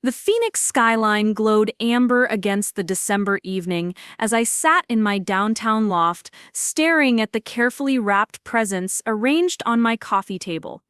The Phoenix skyline glowed amber against the December evening as I sat in my downtown loft, staring at the carefully wrapped presents arranged on my coffee table.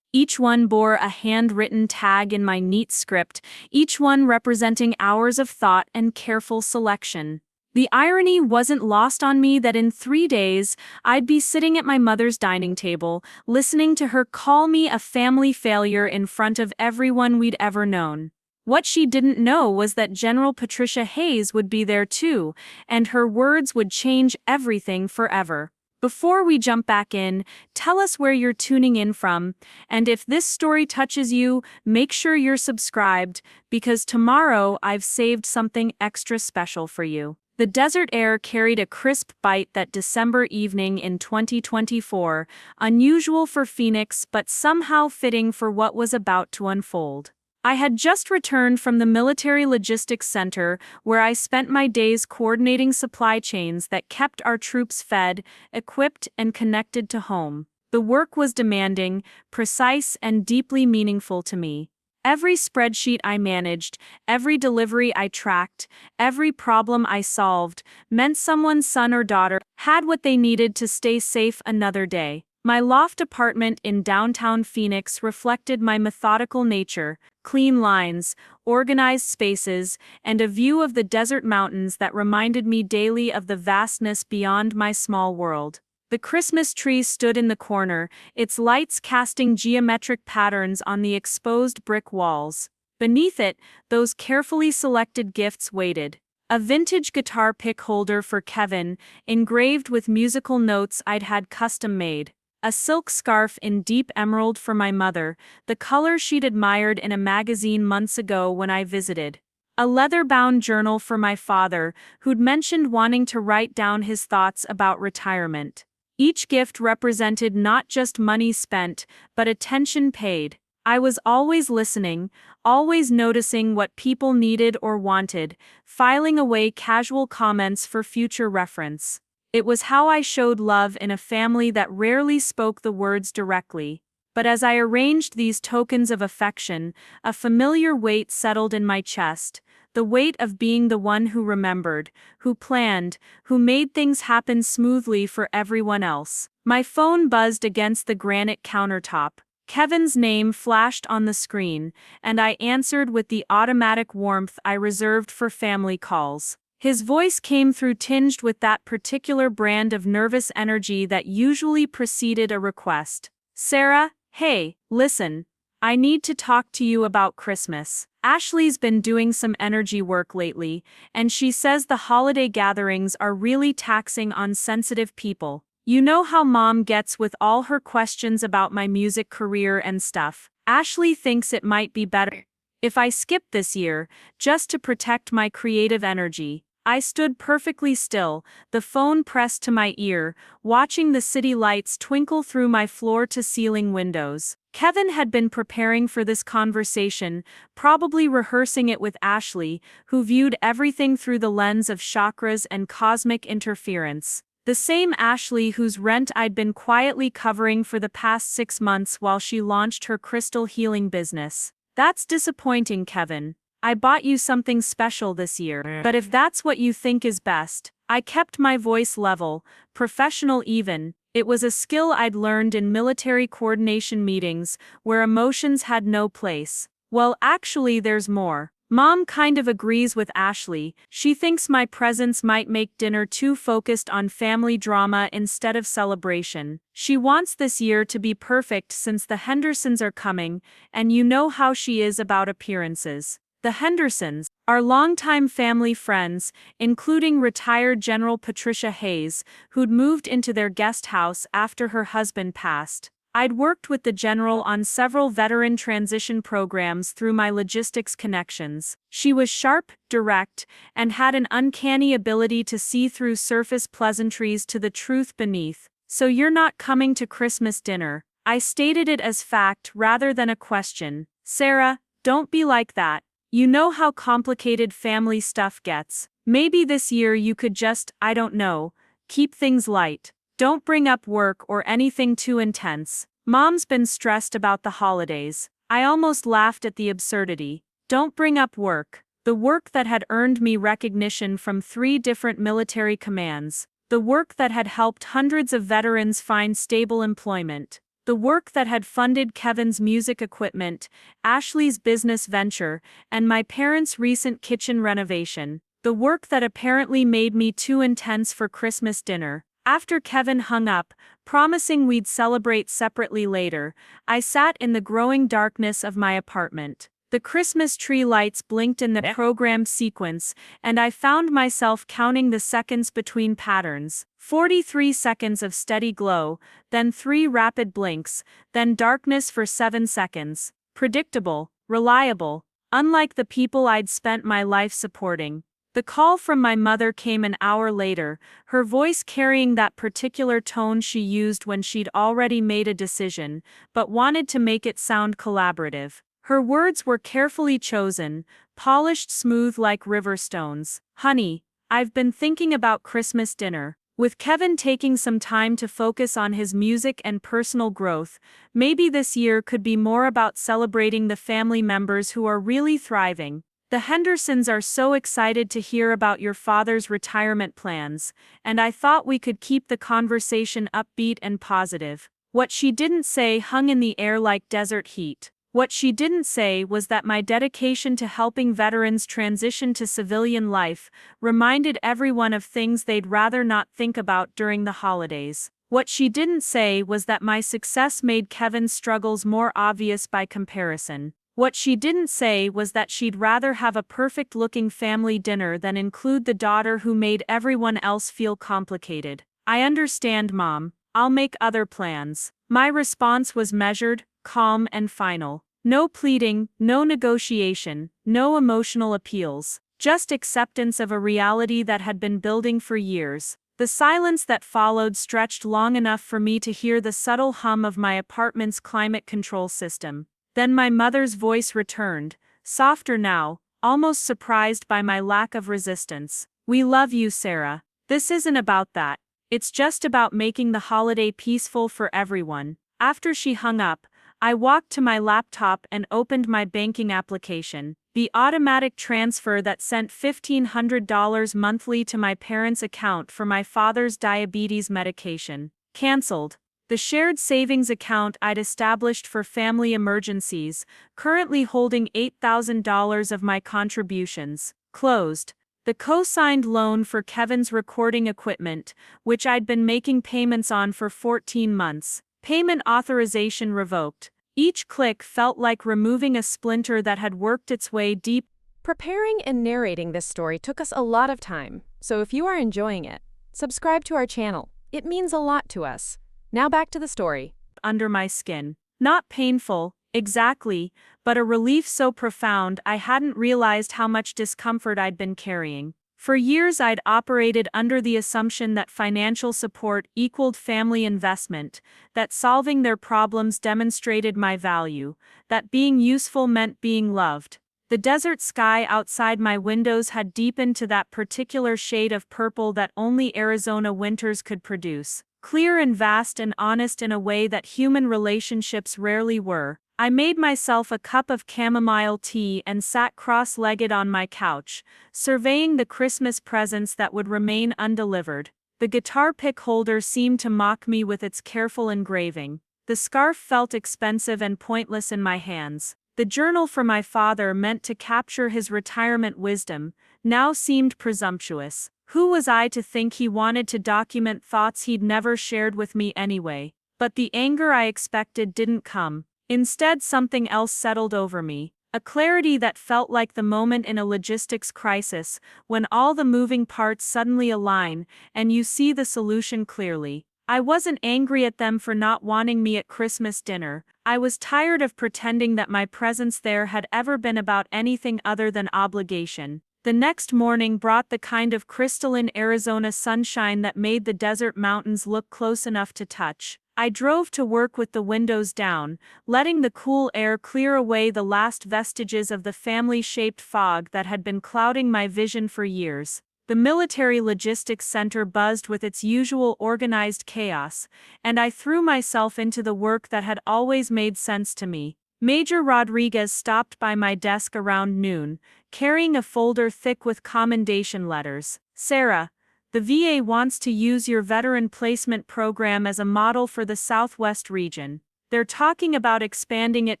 Each one bore a handwritten tag in my neat script, each one representing hours of thought and careful selection. The irony wasn't lost on me that in 3 days, I'd be sitting at my mother's dining table, listening to her call me a family failure in front of everyone we'd ever known. What she didn't know was that General Patricia Hayes would be there too, and her words would change everything forever. Before we jump back in, tell us where you're tuning in from, and if this story touches you, make sure you're subscribed, because tomorrow I've saved something extra special for you. The desert air carried a crisp bite that December evening in 2024, unusual for Phoenix but somehow fitting for what was about to unfold. I had just returned from the Military Logistics Center, where I spent my days coordinating supply chains that kept our troops fed, equipped, and connected to home. The work was demanding, precise, and deeply meaningful to me. Every spreadsheet I managed, every delivery I tracked, every problem I solved, meant someone's son or daughter had what they needed to stay safe another day. My loft apartment in downtown Phoenix reflected my methodical nature: clean lines, organized spaces, and a view of the desert mountains that reminded me daily of the vastness beyond my small world. The Christmas tree stood in the corner, its lights casting geometric patterns on the exposed brick walls. Beneath it, those carefully selected gifts waited. A vintage guitar pick holder for Kevin, engraved with musical notes I'd had custom made. A silk scarf in deep emerald for my mother, the color she'd admired in a magazine months ago when I visited. A leather-bound journal for my father, who'd mentioned wanting to write down his thoughts about retirement. Each gift represented not just money spent, but attention paid. I was always listening, always noticing what people needed or wanted, filing away casual comments for future reference. It was how I showed love in a family that rarely spoke the words directly. But as I arranged these tokens of affection, a familiar weight settled in my chest, the weight of being the one who remembered, who planned, who made things happen smoothly for everyone else. My phone buzzed against the granite countertop. Kevin's name flashed on the screen, and I answered with the automatic warmth I reserved for family calls. His voice came through tinged with that particular brand of nervous energy that usually preceded a request. "Sarah, hey, listen. I need to talk to you about Christmas. Ashley's been doing some energy work lately, and she says the holiday gatherings are really taxing on sensitive people. You know how Mom gets with all her questions about my music career and stuff. Ashley thinks it might be better if I skip this year, just to protect my creative energy." I stood perfectly still, the phone pressed to my ear, watching the city lights twinkle through my floor-to-ceiling windows. Kevin had been preparing for this conversation, probably rehearsing it with Ashley, who viewed everything through the lens of chakras and cosmic interference. The same Ashley whose rent I'd been quietly covering for the past 6 months while she launched her crystal healing business. "That's disappointing, Kevin. I bought you something special this year, but if that's what you think is best." I kept my voice level, professional even. It was a skill I'd learned in military coordination meetings, where emotions had no place. "Well, actually, there's more. Mom kind of agrees with Ashley. She thinks my presence might make dinner too focused on family drama instead of celebration. She wants this year to be perfect since the Hendersons are coming, and you know how she is about appearances." The Hendersons, our longtime family friends, including retired General Patricia Hayes, who'd moved into their guest house after her husband passed. I'd worked with the general on several veteran transition programs through my logistics connections. She was sharp, direct, and had an uncanny ability to see through surface pleasantries to the truth beneath. "So you're not coming to Christmas dinner?" I stated it as fact rather than a question. "Sarah, don't be like that. You know how complicated family stuff gets. Maybe this year you could just, I don't know, keep things light. Don't bring up work or anything too intense. Mom's been stressed about the holidays." I almost laughed at the absurdity. Don't bring up work. The work that had earned me recognition from 3 different military commands. The work that had helped hundreds of veterans find stable employment. The work that had funded Kevin's music equipment, Ashley's business venture, and my parents' recent kitchen renovation. The work that apparently made me too intense for Christmas dinner. After Kevin hung up, promising we'd celebrate separately later, I sat in the growing darkness of my apartment. The Christmas tree lights blinked in the programmed sequence, and I found myself counting the seconds between patterns. 43 seconds of steady glow, then 3 rapid blinks, then darkness for 7 seconds. Predictable, reliable, unlike the people I'd spent my life supporting. The call from my mother came an hour later, her voice carrying that particular tone she used when she'd already made a decision, but wanted to make it sound collaborative. Her words were carefully chosen, polished smooth like river stones. "Honey, I've been thinking about Christmas dinner. With Kevin taking some time to focus on his music and personal growth, maybe this year could be more about celebrating the family members who are really thriving. The Hendersons are so excited to hear about your father's retirement plans, and I thought we could keep the conversation upbeat and positive." What she didn't say hung in the air like desert heat. What she didn't say was that my dedication to helping veterans transition to civilian life reminded everyone of things they'd rather not think about during the holidays. What she didn't say was that my success made Kevin's struggles more obvious by comparison. What she didn't say was that she'd rather have a perfect-looking family dinner than include the daughter who made everyone else feel complicated. "I understand, Mom. I'll make other plans." My response was measured, calm, and final. No pleading, no negotiation, no emotional appeals. Just acceptance of a reality that had been building for years. The silence that followed stretched long enough for me to hear the subtle hum of my apartment's climate control system. Then my mother's voice returned, softer now, almost surprised by my lack of resistance. "We love you, Sarah. This isn't about that. It's just about making the holiday peaceful for everyone." After she hung up, I walked to my laptop and opened my banking application. The automatic transfer that sent $1,500 monthly to my parents' account for my father's diabetes medication. Cancelled. The shared savings account I'd established for family emergencies, currently holding $8,000 of my contributions. Closed. The co-signed loan for Kevin's recording equipment, which I'd been making payments on for 14 months. Payment authorization revoked. Each click felt like removing a splinter that had worked its way deep. Preparing and narrating this story took us a lot of time, so if you are enjoying it, subscribe to our channel. It means a lot to us. Now back to the story. Under my skin. Not painful, exactly, but a relief so profound I hadn't realized how much discomfort I'd been carrying. For years I'd operated under the assumption that financial support equaled family investment, that solving their problems demonstrated my value, that being useful meant being loved. The desert sky outside my windows had deepened to that particular shade of purple that only Arizona winters could produce. Clear and vast and honest in a way that human relationships rarely were. I made myself a cup of chamomile tea and sat cross-legged on my couch, surveying the Christmas presents that would remain undelivered. The guitar pick holder seemed to mock me with its careful engraving. The scarf felt expensive and pointless in my hands. The journal for my father, meant to capture his retirement wisdom, now seemed presumptuous. Who was I to think he wanted to document thoughts he'd never shared with me anyway? But the anger I expected didn't come. Instead, something else settled over me, a clarity that felt like the moment in a logistics crisis, when all the moving parts suddenly align, and you see the solution clearly. I wasn't angry at them for not wanting me at Christmas dinner. I was tired of pretending that my presence there had ever been about anything other than obligation. The next morning brought the kind of crystalline Arizona sunshine that made the desert mountains look close enough to touch. I drove to work with the windows down, letting the cool air clear away the last vestiges of the family-shaped fog that had been clouding my vision for years. The military logistics center buzzed with its usual organized chaos, and I threw myself into the work that had always made sense to me. Major Rodriguez stopped by my desk around noon, carrying a folder thick with commendation letters. "Sarah, the VA wants to use your veteran placement program as a model for the Southwest region. They're talking about expanding it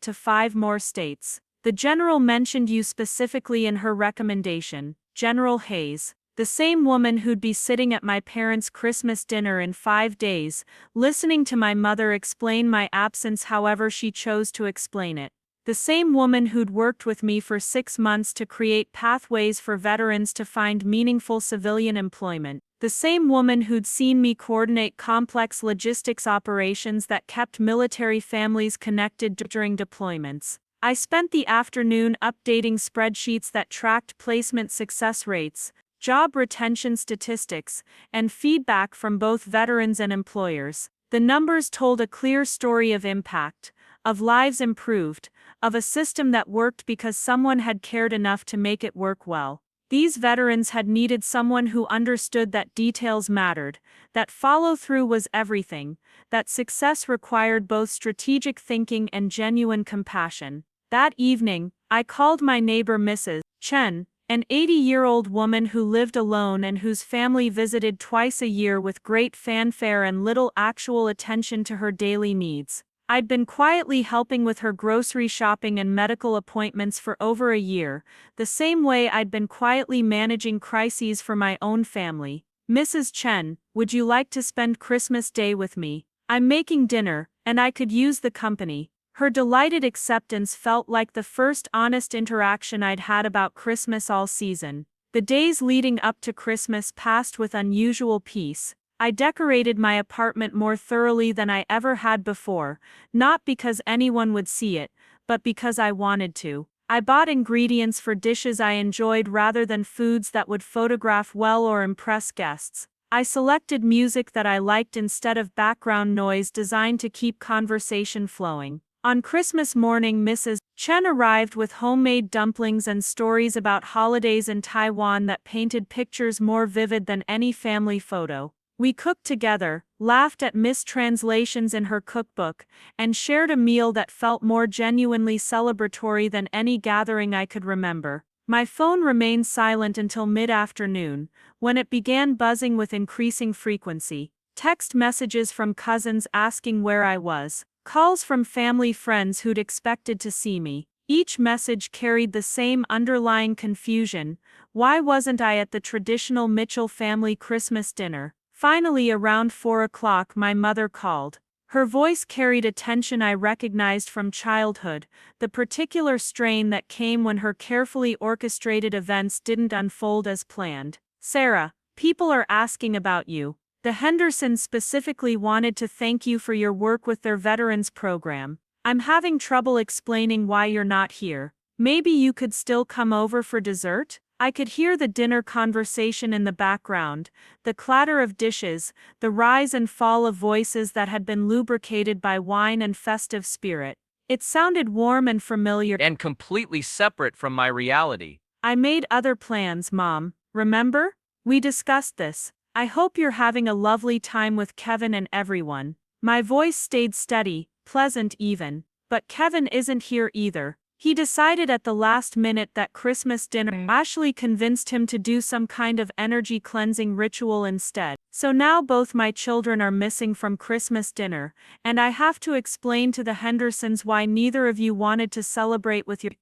to 5 more states. The general mentioned you specifically in her recommendation." General Hayes, the same woman who'd be sitting at my parents' Christmas dinner in 5 days, listening to my mother explain my absence however she chose to explain it. The same woman who'd worked with me for 6 months to create pathways for veterans to find meaningful civilian employment. The same woman who'd seen me coordinate complex logistics operations that kept military families connected during deployments. I spent the afternoon updating spreadsheets that tracked placement success rates, job retention statistics, and feedback from both veterans and employers. The numbers told a clear story of impact, of lives improved, of a system that worked because someone had cared enough to make it work well. These veterans had needed someone who understood that details mattered, that follow-through was everything, that success required both strategic thinking and genuine compassion. That evening, I called my neighbor Mrs. Chen, an 80-year-old woman who lived alone and whose family visited twice a year with great fanfare and little actual attention to her daily needs. I'd been quietly helping with her grocery shopping and medical appointments for over a year, the same way I'd been quietly managing crises for my own family. "Mrs. Chen, would you like to spend Christmas Day with me? I'm making dinner, and I could use the company." Her delighted acceptance felt like the first honest interaction I'd had about Christmas all season. The days leading up to Christmas passed with unusual peace. I decorated my apartment more thoroughly than I ever had before, not because anyone would see it, but because I wanted to. I bought ingredients for dishes I enjoyed rather than foods that would photograph well or impress guests. I selected music that I liked instead of background noise designed to keep conversation flowing. On Christmas morning, Mrs. Chen arrived with homemade dumplings and stories about holidays in Taiwan that painted pictures more vivid than any family photo. We cooked together, laughed at mistranslations in her cookbook, and shared a meal that felt more genuinely celebratory than any gathering I could remember. My phone remained silent until mid-afternoon, when it began buzzing with increasing frequency. Text messages from cousins asking where I was. Calls from family friends who'd expected to see me. Each message carried the same underlying confusion. Why wasn't I at the traditional Mitchell family Christmas dinner? Finally, around 4 o'clock, my mother called. Her voice carried a tension I recognized from childhood, the particular strain that came when her carefully orchestrated events didn't unfold as planned. "Sarah, people are asking about you. The Hendersons specifically wanted to thank you for your work with their veterans program. I'm having trouble explaining why you're not here. Maybe you could still come over for dessert?" I could hear the dinner conversation in the background, the clatter of dishes, the rise and fall of voices that had been lubricated by wine and festive spirit. It sounded warm and familiar and completely separate from my reality. "I made other plans, Mom. Remember? We discussed this. I hope you're having a lovely time with Kevin and everyone." My voice stayed steady, pleasant even. "But Kevin isn't here either. He decided at the last minute that Christmas dinner." Ashley convinced him to do some kind of energy cleansing ritual instead. So now both my children are missing from Christmas dinner, and I have to explain to the Hendersons why neither of you wanted to celebrate with your.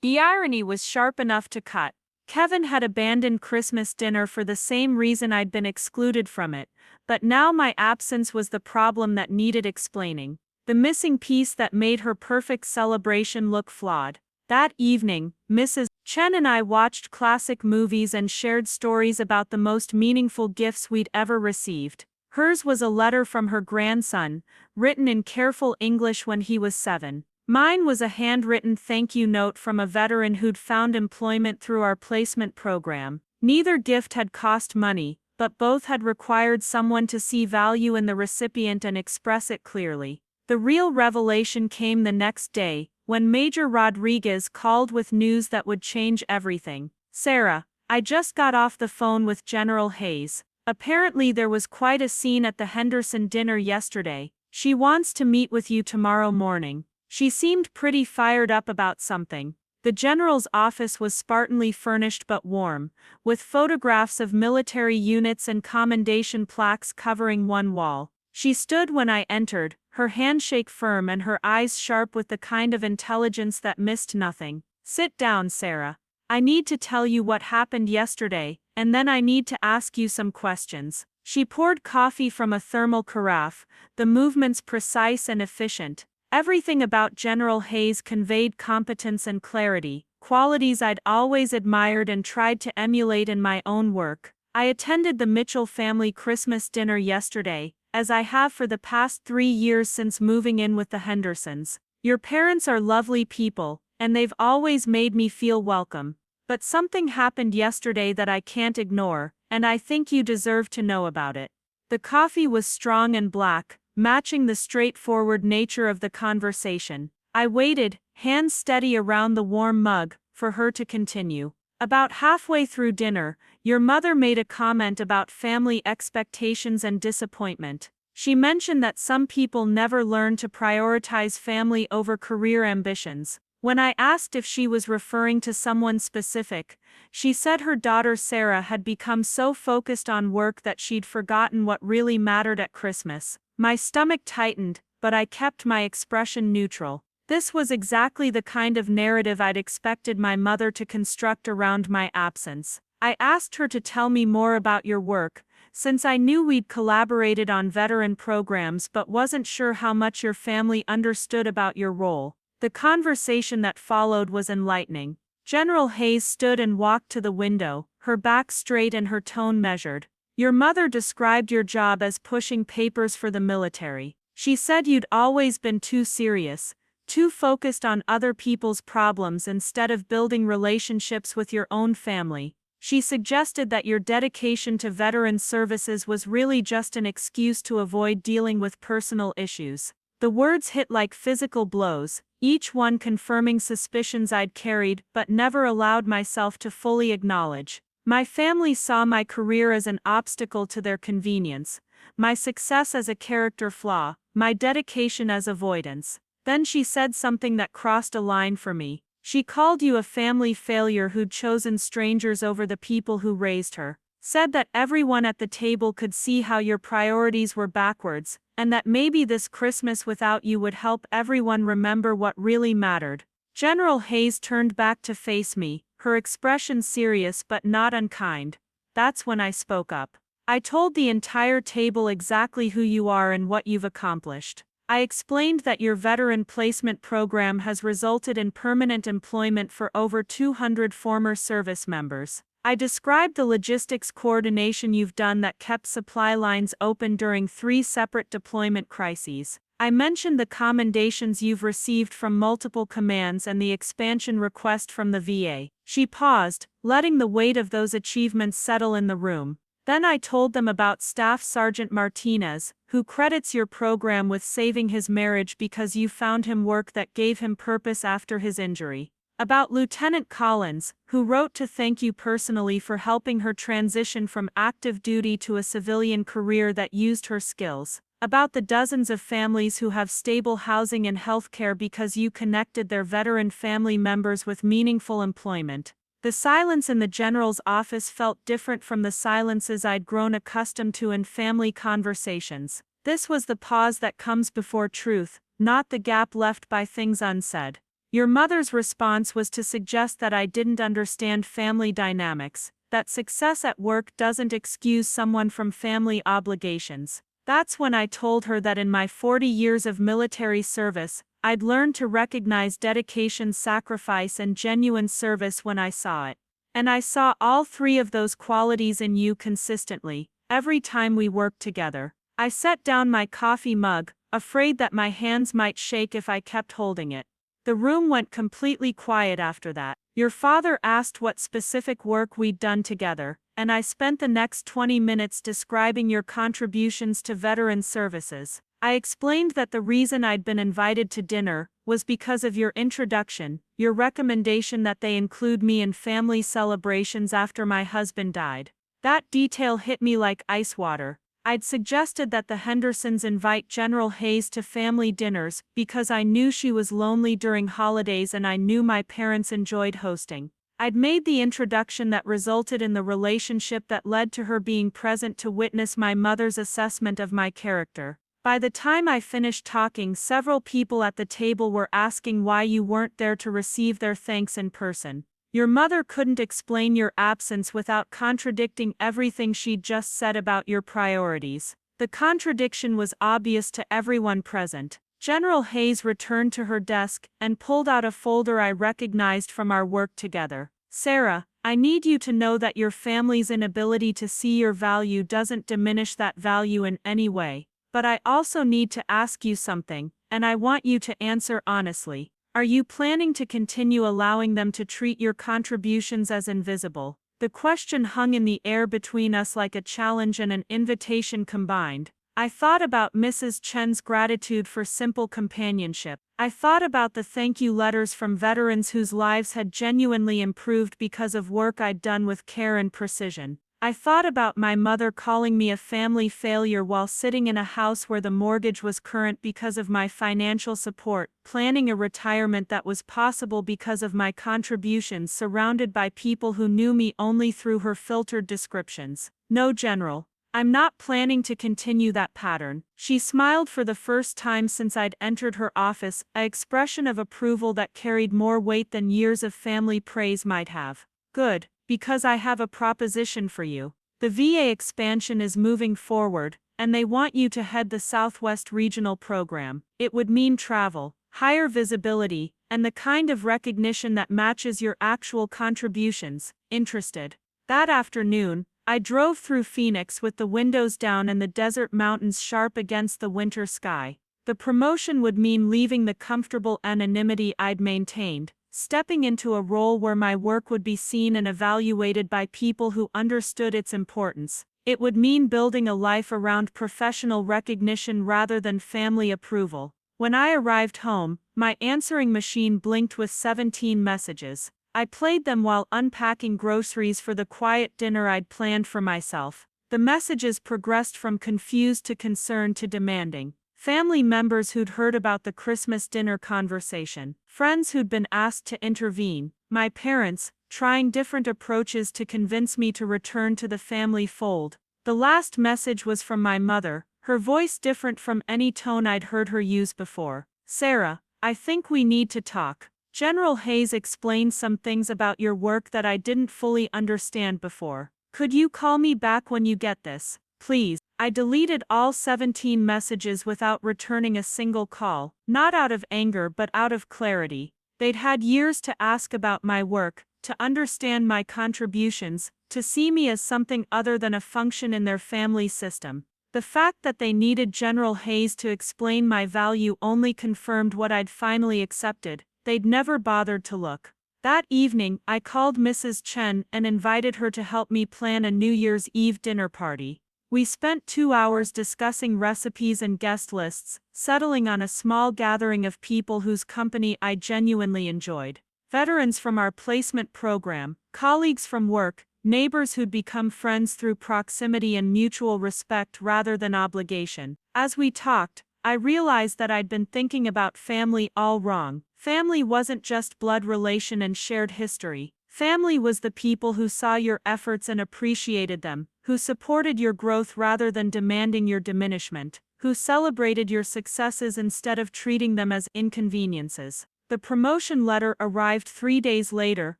The irony was sharp enough to cut. Kevin had abandoned Christmas dinner for the same reason I'd been excluded from it, but now my absence was the problem that needed explaining. The missing piece that made her perfect celebration look flawed. That evening, Mrs. Chen and I watched classic movies and shared stories about the most meaningful gifts we'd ever received. Hers was a letter from her grandson, written in careful English when he was 7. Mine was a handwritten thank you note from a veteran who'd found employment through our placement program. Neither gift had cost money, but both had required someone to see value in the recipient and express it clearly. The real revelation came the next day, when Major Rodriguez called with news that would change everything. "Sarah, I just got off the phone with General Hayes. Apparently there was quite a scene at the Henderson dinner yesterday. She wants to meet with you tomorrow morning." She seemed pretty fired up about something. The general's office was spartanly furnished but warm, with photographs of military units and commendation plaques covering one wall. She stood when I entered, her handshake firm and her eyes sharp with the kind of intelligence that missed nothing. "Sit down, Sarah. I need to tell you what happened yesterday, and then I need to ask you some questions." She poured coffee from a thermal carafe, the movements precise and efficient. Everything about General Hayes conveyed competence and clarity, qualities I'd always admired and tried to emulate in my own work. "I attended the Mitchell family Christmas dinner yesterday, as I have for the past 3 years since moving in with the Hendersons. Your parents are lovely people, and they've always made me feel welcome. But something happened yesterday that I can't ignore, and I think you deserve to know about it." The coffee was strong and black, matching the straightforward nature of the conversation. I waited, hands steady around the warm mug, for her to continue. "About halfway through dinner, your mother made a comment about family expectations and disappointment. She mentioned that some people never learn to prioritize family over career ambitions. When I asked if she was referring to someone specific, she said her daughter Sarah had become so focused on work that she'd forgotten what really mattered at Christmas." My stomach tightened, but I kept my expression neutral. This was exactly the kind of narrative I'd expected my mother to construct around my absence. I asked her to tell me more about your work, since I knew we'd collaborated on veteran programs but wasn't sure how much your family understood about your role. The conversation that followed was enlightening. General Hayes stood and walked to the window, her back straight and her tone measured. "Your mother described your job as pushing papers for the military. She said you'd always been too serious, too focused on other people's problems instead of building relationships with your own family. She suggested that your dedication to veteran services was really just an excuse to avoid dealing with personal issues." The words hit like physical blows, each one confirming suspicions I'd carried but never allowed myself to fully acknowledge. My family saw my career as an obstacle to their convenience, my success as a character flaw, my dedication as avoidance. Then she said something that crossed a line for me. She called you a family failure who'd chosen strangers over the people who raised her. Said that everyone at the table could see how your priorities were backwards, and that maybe this Christmas without you would help everyone remember what really mattered. General Hayes turned back to face me, her expression serious but not unkind. That's when I spoke up. "I told the entire table exactly who you are and what you've accomplished. I explained that your veteran placement program has resulted in permanent employment for over 200 former service members. I described the logistics coordination you've done that kept supply lines open during 3 separate deployment crises. I mentioned the commendations you've received from multiple commands and the expansion request from the VA. She paused, letting the weight of those achievements settle in the room. Then I told them about Staff Sergeant Martinez, who credits your program with saving his marriage because you found him work that gave him purpose after his injury. About Lieutenant Collins, who wrote to thank you personally for helping her transition from active duty to a civilian career that used her skills. About the dozens of families who have stable housing and healthcare because you connected their veteran family members with meaningful employment. The silence in the general's office felt different from the silences I'd grown accustomed to in family conversations. This was the pause that comes before truth, not the gap left by things unsaid. Your mother's response was to suggest that I didn't understand family dynamics, that success at work doesn't excuse someone from family obligations. That's when I told her that in my 40 years of military service, I'd learned to recognize dedication, sacrifice, and genuine service when I saw it. And I saw all 3 of those qualities in you consistently, every time we worked together. I set down my coffee mug, afraid that my hands might shake if I kept holding it. The room went completely quiet after that. Your father asked what specific work we'd done together, and I spent the next 20 minutes describing your contributions to veteran services. I explained that the reason I'd been invited to dinner was because of your introduction, your recommendation that they include me in family celebrations after my husband died. That detail hit me like ice water. I'd suggested that the Hendersons invite General Hayes to family dinners because I knew she was lonely during holidays and I knew my parents enjoyed hosting. I'd made the introduction that resulted in the relationship that led to her being present to witness my mother's assessment of my character. By the time I finished talking, several people at the table were asking why you weren't there to receive their thanks in person. Your mother couldn't explain your absence without contradicting everything she'd just said about your priorities. The contradiction was obvious to everyone present. General Hayes returned to her desk and pulled out a folder I recognized from our work together. Sarah, I need you to know that your family's inability to see your value doesn't diminish that value in any way. But I also need to ask you something, and I want you to answer honestly. Are you planning to continue allowing them to treat your contributions as invisible? The question hung in the air between us like a challenge and an invitation combined. I thought about Mrs. Chen's gratitude for simple companionship. I thought about the thank you letters from veterans whose lives had genuinely improved because of work I'd done with care and precision. I thought about my mother calling me a family failure while sitting in a house where the mortgage was current because of my financial support, planning a retirement that was possible because of my contributions, surrounded by people who knew me only through her filtered descriptions. No, General. I'm not planning to continue that pattern. She smiled for the first time since I'd entered her office, an expression of approval that carried more weight than years of family praise might have. Good. Because I have a proposition for you. The VA expansion is moving forward, and they want you to head the Southwest Regional Program. It would mean travel, higher visibility, and the kind of recognition that matches your actual contributions. Interested? That afternoon, I drove through Phoenix with the windows down and the desert mountains sharp against the winter sky. The promotion would mean leaving the comfortable anonymity I'd maintained, stepping into a role where my work would be seen and evaluated by people who understood its importance. It would mean building a life around professional recognition rather than family approval. When I arrived home, my answering machine blinked with 17 messages. I played them while unpacking groceries for the quiet dinner I'd planned for myself. The messages progressed from confused to concerned to demanding. Family members who'd heard about the Christmas dinner conversation, friends who'd been asked to intervene, my parents, trying different approaches to convince me to return to the family fold. The last message was from my mother, her voice different from any tone I'd heard her use before. Sarah, I think we need to talk. General Hayes explained some things about your work that I didn't fully understand before. Could you call me back when you get this, please? I deleted all 17 messages without returning a single call, not out of anger but out of clarity. They'd had years to ask about my work, to understand my contributions, to see me as something other than a function in their family system. The fact that they needed General Hayes to explain my value only confirmed what I'd finally accepted. They'd never bothered to look. That evening, I called Mrs. Chen and invited her to help me plan a New Year's Eve dinner party. We spent 2 hours discussing recipes and guest lists, settling on a small gathering of people whose company I genuinely enjoyed. Veterans from our placement program, colleagues from work, neighbors who'd become friends through proximity and mutual respect rather than obligation. As we talked, I realized that I'd been thinking about family all wrong. Family wasn't just blood relation and shared history. Family was the people who saw your efforts and appreciated them, who supported your growth rather than demanding your diminishment, who celebrated your successes instead of treating them as inconveniences. The promotion letter arrived 3 days later,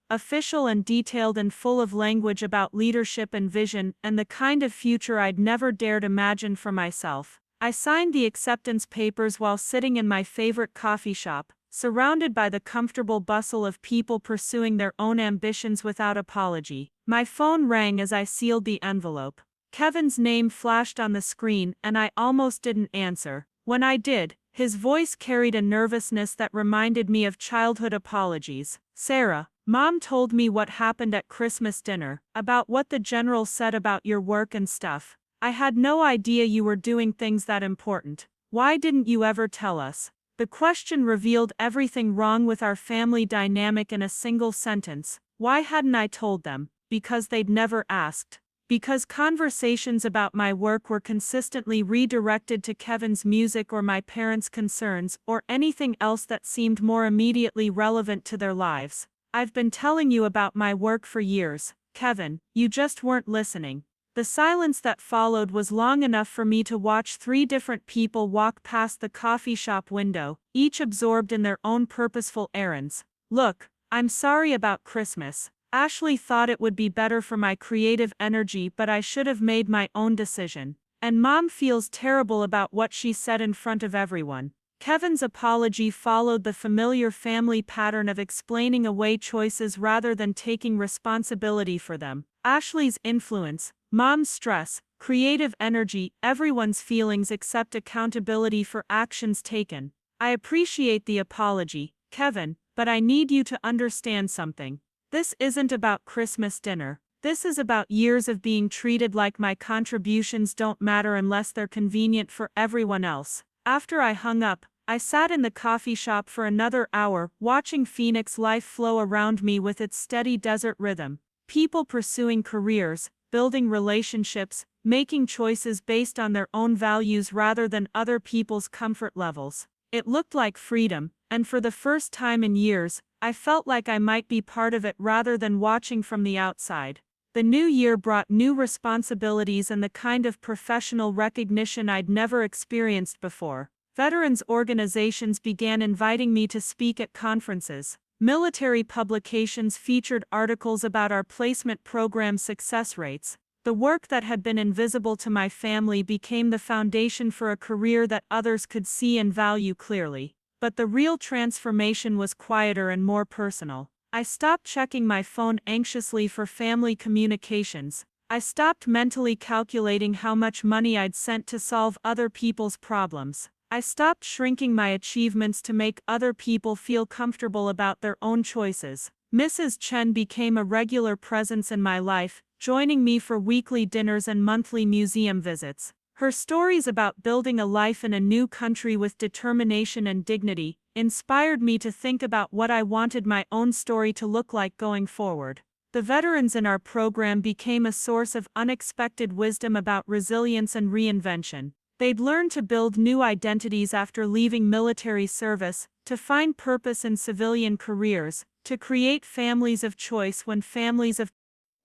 official and detailed and full of language about leadership and vision and the kind of future I'd never dared imagine for myself. I signed the acceptance papers while sitting in my favorite coffee shop, surrounded by the comfortable bustle of people pursuing their own ambitions without apology. My phone rang as I sealed the envelope. Kevin's name flashed on the screen and I almost didn't answer. When I did, his voice carried a nervousness that reminded me of childhood apologies. Sarah, Mom told me what happened at Christmas dinner, about what the general said about your work and stuff. I had no idea you were doing things that important. Why didn't you ever tell us? The question revealed everything wrong with our family dynamic in a single sentence. Why hadn't I told them? Because they'd never asked. because conversations about my work were consistently redirected to Kevin's music or my parents' concerns or anything else that seemed more immediately relevant to their lives. I've been telling you about my work for years, Kevin, you just weren't listening. The silence that followed was long enough for me to watch 3 different people walk past the coffee shop window, each absorbed in their own purposeful errands. Look, I'm sorry about Christmas. Ashley thought it would be better for my creative energy, but I should have made my own decision. And Mom feels terrible about what she said in front of everyone. Kevin's apology followed the familiar family pattern of explaining away choices rather than taking responsibility for them. Ashley's influence, Mom's stress, creative energy, everyone's feelings except accountability for actions taken. I appreciate the apology, Kevin, but I need you to understand something. This isn't about Christmas dinner. This is about years of being treated like my contributions don't matter unless they're convenient for everyone else. After I hung up, I sat in the coffee shop for another hour, watching Phoenix life flow around me with its steady desert rhythm. People pursuing careers, building relationships, making choices based on their own values rather than other people's comfort levels. It looked like freedom, and for the first time in years, I felt like I might be part of it rather than watching from the outside. The new year brought new responsibilities and the kind of professional recognition I'd never experienced before. Veterans organizations began inviting me to speak at conferences. Military publications featured articles about our placement program success rates. The work that had been invisible to my family became the foundation for a career that others could see and value clearly. But the real transformation was quieter and more personal. I stopped checking my phone anxiously for family communications. I stopped mentally calculating how much money I'd sent to solve other people's problems. I stopped shrinking my achievements to make other people feel comfortable about their own choices. Mrs. Chen became a regular presence in my life, joining me for weekly dinners and monthly museum visits. Her stories about building a life in a new country with determination and dignity inspired me to think about what I wanted my own story to look like going forward. The veterans in our program became a source of unexpected wisdom about resilience and reinvention. They'd learned to build new identities after leaving military service, to find purpose in civilian careers, to create families of choice when families of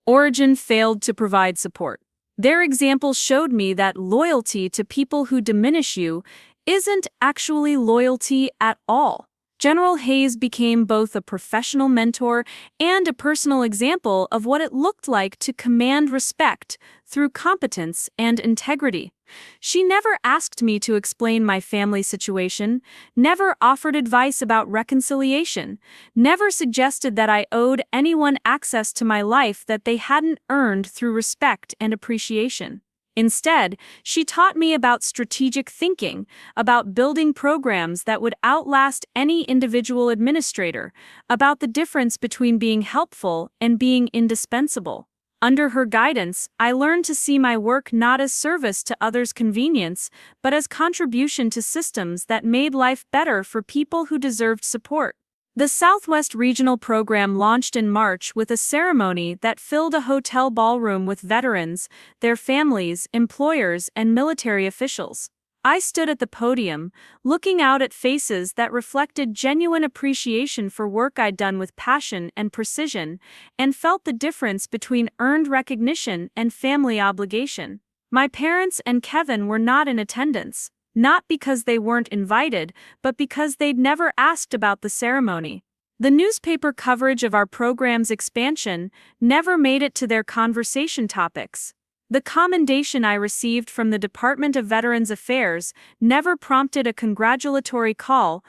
origin failed to provide support. Their examples showed me that loyalty to people who diminish you isn't actually loyalty at all. General Hayes became both a professional mentor and a personal example of what it looked like to command respect through competence and integrity. She never asked me to explain my family situation, never offered advice about reconciliation, never suggested that I owed anyone access to my life that they hadn't earned through respect and appreciation. Instead, she taught me about strategic thinking, about building programs that would outlast any individual administrator, about the difference between being helpful and being indispensable. Under her guidance, I learned to see my work not as service to others' convenience, but as contribution to systems that made life better for people who deserved support. The Southwest Regional Program launched in March with a ceremony that filled a hotel ballroom with veterans, their families, employers, and military officials. I stood at the podium, looking out at faces that reflected genuine appreciation for work I'd done with passion and precision, and felt the difference between earned recognition and family obligation. My parents and Kevin were not in attendance. Not because they weren't invited, but because they'd never asked about the ceremony. The newspaper coverage of our program's expansion never made it to their conversation topics. The commendation I received from the Department of Veterans Affairs never prompted a congratulatory call.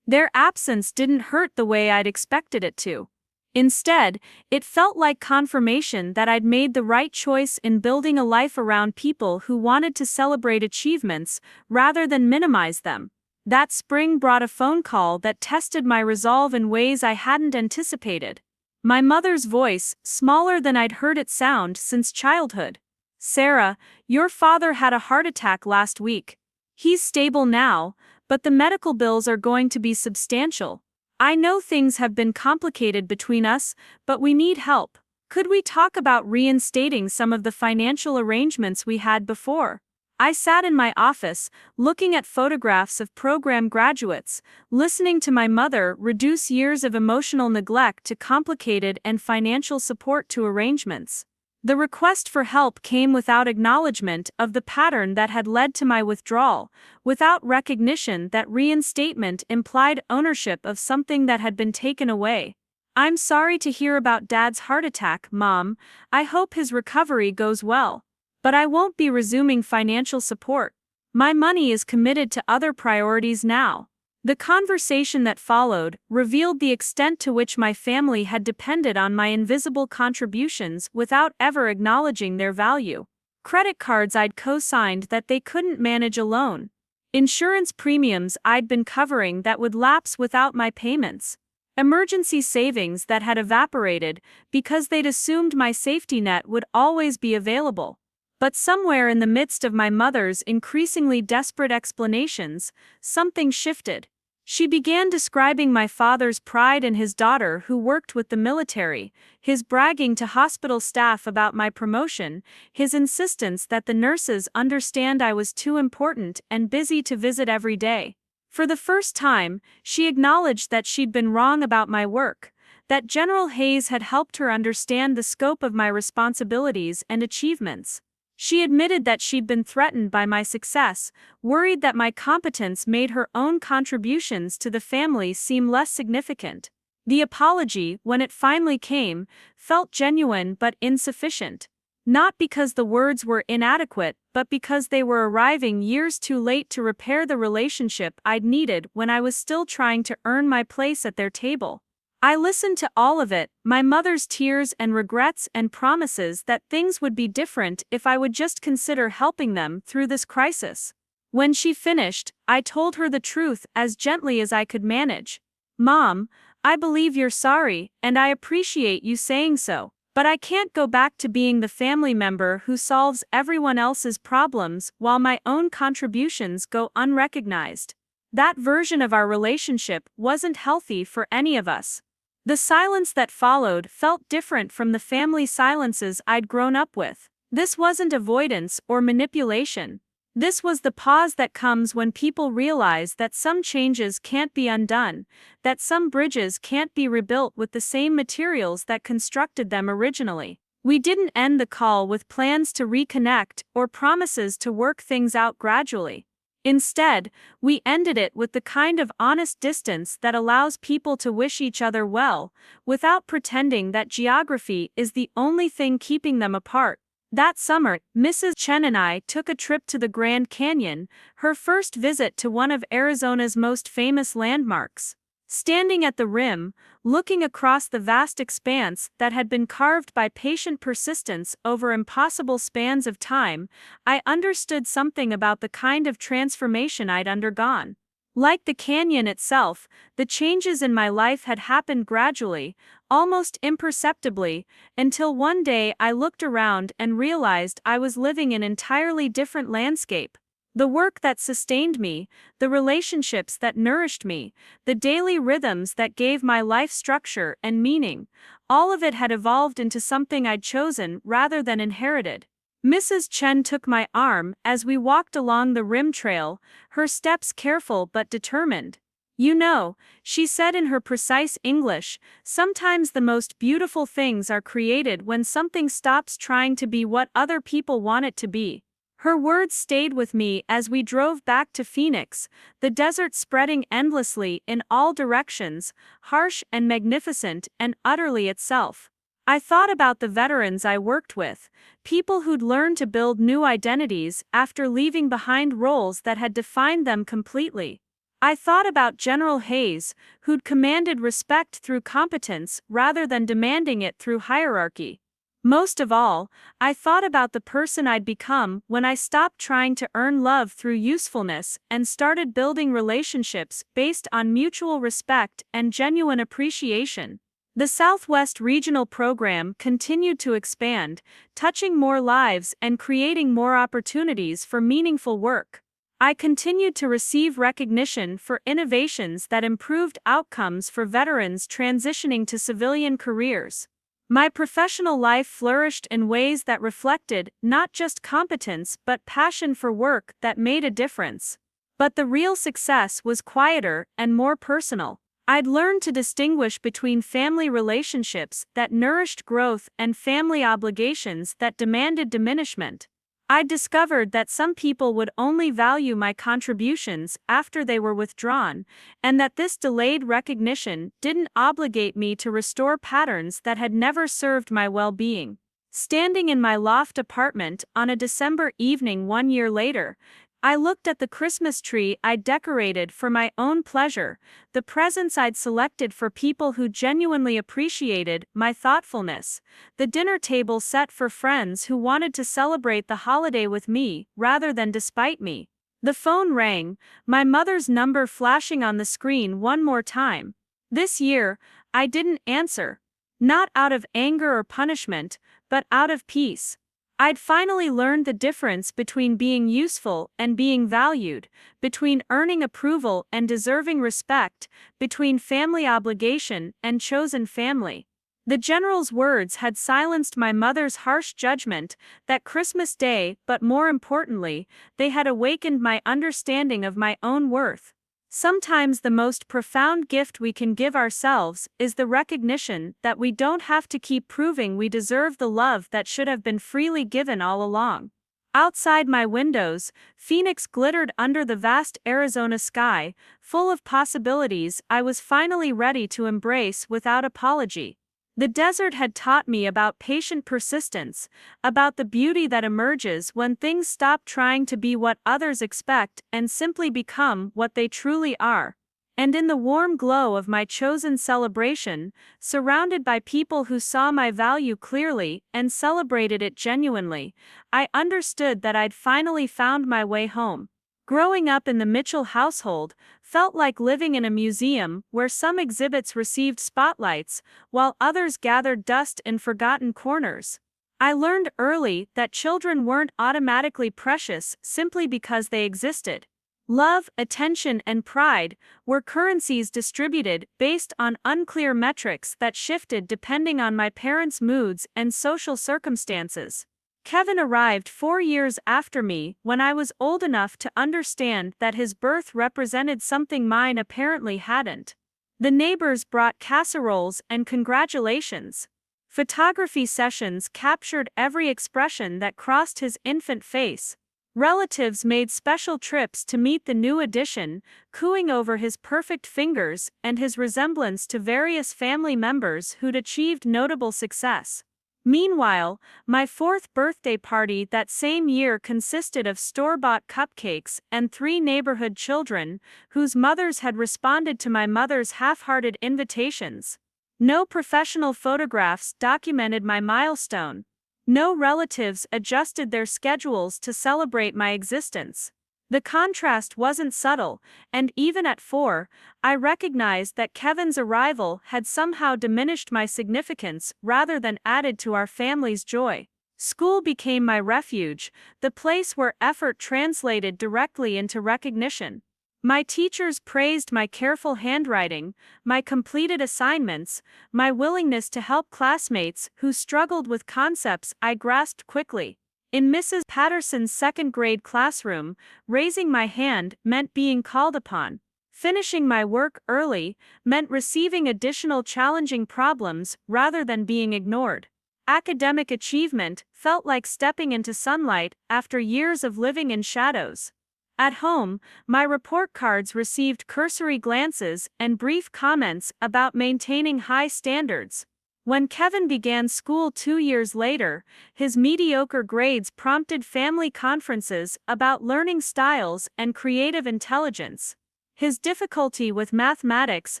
Their absence didn't hurt the way I'd expected it to. Instead, it felt like confirmation that I'd made the right choice in building a life around people who wanted to celebrate achievements rather than minimize them. That spring brought a phone call that tested my resolve in ways I hadn't anticipated. My mother's voice, smaller than I'd heard it sound since childhood. "Sarah, your father had a heart attack last week. He's stable now, but the medical bills are going to be substantial. I know things have been complicated between us, but we need help. Could we talk about reinstating some of the financial arrangements we had before? I sat in my office, looking at photographs of program graduates, listening to my mother reduce years of emotional neglect to complicated and financial support to arrangements. The request for help came without acknowledgement of the pattern that had led to my withdrawal, without recognition that reinstatement implied ownership of something that had been taken away. "I'm sorry to hear about Dad's heart attack, Mom. I hope his recovery goes well. But I won't be resuming financial support. My money is committed to other priorities now." The conversation that followed revealed the extent to which my family had depended on my invisible contributions without ever acknowledging their value. Credit cards I'd co-signed that they couldn't manage alone. Insurance premiums I'd been covering that would lapse without my payments. Emergency savings that had evaporated because they'd assumed my safety net would always be available. But somewhere in the midst of my mother's increasingly desperate explanations, something shifted. She began describing my father's pride in his daughter who worked with the military, his bragging to hospital staff about my promotion, his insistence that the nurses understand I was too important and busy to visit every day. For the first time, she acknowledged that she'd been wrong about my work, that General Hayes had helped her understand the scope of my responsibilities and achievements. She admitted that she'd been threatened by my success, worried that my competence made her own contributions to the family seem less significant. The apology, when it finally came, felt genuine but insufficient. Not because the words were inadequate, but because they were arriving years too late to repair the relationship I'd needed when I was still trying to earn my place at their table. I listened to all of it, my mother's tears and regrets and promises that things would be different if I would just consider helping them through this crisis. When she finished, I told her the truth as gently as I could manage. "Mom, I believe you're sorry, and I appreciate you saying so. But I can't go back to being the family member who solves everyone else's problems while my own contributions go unrecognized." That version of our relationship wasn't healthy for any of us. The silence that followed felt different from the family silences I'd grown up with. This wasn't avoidance or manipulation. This was the pause that comes when people realize that some changes can't be undone, that some bridges can't be rebuilt with the same materials that constructed them originally. We didn't end the call with plans to reconnect or promises to work things out gradually. Instead, we ended it with the kind of honest distance that allows people to wish each other well, without pretending that geography is the only thing keeping them apart. That summer, Mrs. Chen and I took a trip to the Grand Canyon, her first visit to one of Arizona's most famous landmarks. Standing at the rim, looking across the vast expanse that had been carved by patient persistence over impossible spans of time, I understood something about the kind of transformation I'd undergone. Like the canyon itself, the changes in my life had happened gradually, almost imperceptibly, until one day I looked around and realized I was living in an entirely different landscape. The work that sustained me, the relationships that nourished me, the daily rhythms that gave my life structure and meaning, all of it had evolved into something I'd chosen rather than inherited. Mrs. Chen took my arm as we walked along the rim trail, her steps careful but determined. "You know," she said in her precise English, "sometimes the most beautiful things are created when something stops trying to be what other people want it to be." Her words stayed with me as we drove back to Phoenix, the desert spreading endlessly in all directions, harsh and magnificent and utterly itself. I thought about the veterans I worked with, people who'd learned to build new identities after leaving behind roles that had defined them completely. I thought about General Hayes, who'd commanded respect through competence rather than demanding it through hierarchy. Most of all, I thought about the person I'd become when I stopped trying to earn love through usefulness and started building relationships based on mutual respect and genuine appreciation. The Southwest Regional Program continued to expand, touching more lives and creating more opportunities for meaningful work. I continued to receive recognition for innovations that improved outcomes for veterans transitioning to civilian careers. My professional life flourished in ways that reflected not just competence but passion for work that made a difference. But the real success was quieter and more personal. I'd learned to distinguish between family relationships that nourished growth and family obligations that demanded diminishment. I discovered that some people would only value my contributions after they were withdrawn, and that this delayed recognition didn't obligate me to restore patterns that had never served my well-being. Standing in my loft apartment on a December evening 1 year later, I looked at the Christmas tree I'd decorated for my own pleasure, the presents I'd selected for people who genuinely appreciated my thoughtfulness, the dinner table set for friends who wanted to celebrate the holiday with me rather than despite me. The phone rang, my mother's number flashing on the screen one more time. This year, I didn't answer. Not out of anger or punishment, but out of peace. I'd finally learned the difference between being useful and being valued, between earning approval and deserving respect, between family obligation and chosen family. The general's words had silenced my mother's harsh judgment that Christmas Day, but more importantly, they had awakened my understanding of my own worth. Sometimes the most profound gift we can give ourselves is the recognition that we don't have to keep proving we deserve the love that should have been freely given all along. Outside my windows, Phoenix glittered under the vast Arizona sky, full of possibilities I was finally ready to embrace without apology. The desert had taught me about patient persistence, about the beauty that emerges when things stop trying to be what others expect and simply become what they truly are. And in the warm glow of my chosen celebration, surrounded by people who saw my value clearly and celebrated it genuinely, I understood that I'd finally found my way home. Growing up in the Mitchell household felt like living in a museum where some exhibits received spotlights, while others gathered dust in forgotten corners. I learned early that children weren't automatically precious simply because they existed. Love, attention, and pride were currencies distributed based on unclear metrics that shifted depending on my parents' moods and social circumstances. Kevin arrived 4 years after me when I was old enough to understand that his birth represented something mine apparently hadn't. The neighbors brought casseroles and congratulations. Photography sessions captured every expression that crossed his infant face. Relatives made special trips to meet the new addition, cooing over his perfect fingers and his resemblance to various family members who'd achieved notable success. Meanwhile, my 4th birthday party that same year consisted of store-bought cupcakes and 3 neighborhood children, whose mothers had responded to my mother's half-hearted invitations. No professional photographs documented my milestone. No relatives adjusted their schedules to celebrate my existence. The contrast wasn't subtle, and even at 4, I recognized that Kevin's arrival had somehow diminished my significance rather than added to our family's joy. School became my refuge, the place where effort translated directly into recognition. My teachers praised my careful handwriting, my completed assignments, my willingness to help classmates who struggled with concepts I grasped quickly. In Mrs. Patterson's 2nd grade classroom, raising my hand meant being called upon. Finishing my work early meant receiving additional challenging problems rather than being ignored. Academic achievement felt like stepping into sunlight after years of living in shadows. At home, my report cards received cursory glances and brief comments about maintaining high standards. When Kevin began school 2 years later, his mediocre grades prompted family conferences about learning styles and creative intelligence. His difficulty with mathematics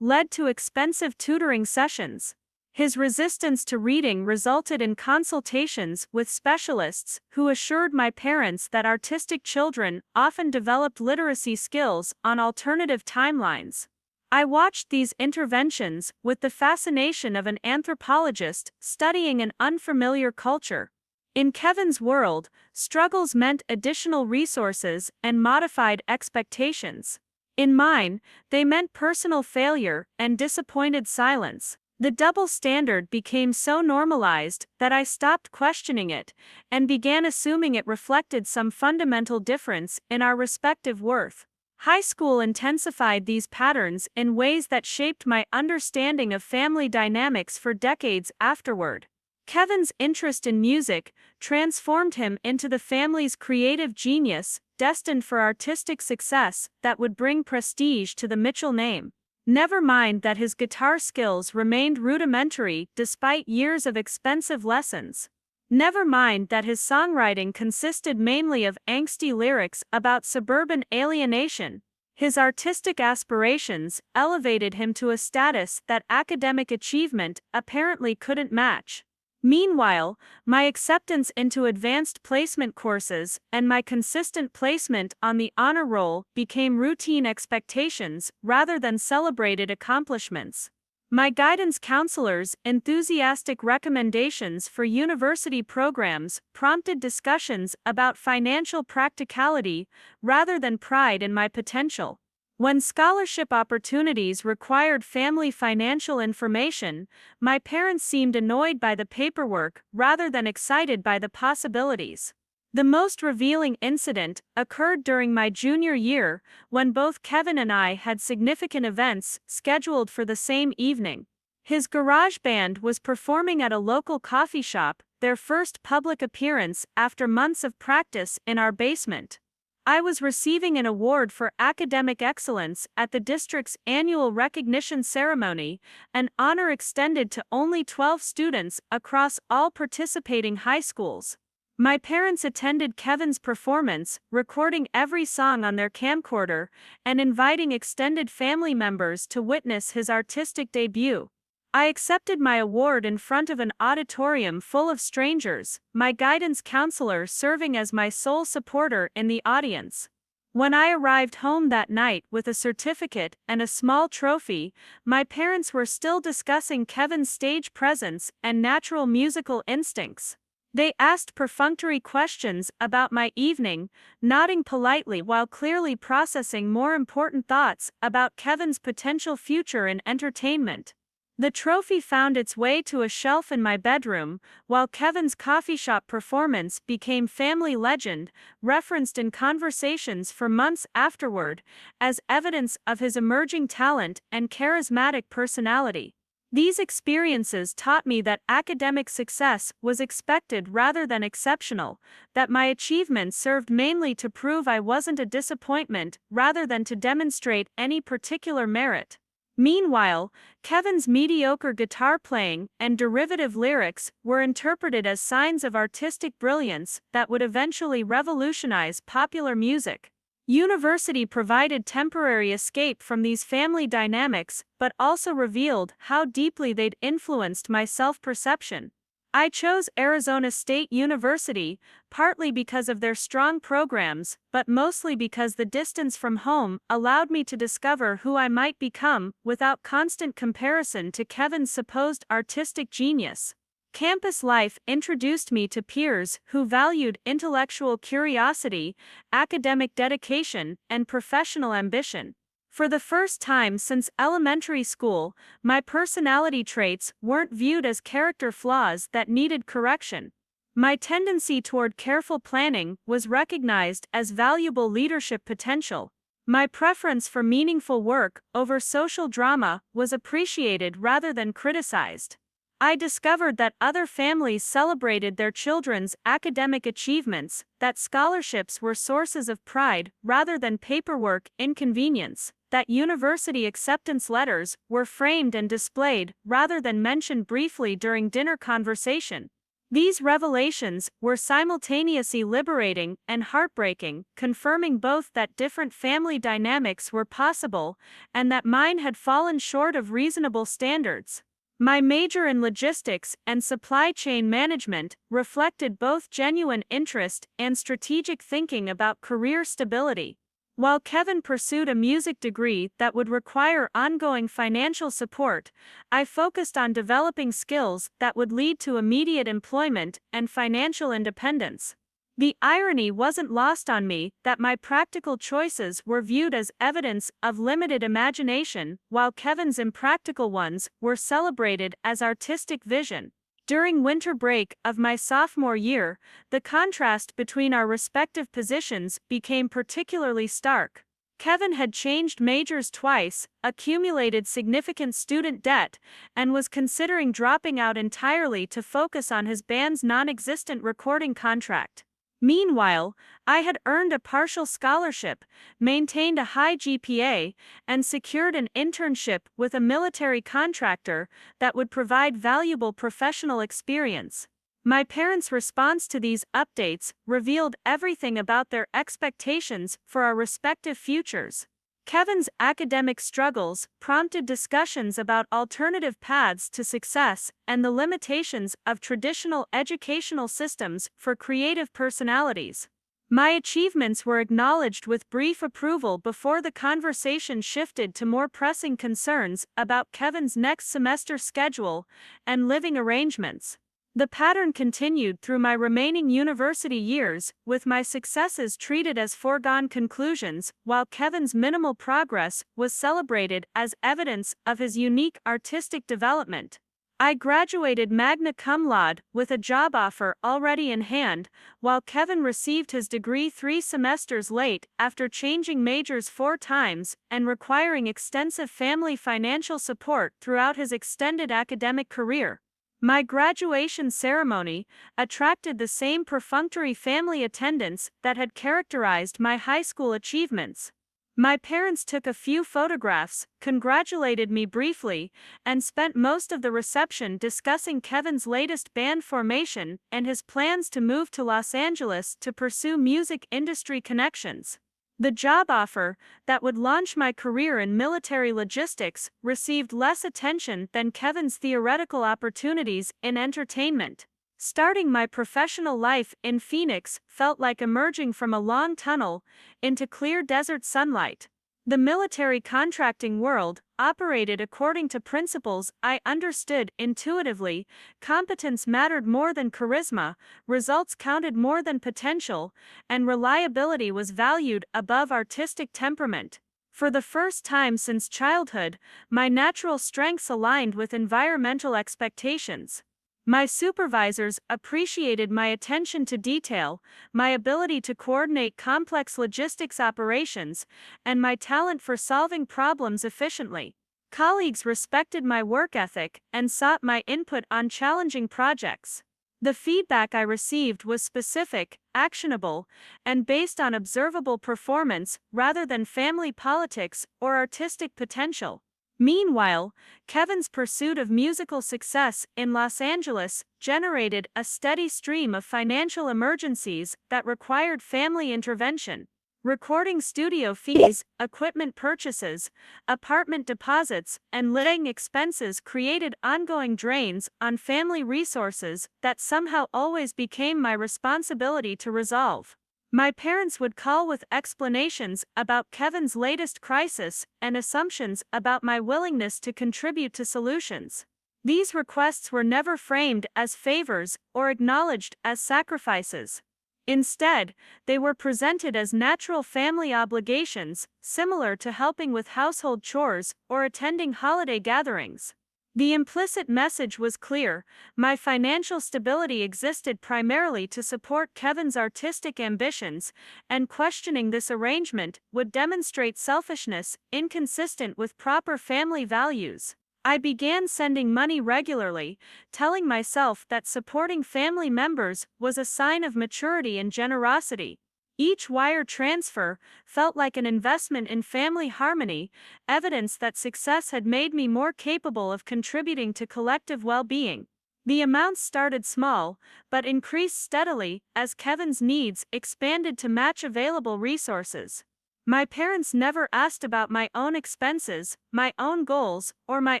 led to expensive tutoring sessions. His resistance to reading resulted in consultations with specialists who assured my parents that artistic children often developed literacy skills on alternative timelines. I watched these interventions with the fascination of an anthropologist studying an unfamiliar culture. In Kevin's world, struggles meant additional resources and modified expectations. In mine, they meant personal failure and disappointed silence. The double standard became so normalized that I stopped questioning it and began assuming it reflected some fundamental difference in our respective worth. High school intensified these patterns in ways that shaped my understanding of family dynamics for decades afterward. Kevin's interest in music transformed him into the family's creative genius, destined for artistic success that would bring prestige to the Mitchell name. Never mind that his guitar skills remained rudimentary despite years of expensive lessons. Never mind that his songwriting consisted mainly of angsty lyrics about suburban alienation. His artistic aspirations elevated him to a status that academic achievement apparently couldn't match. Meanwhile, my acceptance into advanced placement courses and my consistent placement on the honor roll became routine expectations rather than celebrated accomplishments. My guidance counselor's enthusiastic recommendations for university programs prompted discussions about financial practicality rather than pride in my potential. When scholarship opportunities required family financial information, my parents seemed annoyed by the paperwork rather than excited by the possibilities. The most revealing incident occurred during my junior year when both Kevin and I had significant events scheduled for the same evening. His garage band was performing at a local coffee shop, their first public appearance after months of practice in our basement. I was receiving an award for academic excellence at the district's annual recognition ceremony, an honor extended to only 12 students across all participating high schools. My parents attended Kevin's performance, recording every song on their camcorder, and inviting extended family members to witness his artistic debut. I accepted my award in front of an auditorium full of strangers, my guidance counselor serving as my sole supporter in the audience. When I arrived home that night with a certificate and a small trophy, my parents were still discussing Kevin's stage presence and natural musical instincts. They asked perfunctory questions about my evening, nodding politely while clearly processing more important thoughts about Kevin's potential future in entertainment. The trophy found its way to a shelf in my bedroom, while Kevin's coffee shop performance became family legend, referenced in conversations for months afterward, as evidence of his emerging talent and charismatic personality. These experiences taught me that academic success was expected rather than exceptional, that my achievements served mainly to prove I wasn't a disappointment rather than to demonstrate any particular merit. Meanwhile, Kevin's mediocre guitar playing and derivative lyrics were interpreted as signs of artistic brilliance that would eventually revolutionize popular music. University provided temporary escape from these family dynamics, but also revealed how deeply they'd influenced my self-perception. I chose Arizona State University, partly because of their strong programs, but mostly because the distance from home allowed me to discover who I might become without constant comparison to Kevin's supposed artistic genius. Campus life introduced me to peers who valued intellectual curiosity, academic dedication, and professional ambition. For the first time since elementary school, my personality traits weren't viewed as character flaws that needed correction. My tendency toward careful planning was recognized as valuable leadership potential. My preference for meaningful work over social drama was appreciated rather than criticized. I discovered that other families celebrated their children's academic achievements, that scholarships were sources of pride rather than paperwork inconvenience, that university acceptance letters were framed and displayed rather than mentioned briefly during dinner conversation. These revelations were simultaneously liberating and heartbreaking, confirming both that different family dynamics were possible and that mine had fallen short of reasonable standards. My major in logistics and supply chain management reflected both genuine interest and strategic thinking about career stability. While Kevin pursued a music degree that would require ongoing financial support, I focused on developing skills that would lead to immediate employment and financial independence. The irony wasn't lost on me that my practical choices were viewed as evidence of limited imagination, while Kevin's impractical ones were celebrated as artistic vision. During winter break of my sophomore year, the contrast between our respective positions became particularly stark. Kevin had changed majors twice, accumulated significant student debt, and was considering dropping out entirely to focus on his band's non-existent recording contract. Meanwhile, I had earned a partial scholarship, maintained a high GPA, and secured an internship with a military contractor that would provide valuable professional experience. My parents' response to these updates revealed everything about their expectations for our respective futures. Kevin's academic struggles prompted discussions about alternative paths to success and the limitations of traditional educational systems for creative personalities. My achievements were acknowledged with brief approval before the conversation shifted to more pressing concerns about Kevin's next semester schedule and living arrangements. The pattern continued through my remaining university years, with my successes treated as foregone conclusions, while Kevin's minimal progress was celebrated as evidence of his unique artistic development. I graduated magna cum laude with a job offer already in hand, while Kevin received his degree 3 semesters late after changing majors 4 times and requiring extensive family financial support throughout his extended academic career. My graduation ceremony attracted the same perfunctory family attendance that had characterized my high school achievements. My parents took a few photographs, congratulated me briefly, and spent most of the reception discussing Kevin's latest band formation and his plans to move to Los Angeles to pursue music industry connections. The job offer that would launch my career in military logistics received less attention than Kevin's theoretical opportunities in entertainment. Starting my professional life in Phoenix felt like emerging from a long tunnel into clear desert sunlight. The military contracting world operated according to principles I understood intuitively. Competence mattered more than charisma, results counted more than potential, and reliability was valued above artistic temperament. For the first time since childhood, my natural strengths aligned with environmental expectations. My supervisors appreciated my attention to detail, my ability to coordinate complex logistics operations, and my talent for solving problems efficiently. Colleagues respected my work ethic and sought my input on challenging projects. The feedback I received was specific, actionable, and based on observable performance rather than family politics or artistic potential. Meanwhile, Kevin's pursuit of musical success in Los Angeles generated a steady stream of financial emergencies that required family intervention. Recording studio fees, equipment purchases, apartment deposits, and living expenses created ongoing drains on family resources that somehow always became my responsibility to resolve. My parents would call with explanations about Kevin's latest crisis and assumptions about my willingness to contribute to solutions. These requests were never framed as favors or acknowledged as sacrifices. Instead, they were presented as natural family obligations, similar to helping with household chores or attending holiday gatherings. The implicit message was clear: my financial stability existed primarily to support Kevin's artistic ambitions, and questioning this arrangement would demonstrate selfishness inconsistent with proper family values. I began sending money regularly, telling myself that supporting family members was a sign of maturity and generosity. Each wire transfer felt like an investment in family harmony, evidence that success had made me more capable of contributing to collective well-being. The amounts started small, but increased steadily as Kevin's needs expanded to match available resources. My parents never asked about my own expenses, my own goals, or my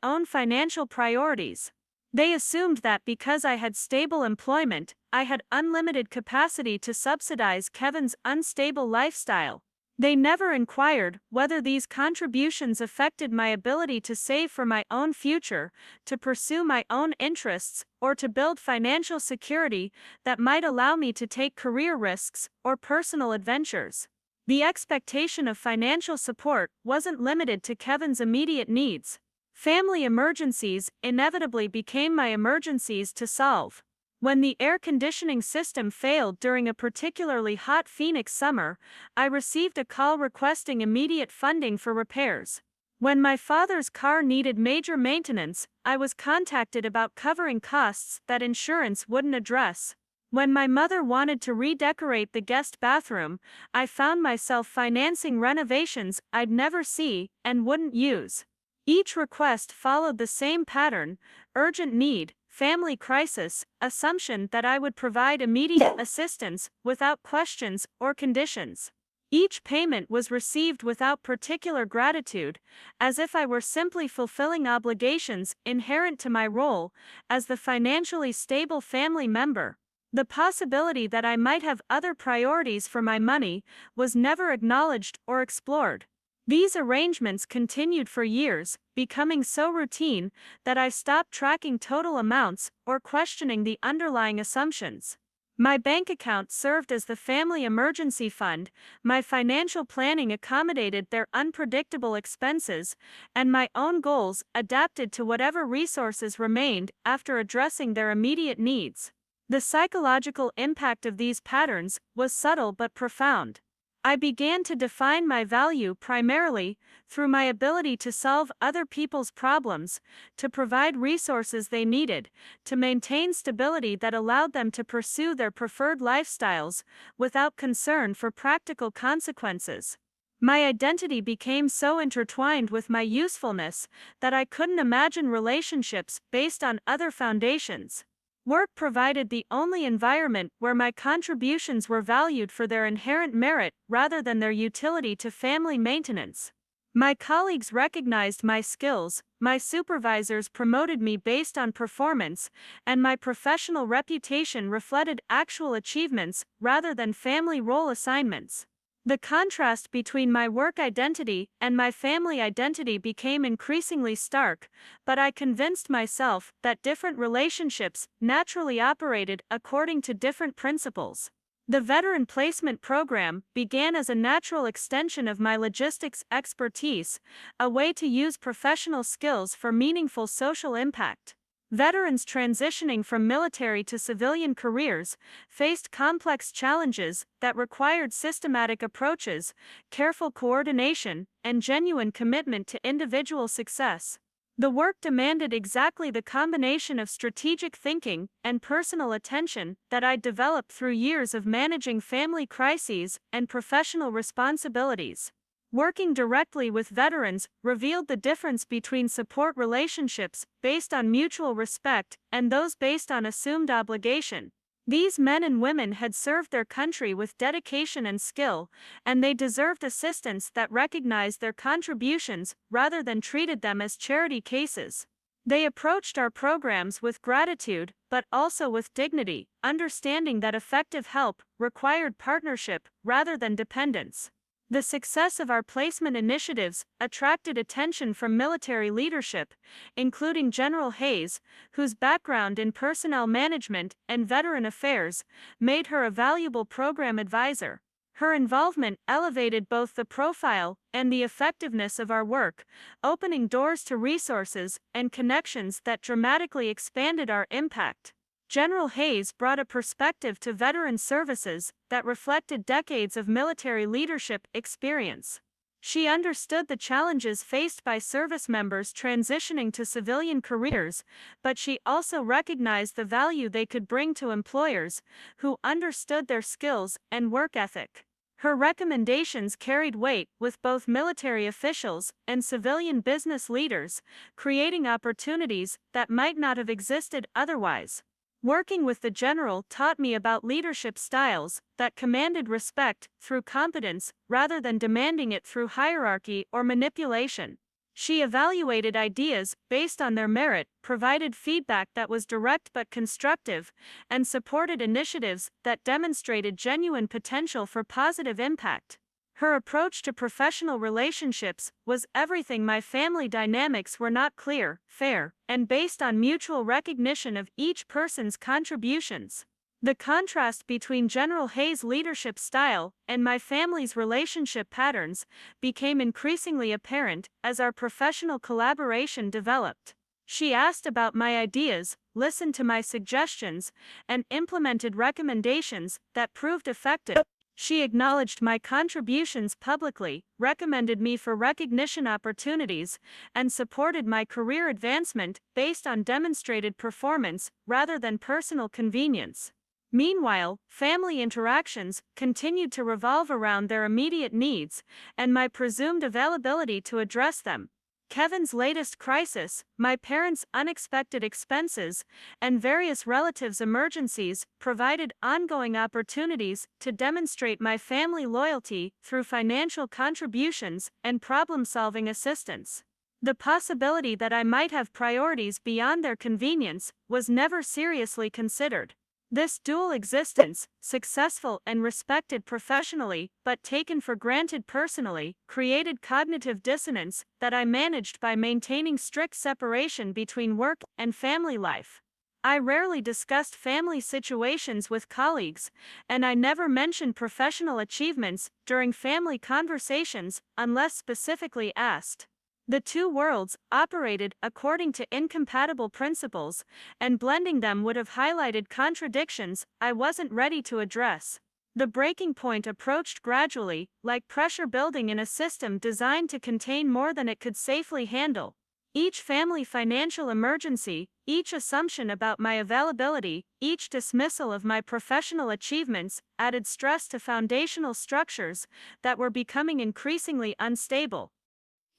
own financial priorities. They assumed that because I had stable employment, I had unlimited capacity to subsidize Kevin's unstable lifestyle. They never inquired whether these contributions affected my ability to save for my own future, to pursue my own interests, or to build financial security that might allow me to take career risks or personal adventures. The expectation of financial support wasn't limited to Kevin's immediate needs. Family emergencies inevitably became my emergencies to solve. When the air conditioning system failed during a particularly hot Phoenix summer, I received a call requesting immediate funding for repairs. When my father's car needed major maintenance, I was contacted about covering costs that insurance wouldn't address. When my mother wanted to redecorate the guest bathroom, I found myself financing renovations I'd never see and wouldn't use. Each request followed the same pattern: urgent need, family crisis, assumption that I would provide immediate assistance without questions or conditions. Each payment was received without particular gratitude, as if I were simply fulfilling obligations inherent to my role as the financially stable family member. The possibility that I might have other priorities for my money was never acknowledged or explored. These arrangements continued for years, becoming so routine that I stopped tracking total amounts or questioning the underlying assumptions. My bank account served as the family emergency fund, my financial planning accommodated their unpredictable expenses, and my own goals adapted to whatever resources remained after addressing their immediate needs. The psychological impact of these patterns was subtle but profound. I began to define my value primarily through my ability to solve other people's problems, to provide resources they needed, to maintain stability that allowed them to pursue their preferred lifestyles without concern for practical consequences. My identity became so intertwined with my usefulness that I couldn't imagine relationships based on other foundations. Work provided the only environment where my contributions were valued for their inherent merit rather than their utility to family maintenance. My colleagues recognized my skills, my supervisors promoted me based on performance, and my professional reputation reflected actual achievements rather than family role assignments. The contrast between my work identity and my family identity became increasingly stark, but I convinced myself that different relationships naturally operated according to different principles. The veteran placement program began as a natural extension of my logistics expertise, a way to use professional skills for meaningful social impact. Veterans transitioning from military to civilian careers faced complex challenges that required systematic approaches, careful coordination, and genuine commitment to individual success. The work demanded exactly the combination of strategic thinking and personal attention that I'd developed through years of managing family crises and professional responsibilities. Working directly with veterans revealed the difference between support relationships based on mutual respect and those based on assumed obligation. These men and women had served their country with dedication and skill, and they deserved assistance that recognized their contributions rather than treated them as charity cases. They approached our programs with gratitude, but also with dignity, understanding that effective help required partnership rather than dependence. The success of our placement initiatives attracted attention from military leadership, including General Hayes, whose background in personnel management and veteran affairs made her a valuable program advisor. Her involvement elevated both the profile and the effectiveness of our work, opening doors to resources and connections that dramatically expanded our impact. General Hayes brought a perspective to veteran services that reflected decades of military leadership experience. She understood the challenges faced by service members transitioning to civilian careers, but she also recognized the value they could bring to employers who understood their skills and work ethic. Her recommendations carried weight with both military officials and civilian business leaders, creating opportunities that might not have existed otherwise. Working with the general taught me about leadership styles that commanded respect through competence rather than demanding it through hierarchy or manipulation. She evaluated ideas based on their merit, provided feedback that was direct but constructive, and supported initiatives that demonstrated genuine potential for positive impact. Her approach to professional relationships was everything. My family dynamics were not clear, fair, and based on mutual recognition of each person's contributions. The contrast between General Hayes' leadership style and my family's relationship patterns became increasingly apparent as our professional collaboration developed. She asked about my ideas, listened to my suggestions, and implemented recommendations that proved effective. She acknowledged my contributions publicly, recommended me for recognition opportunities, and supported my career advancement based on demonstrated performance rather than personal convenience. Meanwhile, family interactions continued to revolve around their immediate needs and my presumed availability to address them. Kevin's latest crisis, my parents' unexpected expenses, and various relatives' emergencies provided ongoing opportunities to demonstrate my family loyalty through financial contributions and problem-solving assistance. The possibility that I might have priorities beyond their convenience was never seriously considered. This dual existence, successful and respected professionally, but taken for granted personally, created cognitive dissonance that I managed by maintaining strict separation between work and family life. I rarely discussed family situations with colleagues, and I never mentioned professional achievements during family conversations unless specifically asked. The two worlds operated according to incompatible principles, and blending them would have highlighted contradictions I wasn't ready to address. The breaking point approached gradually, like pressure building in a system designed to contain more than it could safely handle. Each family financial emergency, each assumption about my availability, each dismissal of my professional achievements added stress to foundational structures that were becoming increasingly unstable.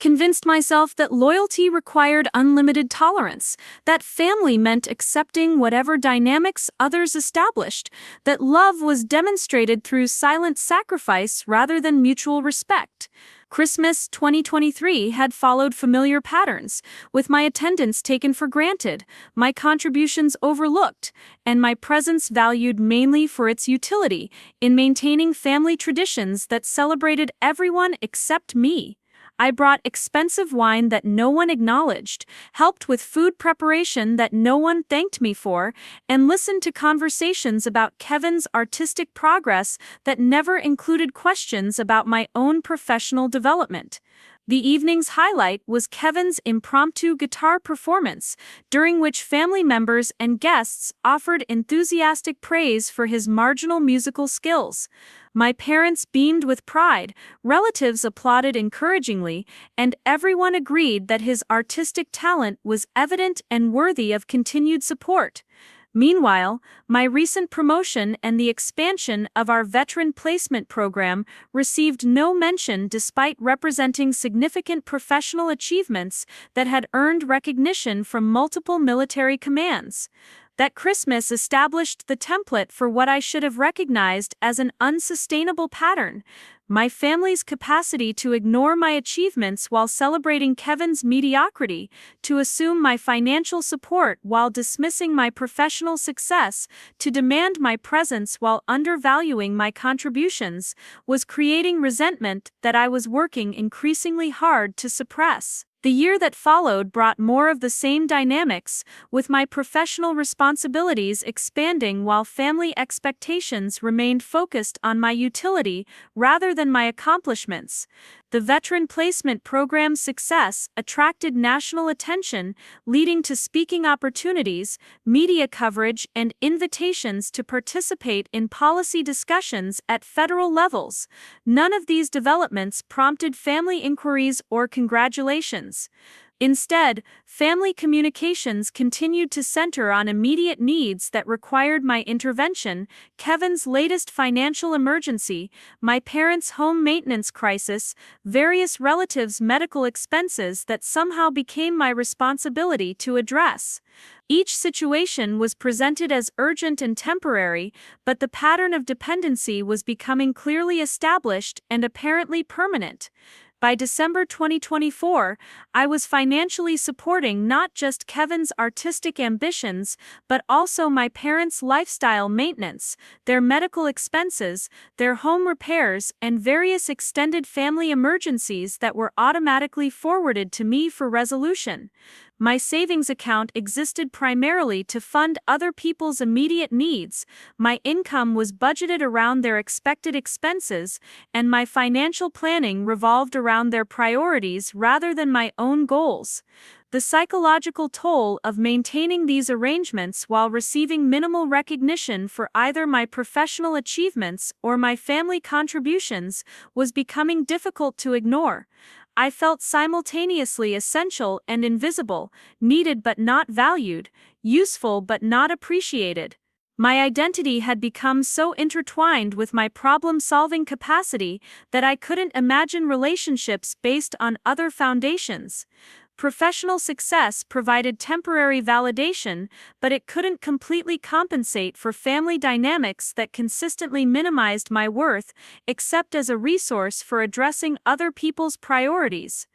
Convinced myself that loyalty required unlimited tolerance, that family meant accepting whatever dynamics others established, that love was demonstrated through silent sacrifice rather than mutual respect. Christmas 2023 had followed familiar patterns, with my attendance taken for granted, my contributions overlooked, and my presence valued mainly for its utility in maintaining family traditions that celebrated everyone except me. I brought expensive wine that no one acknowledged, helped with food preparation that no one thanked me for, and listened to conversations about Kevin's artistic progress that never included questions about my own professional development. The evening's highlight was Kevin's impromptu guitar performance, during which family members and guests offered enthusiastic praise for his marginal musical skills. My parents beamed with pride, relatives applauded encouragingly, and everyone agreed that his artistic talent was evident and worthy of continued support. Meanwhile, my recent promotion and the expansion of our veteran placement program received no mention despite representing significant professional achievements that had earned recognition from multiple military commands. That Christmas established the template for what I should have recognized as an unsustainable pattern: my family's capacity to ignore my achievements while celebrating Kevin's mediocrity, to assume my financial support while dismissing my professional success, to demand my presence while undervaluing my contributions, was creating resentment that I was working increasingly hard to suppress. The year that followed brought more of the same dynamics, with my professional responsibilities expanding while family expectations remained focused on my utility rather than my accomplishments. The veteran placement program's success attracted national attention, leading to speaking opportunities, media coverage, and invitations to participate in policy discussions at federal levels. None of these developments prompted family inquiries or congratulations. Instead, family communications continued to center on immediate needs that required my intervention: Kevin's latest financial emergency, my parents' home maintenance crisis, various relatives' medical expenses that somehow became my responsibility to address. Each situation was presented as urgent and temporary, but the pattern of dependency was becoming clearly established and apparently permanent. By December 2024, I was financially supporting not just Kevin's artistic ambitions, but also my parents' lifestyle maintenance, their medical expenses, their home repairs, and various extended family emergencies that were automatically forwarded to me for resolution. My savings account existed primarily to fund other people's immediate needs, my income was budgeted around their expected expenses, and my financial planning revolved around their priorities rather than my own goals. The psychological toll of maintaining these arrangements while receiving minimal recognition for either my professional achievements or my family contributions was becoming difficult to ignore. I felt simultaneously essential and invisible, needed but not valued, useful but not appreciated. My identity had become so intertwined with my problem-solving capacity that I couldn't imagine relationships based on other foundations. Professional success provided temporary validation, but it couldn't completely compensate for family dynamics that consistently minimized my worth, except as a resource for addressing other people's priorities.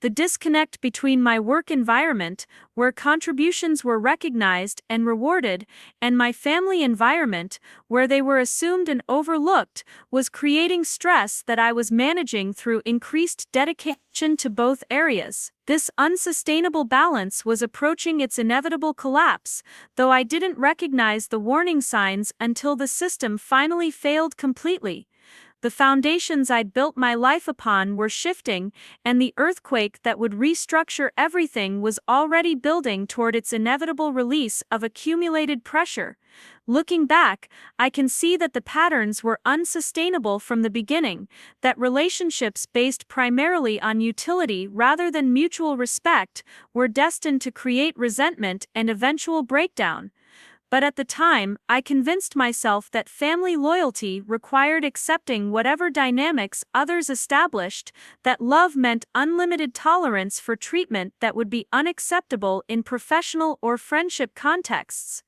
The disconnect between my work environment, where contributions were recognized and rewarded, and my family environment, where they were assumed and overlooked, was creating stress that I was managing through increased dedication to both areas. This unsustainable balance was approaching its inevitable collapse, though I didn't recognize the warning signs until the system finally failed completely. The foundations I'd built my life upon were shifting, and the earthquake that would restructure everything was already building toward its inevitable release of accumulated pressure. Looking back, I can see that the patterns were unsustainable from the beginning, that relationships based primarily on utility rather than mutual respect were destined to create resentment and eventual breakdown. But at the time, I convinced myself that family loyalty required accepting whatever dynamics others established, that love meant unlimited tolerance for treatment that would be unacceptable in professional or friendship contexts.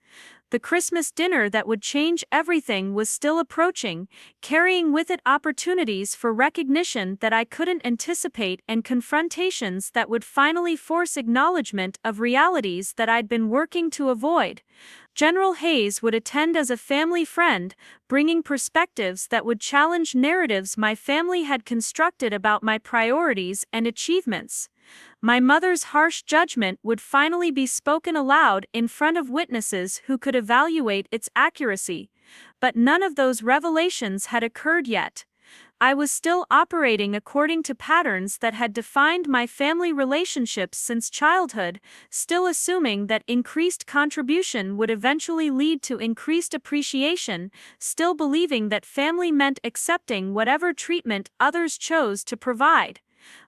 The Christmas dinner that would change everything was still approaching, carrying with it opportunities for recognition that I couldn't anticipate and confrontations that would finally force acknowledgement of realities that I'd been working to avoid. General Hayes would attend as a family friend, bringing perspectives that would challenge narratives my family had constructed about my priorities and achievements. My mother's harsh judgment would finally be spoken aloud in front of witnesses who could evaluate its accuracy. But none of those revelations had occurred yet. I was still operating according to patterns that had defined my family relationships since childhood, still assuming that increased contribution would eventually lead to increased appreciation, still believing that family meant accepting whatever treatment others chose to provide.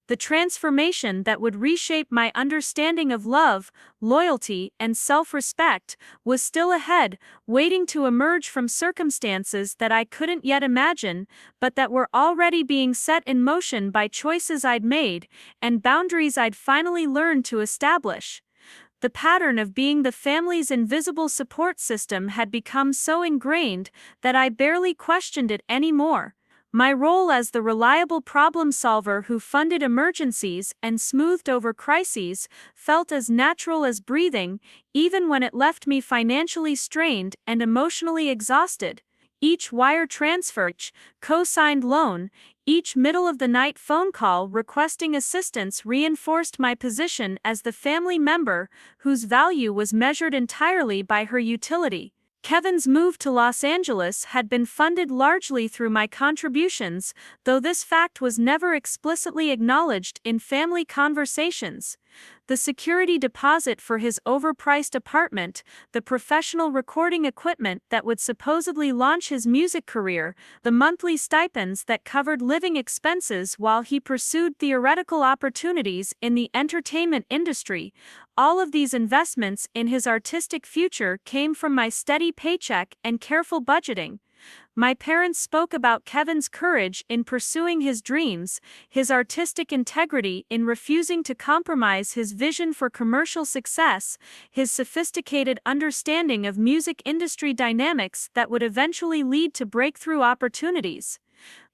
The transformation that would reshape my understanding of love, loyalty, and self-respect was still ahead, waiting to emerge from circumstances that I couldn't yet imagine, but that were already being set in motion by choices I'd made and boundaries I'd finally learned to establish. The pattern of being the family's invisible support system had become so ingrained that I barely questioned it anymore. My role as the reliable problem solver who funded emergencies and smoothed over crises felt as natural as breathing, even when it left me financially strained and emotionally exhausted. Each wire transfer, each co-signed loan, each middle-of-the-night phone call requesting assistance reinforced my position as the family member whose value was measured entirely by her utility. Kevin's move to Los Angeles had been funded largely through my contributions, though this fact was never explicitly acknowledged in family conversations. The security deposit for his overpriced apartment, the professional recording equipment that would supposedly launch his music career, the monthly stipends that covered living expenses while he pursued theoretical opportunities in the entertainment industry, all of these investments in his artistic future came from my steady paycheck and careful budgeting. My parents spoke about Kevin's courage in pursuing his dreams, his artistic integrity in refusing to compromise his vision for commercial success, his sophisticated understanding of music industry dynamics that would eventually lead to breakthrough opportunities.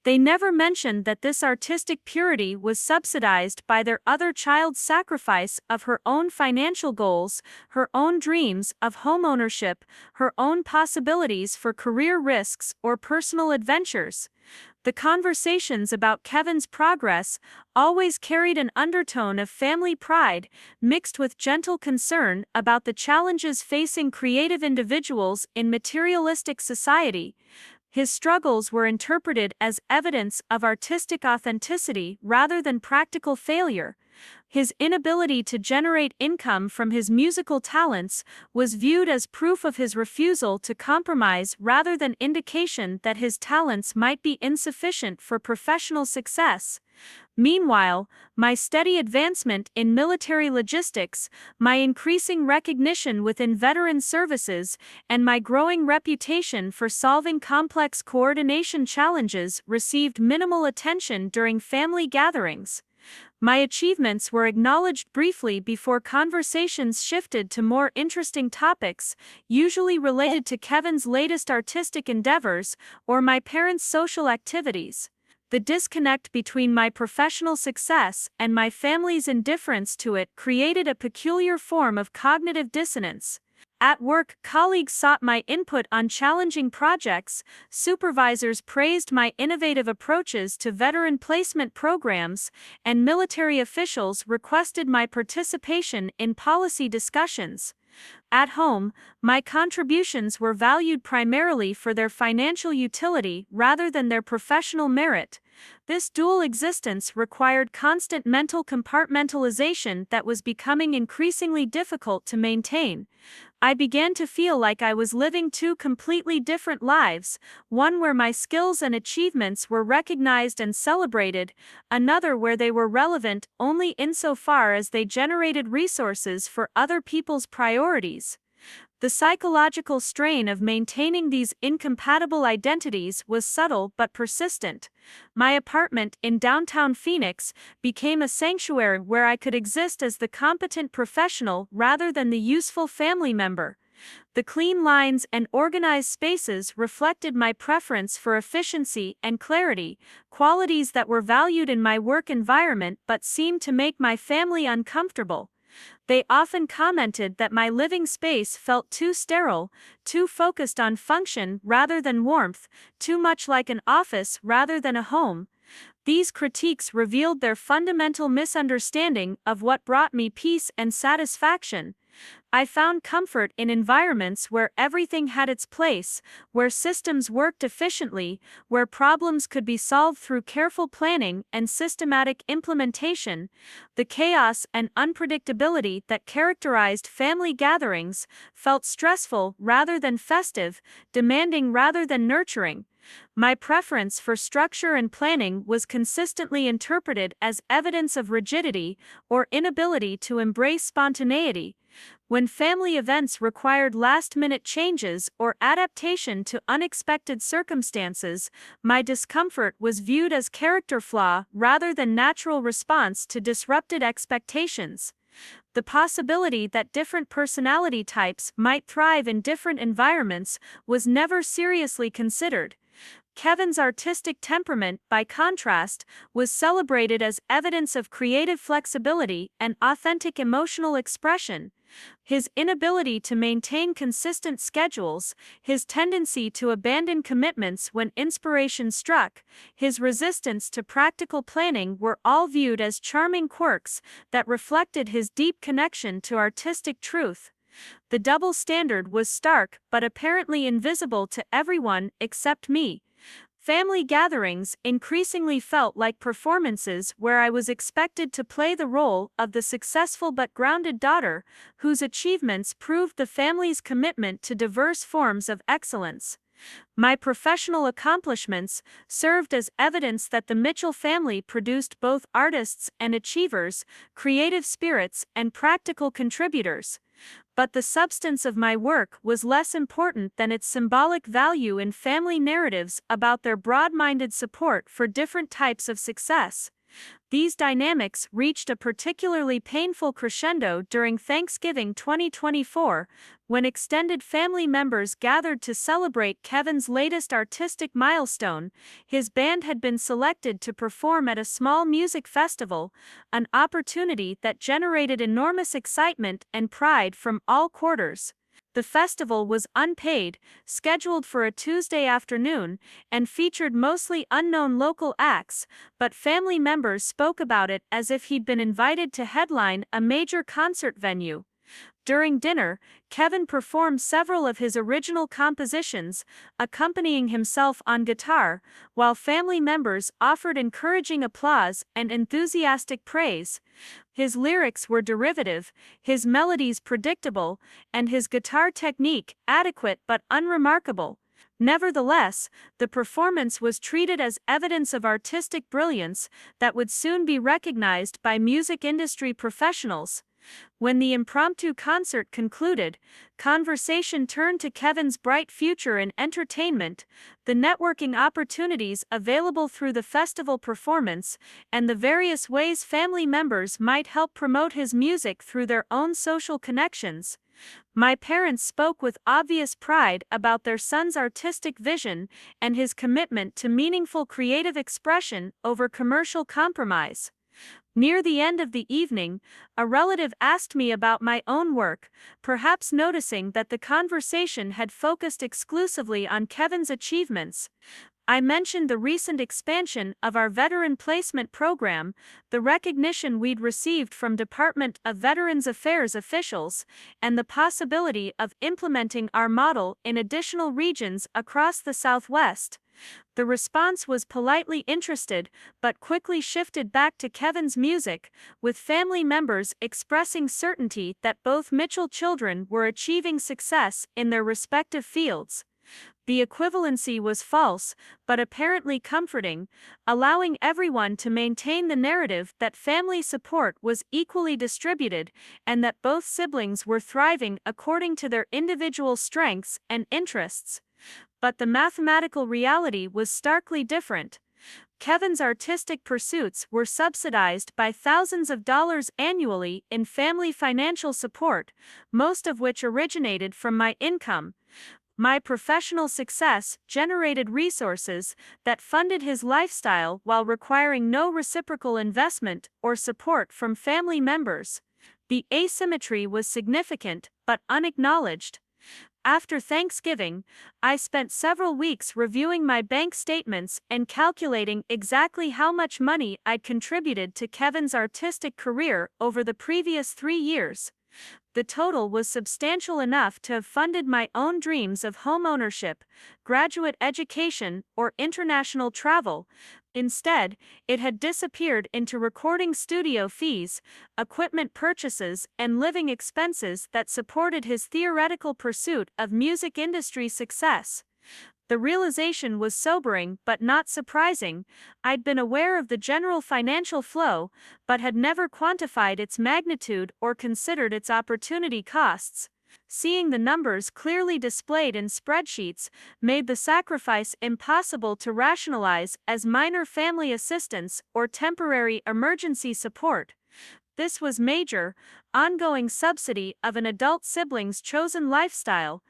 They never mentioned that this artistic purity was subsidized by their other child's sacrifice of her own financial goals, her own dreams of homeownership, her own possibilities for career risks or personal adventures. The conversations about Kevin's progress always carried an undertone of family pride, mixed with gentle concern about the challenges facing creative individuals in materialistic society. His struggles were interpreted as evidence of artistic authenticity rather than practical failure. His inability to generate income from his musical talents was viewed as proof of his refusal to compromise rather than indication that his talents might be insufficient for professional success. Meanwhile, my steady advancement in military logistics, my increasing recognition within veteran services, and my growing reputation for solving complex coordination challenges received minimal attention during family gatherings. My achievements were acknowledged briefly before conversations shifted to more interesting topics, usually related to Kevin's latest artistic endeavors or my parents' social activities. The disconnect between my professional success and my family's indifference to it created a peculiar form of cognitive dissonance. At work, colleagues sought my input on challenging projects, supervisors praised my innovative approaches to veteran placement programs, and military officials requested my participation in policy discussions. At home, my contributions were valued primarily for their financial utility rather than their professional merit. This dual existence required constant mental compartmentalization that was becoming increasingly difficult to maintain. I began to feel like I was living two completely different lives, one where my skills and achievements were recognized and celebrated, another where they were relevant only insofar as they generated resources for other people's priorities. The psychological strain of maintaining these incompatible identities was subtle but persistent. My apartment in downtown Phoenix became a sanctuary where I could exist as the competent professional rather than the useful family member. The clean lines and organized spaces reflected my preference for efficiency and clarity, qualities that were valued in my work environment but seemed to make my family uncomfortable. They often commented that my living space felt too sterile, too focused on function rather than warmth, too much like an office rather than a home. These critiques revealed their fundamental misunderstanding of what brought me peace and satisfaction. I found comfort in environments where everything had its place, where systems worked efficiently, where problems could be solved through careful planning and systematic implementation. The chaos and unpredictability that characterized family gatherings felt stressful rather than festive, demanding rather than nurturing. My preference for structure and planning was consistently interpreted as evidence of rigidity or inability to embrace spontaneity. When family events required last-minute changes or adaptation to unexpected circumstances, my discomfort was viewed as character flaw rather than natural response to disrupted expectations. The possibility that different personality types might thrive in different environments was never seriously considered. Kevin's artistic temperament, by contrast, was celebrated as evidence of creative flexibility and authentic emotional expression. His inability to maintain consistent schedules, his tendency to abandon commitments when inspiration struck, his resistance to practical planning were all viewed as charming quirks that reflected his deep connection to artistic truth. The double standard was stark but apparently invisible to everyone except me. Family gatherings increasingly felt like performances where I was expected to play the role of the successful but grounded daughter, whose achievements proved the family's commitment to diverse forms of excellence. My professional accomplishments served as evidence that the Mitchell family produced both artists and achievers, creative spirits and practical contributors. But the substance of my work was less important than its symbolic value in family narratives about their broad-minded support for different types of success. These dynamics reached a particularly painful crescendo during Thanksgiving 2024, when extended family members gathered to celebrate Kevin's latest artistic milestone. His band had been selected to perform at a small music festival, an opportunity that generated enormous excitement and pride from all quarters. The festival was unpaid, scheduled for a Tuesday afternoon, and featured mostly unknown local acts, but family members spoke about it as if he'd been invited to headline a major concert venue. During dinner, Kevin performed several of his original compositions, accompanying himself on guitar, while family members offered encouraging applause and enthusiastic praise. His lyrics were derivative, his melodies predictable, and his guitar technique adequate but unremarkable. Nevertheless, the performance was treated as evidence of artistic brilliance that would soon be recognized by music industry professionals. When the impromptu concert concluded, conversation turned to Kevin's bright future in entertainment, the networking opportunities available through the festival performance, and the various ways family members might help promote his music through their own social connections. My parents spoke with obvious pride about their son's artistic vision and his commitment to meaningful creative expression over commercial compromise. Near the end of the evening, a relative asked me about my own work, perhaps noticing that the conversation had focused exclusively on Kevin's achievements. I mentioned the recent expansion of our veteran placement program, the recognition we'd received from Department of Veterans Affairs officials, and the possibility of implementing our model in additional regions across the Southwest. The response was politely interested, but quickly shifted back to Kevin's music, with family members expressing certainty that both Mitchell children were achieving success in their respective fields. The equivalency was false, but apparently comforting, allowing everyone to maintain the narrative that family support was equally distributed and that both siblings were thriving according to their individual strengths and interests. But the mathematical reality was starkly different. Kevin's artistic pursuits were subsidized by thousands of dollars annually in family financial support, most of which originated from my income. My professional success generated resources that funded his lifestyle while requiring no reciprocal investment or support from family members. The asymmetry was significant but unacknowledged. After Thanksgiving, I spent several weeks reviewing my bank statements and calculating exactly how much money I'd contributed to Kevin's artistic career over the previous 3 years. The total was substantial enough to have funded my own dreams of homeownership, graduate education, or international travel. Instead, it had disappeared into recording studio fees, equipment purchases, and living expenses that supported his theoretical pursuit of music industry success. The realization was sobering but not surprising. I'd been aware of the general financial flow, but had never quantified its magnitude or considered its opportunity costs. Seeing the numbers clearly displayed in spreadsheets made the sacrifice impossible to rationalize as minor family assistance or temporary emergency support. This was major, ongoing subsidy of an adult sibling's chosen lifestyle.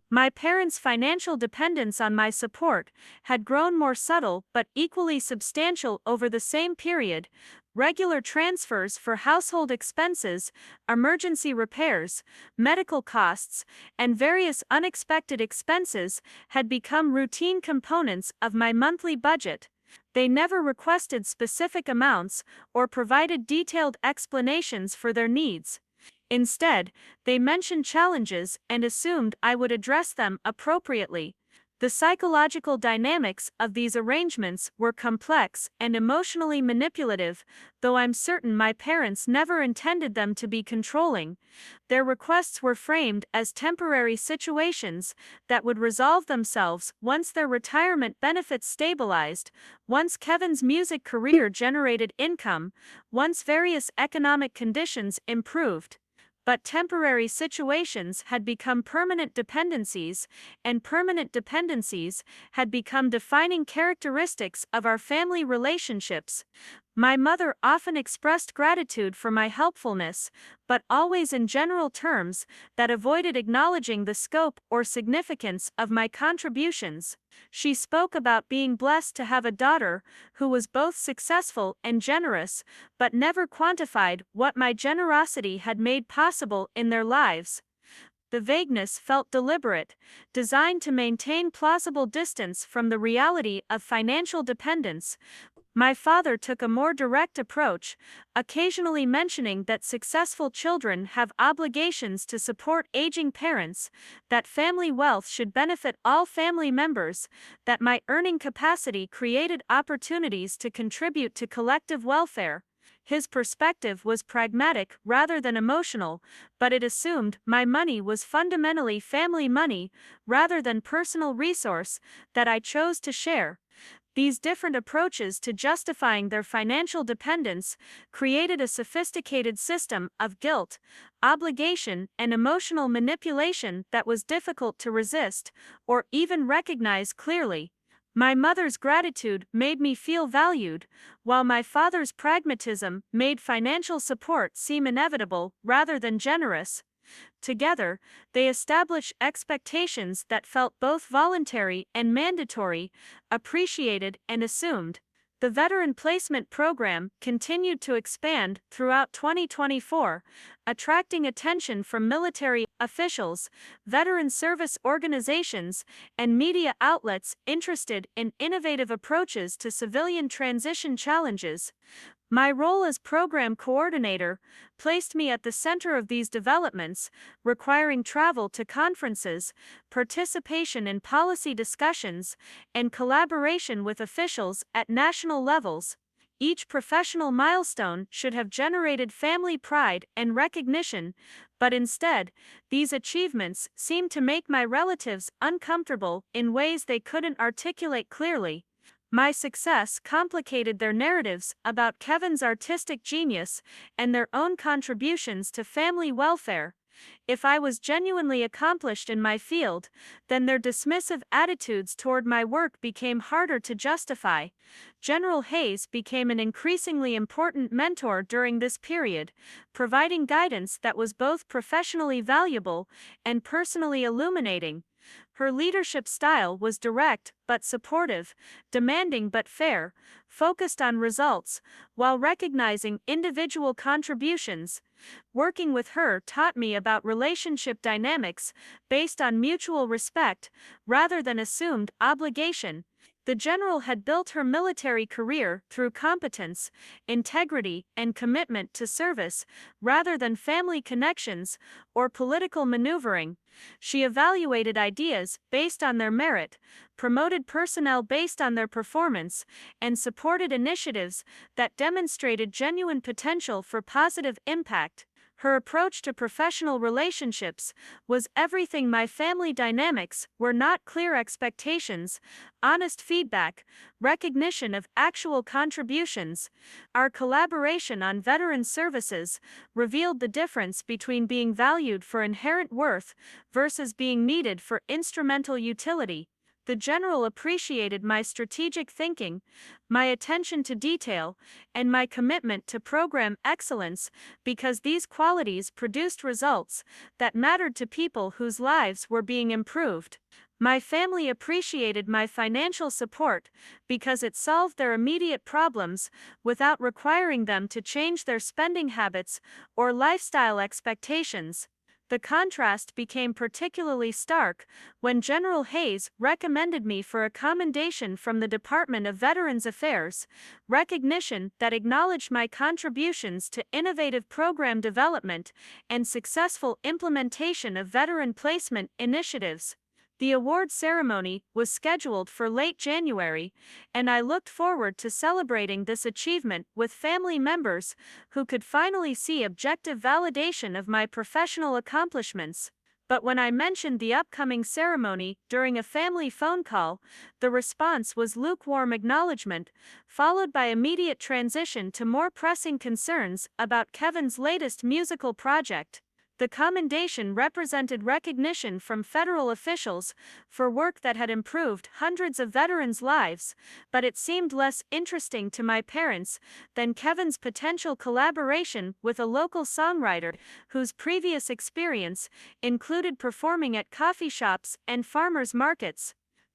My parents' financial dependence on my support had grown more subtle but equally substantial over the same period. Regular transfers for household expenses, emergency repairs, medical costs, and various unexpected expenses had become routine components of my monthly budget. They never requested specific amounts or provided detailed explanations for their needs. Instead, they mentioned challenges and assumed I would address them appropriately. The psychological dynamics of these arrangements were complex and emotionally manipulative, though I'm certain my parents never intended them to be controlling. Their requests were framed as temporary situations that would resolve themselves once their retirement benefits stabilized, once Kevin's music career generated income, once various economic conditions improved. But temporary situations had become permanent dependencies, and permanent dependencies had become defining characteristics of our family relationships. My mother often expressed gratitude for my helpfulness, but always in general terms that avoided acknowledging the scope or significance of my contributions. She spoke about being blessed to have a daughter who was both successful and generous, but never quantified what my generosity had made possible in their lives. The vagueness felt deliberate, designed to maintain plausible distance from the reality of financial dependence. My father took a more direct approach, occasionally mentioning that successful children have obligations to support aging parents, that family wealth should benefit all family members, that my earning capacity created opportunities to contribute to collective welfare. His perspective was pragmatic rather than emotional, but it assumed my money was fundamentally family money rather than personal resource that I chose to share. These different approaches to justifying their financial dependence created a sophisticated system of guilt, obligation, and emotional manipulation that was difficult to resist or even recognize clearly. My mother's gratitude made me feel valued, while my father's pragmatism made financial support seem inevitable rather than generous. Together, they established expectations that felt both voluntary and mandatory, appreciated and assumed. The Veteran Placement Program continued to expand throughout 2024, attracting attention from military officials, veteran service organizations, and media outlets interested in innovative approaches to civilian transition challenges. My role as program coordinator placed me at the center of these developments, requiring travel to conferences, participation in policy discussions, and collaboration with officials at national levels. Each professional milestone should have generated family pride and recognition, but instead, these achievements seemed to make my relatives uncomfortable in ways they couldn't articulate clearly. My success complicated their narratives about Kevin's artistic genius and their own contributions to family welfare. If I was genuinely accomplished in my field, then their dismissive attitudes toward my work became harder to justify. General Hayes became an increasingly important mentor during this period, providing guidance that was both professionally valuable and personally illuminating. Her leadership style was direct but supportive, demanding but fair, focused on results, while recognizing individual contributions. Working with her taught me about relationship dynamics based on mutual respect rather than assumed obligation. The general had built her military career through competence, integrity, and commitment to service, rather than family connections or political maneuvering. She evaluated ideas based on their merit, promoted personnel based on their performance, and supported initiatives that demonstrated genuine potential for positive impact. Her approach to professional relationships was everything my family dynamics were not clear expectations, honest feedback, recognition of actual contributions. Our collaboration on veteran services revealed the difference between being valued for inherent worth versus being needed for instrumental utility. The general appreciated my strategic thinking, my attention to detail, and my commitment to program excellence because these qualities produced results that mattered to people whose lives were being improved. My family appreciated my financial support because it solved their immediate problems without requiring them to change their spending habits or lifestyle expectations. The contrast became particularly stark when General Hayes recommended me for a commendation from the Department of Veterans Affairs, recognition that acknowledged my contributions to innovative program development and successful implementation of veteran placement initiatives. The award ceremony was scheduled for late January, and I looked forward to celebrating this achievement with family members who could finally see objective validation of my professional accomplishments. But when I mentioned the upcoming ceremony during a family phone call, the response was lukewarm acknowledgement, followed by immediate transition to more pressing concerns about Kevin's latest musical project. The commendation represented recognition from federal officials for work that had improved hundreds of veterans' lives, but it seemed less interesting to my parents than Kevin's potential collaboration with a local songwriter whose previous experience included performing at coffee shops and farmers markets.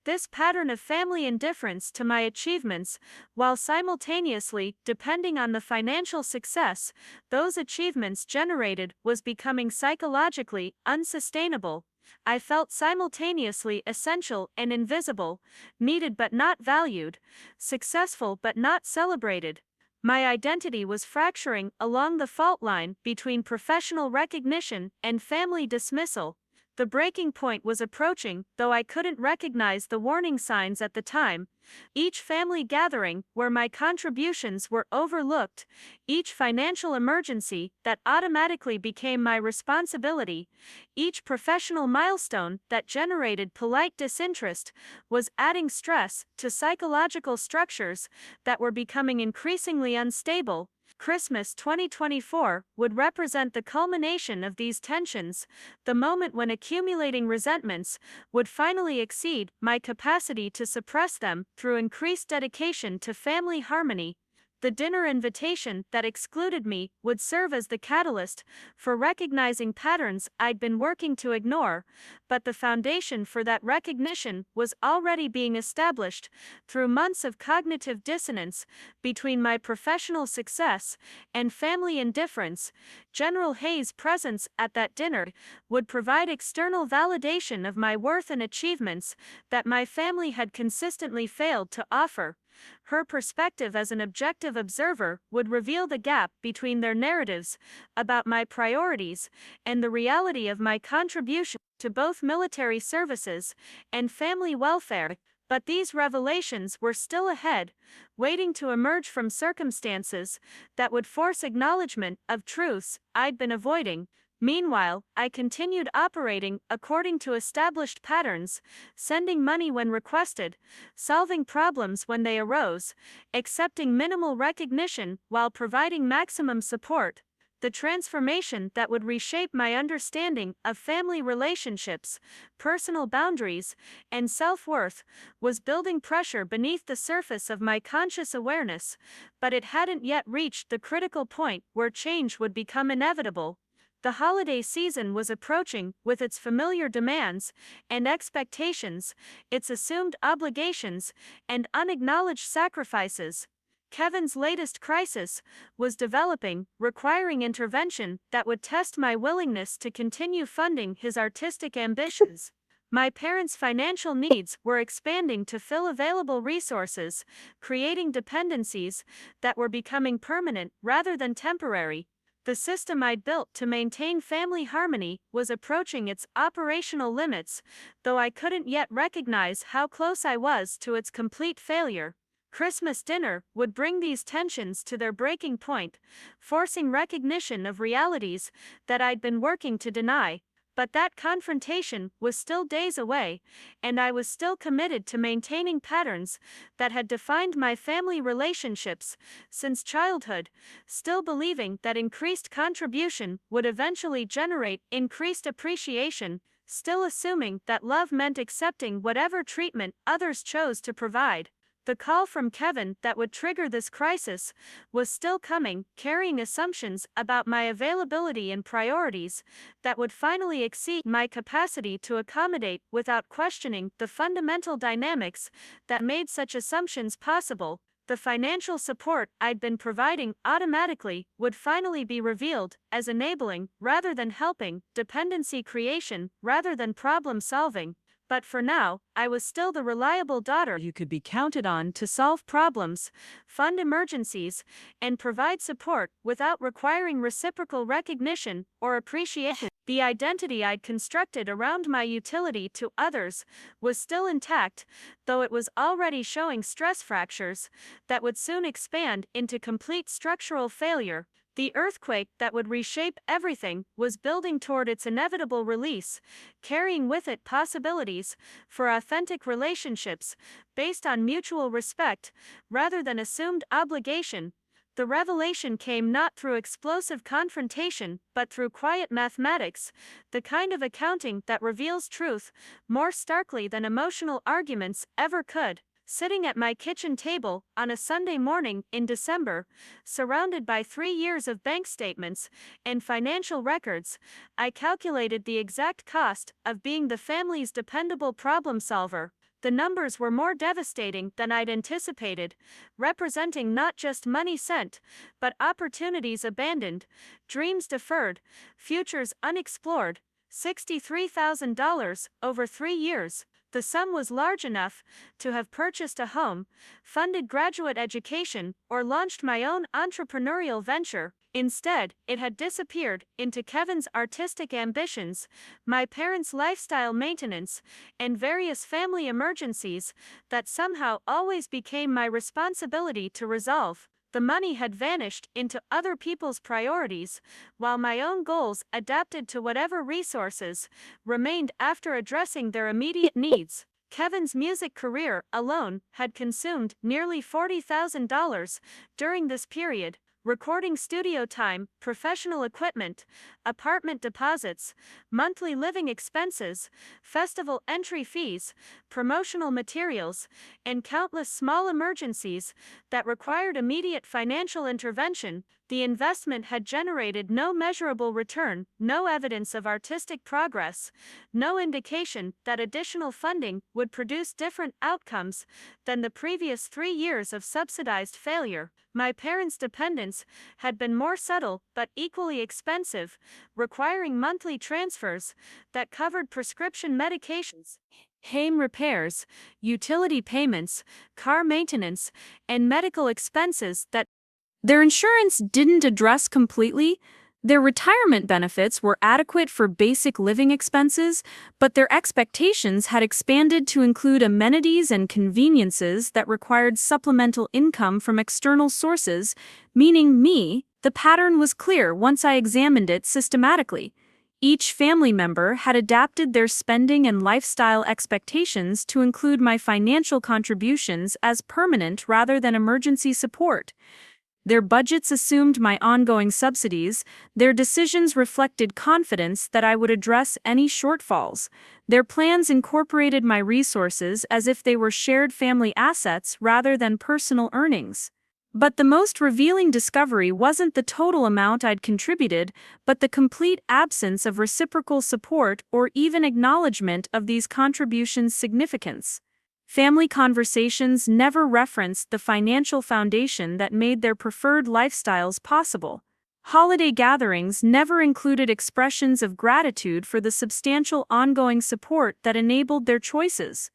This pattern of family indifference to my achievements, while simultaneously depending on the financial success those achievements generated, was becoming psychologically unsustainable. I felt simultaneously essential and invisible, needed but not valued, successful but not celebrated. My identity was fracturing along the fault line between professional recognition and family dismissal. The breaking point was approaching, though I couldn't recognize the warning signs at the time. Each family gathering where my contributions were overlooked, each financial emergency that automatically became my responsibility, each professional milestone that generated polite disinterest, was adding stress to psychological structures that were becoming increasingly unstable. Christmas 2024 would represent the culmination of these tensions, the moment when accumulating resentments would finally exceed my capacity to suppress them through increased dedication to family harmony. The dinner invitation that excluded me would serve as the catalyst for recognizing patterns I'd been working to ignore, but the foundation for that recognition was already being established through months of cognitive dissonance between my professional success and family indifference. General Hayes' presence at that dinner would provide external validation of my worth and achievements that my family had consistently failed to offer. Her perspective as an objective observer would reveal the gap between their narratives about my priorities and the reality of my contribution to both military services and family welfare. But these revelations were still ahead, waiting to emerge from circumstances that would force acknowledgement of truths I'd been avoiding. Meanwhile, I continued operating according to established patterns, sending money when requested, solving problems when they arose, accepting minimal recognition while providing maximum support. The transformation that would reshape my understanding of family relationships, personal boundaries, and self-worth was building pressure beneath the surface of my conscious awareness, but it hadn't yet reached the critical point where change would become inevitable. The holiday season was approaching with its familiar demands and expectations, its assumed obligations, and unacknowledged sacrifices. Kevin's latest crisis was developing, requiring intervention that would test my willingness to continue funding his artistic ambitions. My parents' financial needs were expanding to fill available resources, creating dependencies that were becoming permanent rather than temporary. The system I'd built to maintain family harmony was approaching its operational limits, though I couldn't yet recognize how close I was to its complete failure. Christmas dinner would bring these tensions to their breaking point, forcing recognition of realities that I'd been working to deny. But that confrontation was still days away, and I was still committed to maintaining patterns that had defined my family relationships since childhood, still believing that increased contribution would eventually generate increased appreciation, still assuming that love meant accepting whatever treatment others chose to provide. The call from Kevin that would trigger this crisis was still coming, carrying assumptions about my availability and priorities that would finally exceed my capacity to accommodate without questioning the fundamental dynamics that made such assumptions possible. The financial support I'd been providing automatically would finally be revealed as enabling rather than helping, dependency creation rather than problem solving. But for now, I was still the reliable daughter who could be counted on to solve problems, fund emergencies, and provide support without requiring reciprocal recognition or appreciation. The identity I'd constructed around my utility to others was still intact, though it was already showing stress fractures that would soon expand into complete structural failure. The earthquake that would reshape everything was building toward its inevitable release, carrying with it possibilities for authentic relationships based on mutual respect rather than assumed obligation. The revelation came not through explosive confrontation, but through quiet mathematics, the kind of accounting that reveals truth more starkly than emotional arguments ever could. Sitting at my kitchen table on a Sunday morning in December, surrounded by 3 years of bank statements and financial records, I calculated the exact cost of being the family's dependable problem solver. The numbers were more devastating than I'd anticipated, representing not just money sent, but opportunities abandoned, dreams deferred, futures unexplored. $63,000 over 3 years. The sum was large enough to have purchased a home, funded graduate education, or launched my own entrepreneurial venture. Instead, it had disappeared into Kevin's artistic ambitions, my parents' lifestyle maintenance, and various family emergencies that somehow always became my responsibility to resolve. The money had vanished into other people's priorities, while my own goals, adapted to whatever resources remained after addressing their immediate needs. Kevin's music career alone had consumed nearly $40,000 during this period. Recording studio time, professional equipment, apartment deposits, monthly living expenses, festival entry fees, promotional materials, and countless small emergencies that required immediate financial intervention. The investment had generated no measurable return, no evidence of artistic progress, no indication that additional funding would produce different outcomes than the previous 3 years of subsidized failure. My parents' dependence had been more subtle but equally expensive, requiring monthly transfers that covered prescription medications, home repairs, utility payments, car maintenance, and medical expenses that their insurance didn't address completely. Their retirement benefits were adequate for basic living expenses, but their expectations had expanded to include amenities and conveniences that required supplemental income from external sources, meaning me. The pattern was clear once I examined it systematically. Each family member had adapted their spending and lifestyle expectations to include my financial contributions as permanent rather than emergency support. Their budgets assumed my ongoing subsidies, their decisions reflected confidence that I would address any shortfalls. Their plans incorporated my resources as if they were shared family assets rather than personal earnings. But the most revealing discovery wasn't the total amount I'd contributed, but the complete absence of reciprocal support or even acknowledgement of these contributions' significance. Family conversations never referenced the financial foundation that made their preferred lifestyles possible. Holiday gatherings never included expressions of gratitude for the substantial ongoing support that enabled their choices.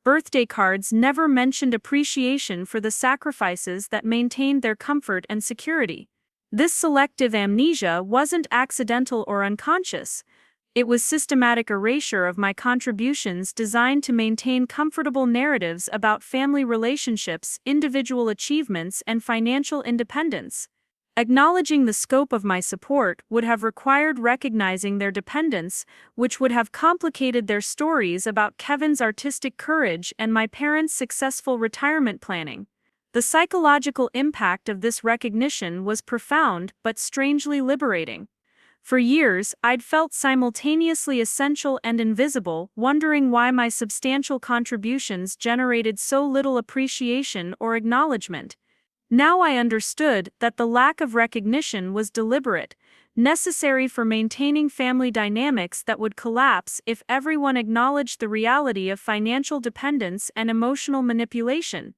Birthday cards never mentioned appreciation for the sacrifices that maintained their comfort and security. This selective amnesia wasn't accidental or unconscious. It was systematic erasure of my contributions designed to maintain comfortable narratives about family relationships, individual achievements, and financial independence. Acknowledging the scope of my support would have required recognizing their dependence, which would have complicated their stories about Kevin's artistic courage and my parents' successful retirement planning. The psychological impact of this recognition was profound but strangely liberating. For years, I'd felt simultaneously essential and invisible, wondering why my substantial contributions generated so little appreciation or acknowledgement. Now I understood that the lack of recognition was deliberate, necessary for maintaining family dynamics that would collapse if everyone acknowledged the reality of financial dependence and emotional manipulation.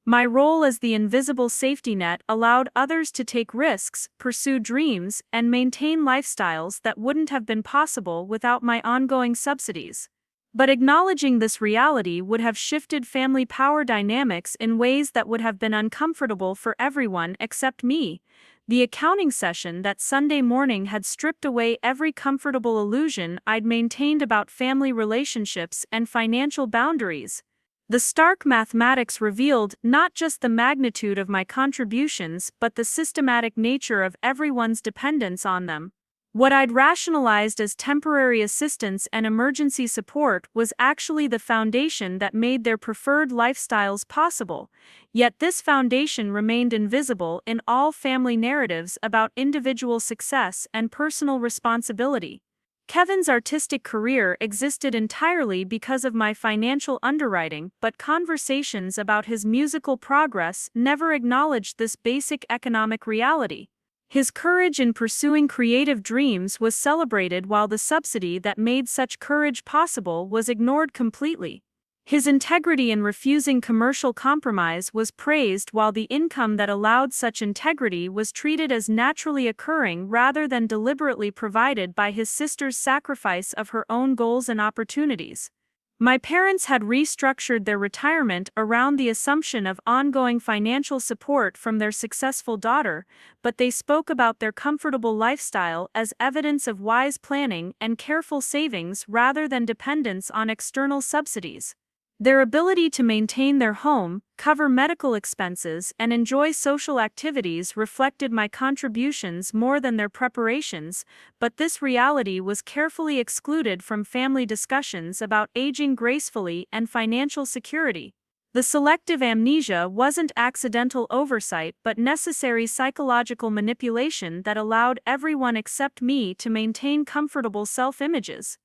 My role as the invisible safety net allowed others to take risks, pursue dreams, and maintain lifestyles that wouldn't have been possible without my ongoing subsidies. But acknowledging this reality would have shifted family power dynamics in ways that would have been uncomfortable for everyone except me. The accounting session that Sunday morning had stripped away every comfortable illusion I'd maintained about family relationships and financial boundaries. The stark mathematics revealed not just the magnitude of my contributions but the systematic nature of everyone's dependence on them. What I'd rationalized as temporary assistance and emergency support was actually the foundation that made their preferred lifestyles possible, yet this foundation remained invisible in all family narratives about individual success and personal responsibility. Kevin's artistic career existed entirely because of my financial underwriting, but conversations about his musical progress never acknowledged this basic economic reality. His courage in pursuing creative dreams was celebrated while the subsidy that made such courage possible was ignored completely. His integrity in refusing commercial compromise was praised while the income that allowed such integrity was treated as naturally occurring rather than deliberately provided by his sister's sacrifice of her own goals and opportunities. My parents had restructured their retirement around the assumption of ongoing financial support from their successful daughter, but they spoke about their comfortable lifestyle as evidence of wise planning and careful savings rather than dependence on external subsidies. Their ability to maintain their home, cover medical expenses, and enjoy social activities reflected my contributions more than their preparations, but this reality was carefully excluded from family discussions about aging gracefully and financial security. The selective amnesia wasn't accidental oversight but necessary psychological manipulation that allowed everyone except me to maintain comfortable self-images.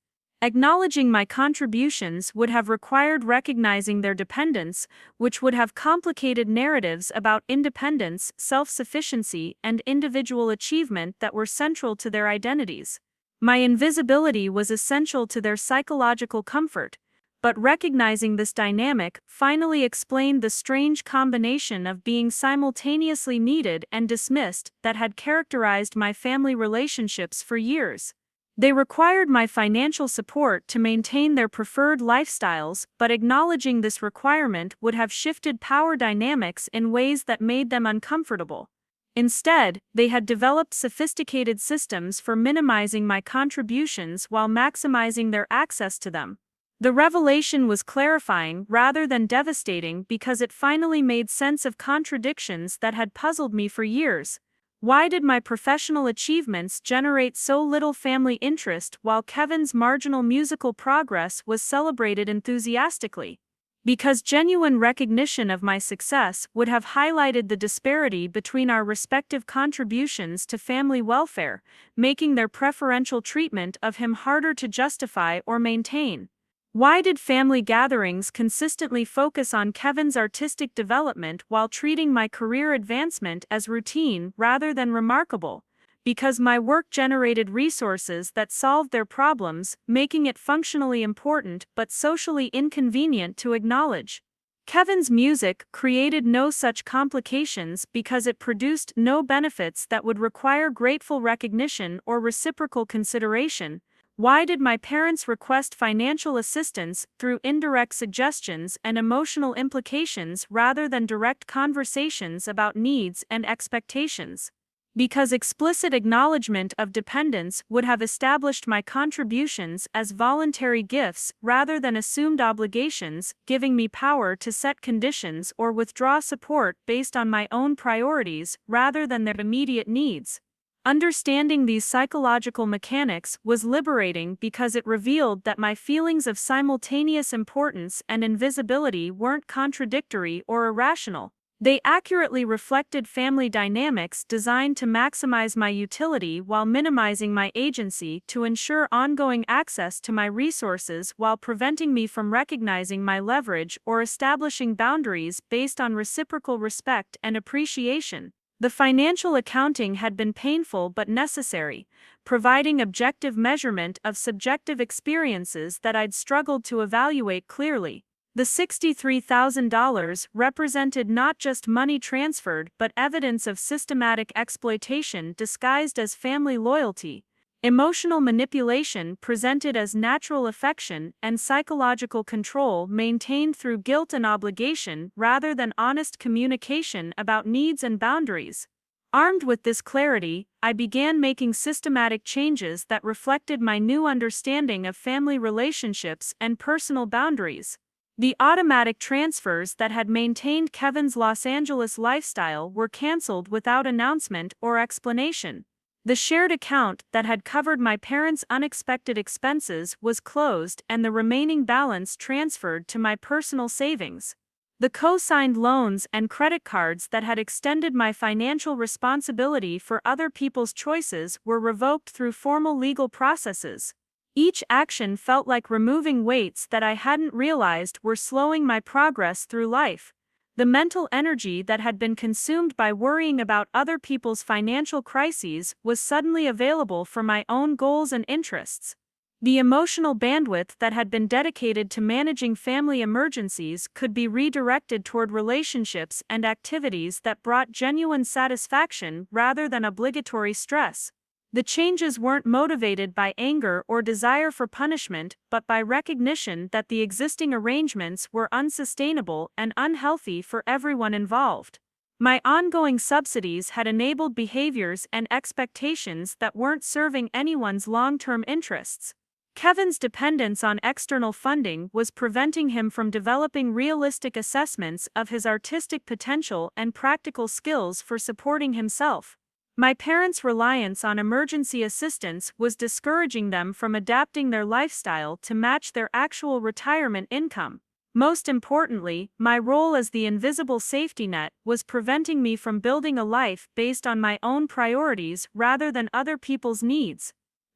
Acknowledging my contributions would have required recognizing their dependence, which would have complicated narratives about independence, self-sufficiency, and individual achievement that were central to their identities. My invisibility was essential to their psychological comfort, but recognizing this dynamic finally explained the strange combination of being simultaneously needed and dismissed that had characterized my family relationships for years. They required my financial support to maintain their preferred lifestyles, but acknowledging this requirement would have shifted power dynamics in ways that made them uncomfortable. Instead, they had developed sophisticated systems for minimizing my contributions while maximizing their access to them. The revelation was clarifying rather than devastating because it finally made sense of contradictions that had puzzled me for years. Why did my professional achievements generate so little family interest while Kevin's marginal musical progress was celebrated enthusiastically? Because genuine recognition of my success would have highlighted the disparity between our respective contributions to family welfare, making their preferential treatment of him harder to justify or maintain. Why did family gatherings consistently focus on Kevin's artistic development while treating my career advancement as routine rather than remarkable? Because my work generated resources that solved their problems, making it functionally important but socially inconvenient to acknowledge. Kevin's music created no such complications because it produced no benefits that would require grateful recognition or reciprocal consideration. Why did my parents request financial assistance through indirect suggestions and emotional implications rather than direct conversations about needs and expectations? Because explicit acknowledgement of dependence would have established my contributions as voluntary gifts rather than assumed obligations, giving me power to set conditions or withdraw support based on my own priorities rather than their immediate needs. Understanding these psychological mechanics was liberating because it revealed that my feelings of simultaneous importance and invisibility weren't contradictory or irrational. They accurately reflected family dynamics designed to maximize my utility while minimizing my agency to ensure ongoing access to my resources while preventing me from recognizing my leverage or establishing boundaries based on reciprocal respect and appreciation. The financial accounting had been painful but necessary, providing objective measurement of subjective experiences that I'd struggled to evaluate clearly. The $63,000 represented not just money transferred but evidence of systematic exploitation disguised as family loyalty, emotional manipulation presented as natural affection, and psychological control maintained through guilt and obligation rather than honest communication about needs and boundaries. Armed with this clarity, I began making systematic changes that reflected my new understanding of family relationships and personal boundaries. The automatic transfers that had maintained Kevin's Los Angeles lifestyle were canceled without announcement or explanation. The shared account that had covered my parents' unexpected expenses was closed and the remaining balance transferred to my personal savings. The co-signed loans and credit cards that had extended my financial responsibility for other people's choices were revoked through formal legal processes. Each action felt like removing weights that I hadn't realized were slowing my progress through life. The mental energy that had been consumed by worrying about other people's financial crises was suddenly available for my own goals and interests. The emotional bandwidth that had been dedicated to managing family emergencies could be redirected toward relationships and activities that brought genuine satisfaction rather than obligatory stress. The changes weren't motivated by anger or desire for punishment, but by recognition that the existing arrangements were unsustainable and unhealthy for everyone involved. My ongoing subsidies had enabled behaviors and expectations that weren't serving anyone's long-term interests. Kevin's dependence on external funding was preventing him from developing realistic assessments of his artistic potential and practical skills for supporting himself. My parents' reliance on emergency assistance was discouraging them from adapting their lifestyle to match their actual retirement income. Most importantly, my role as the invisible safety net was preventing me from building a life based on my own priorities rather than other people's needs.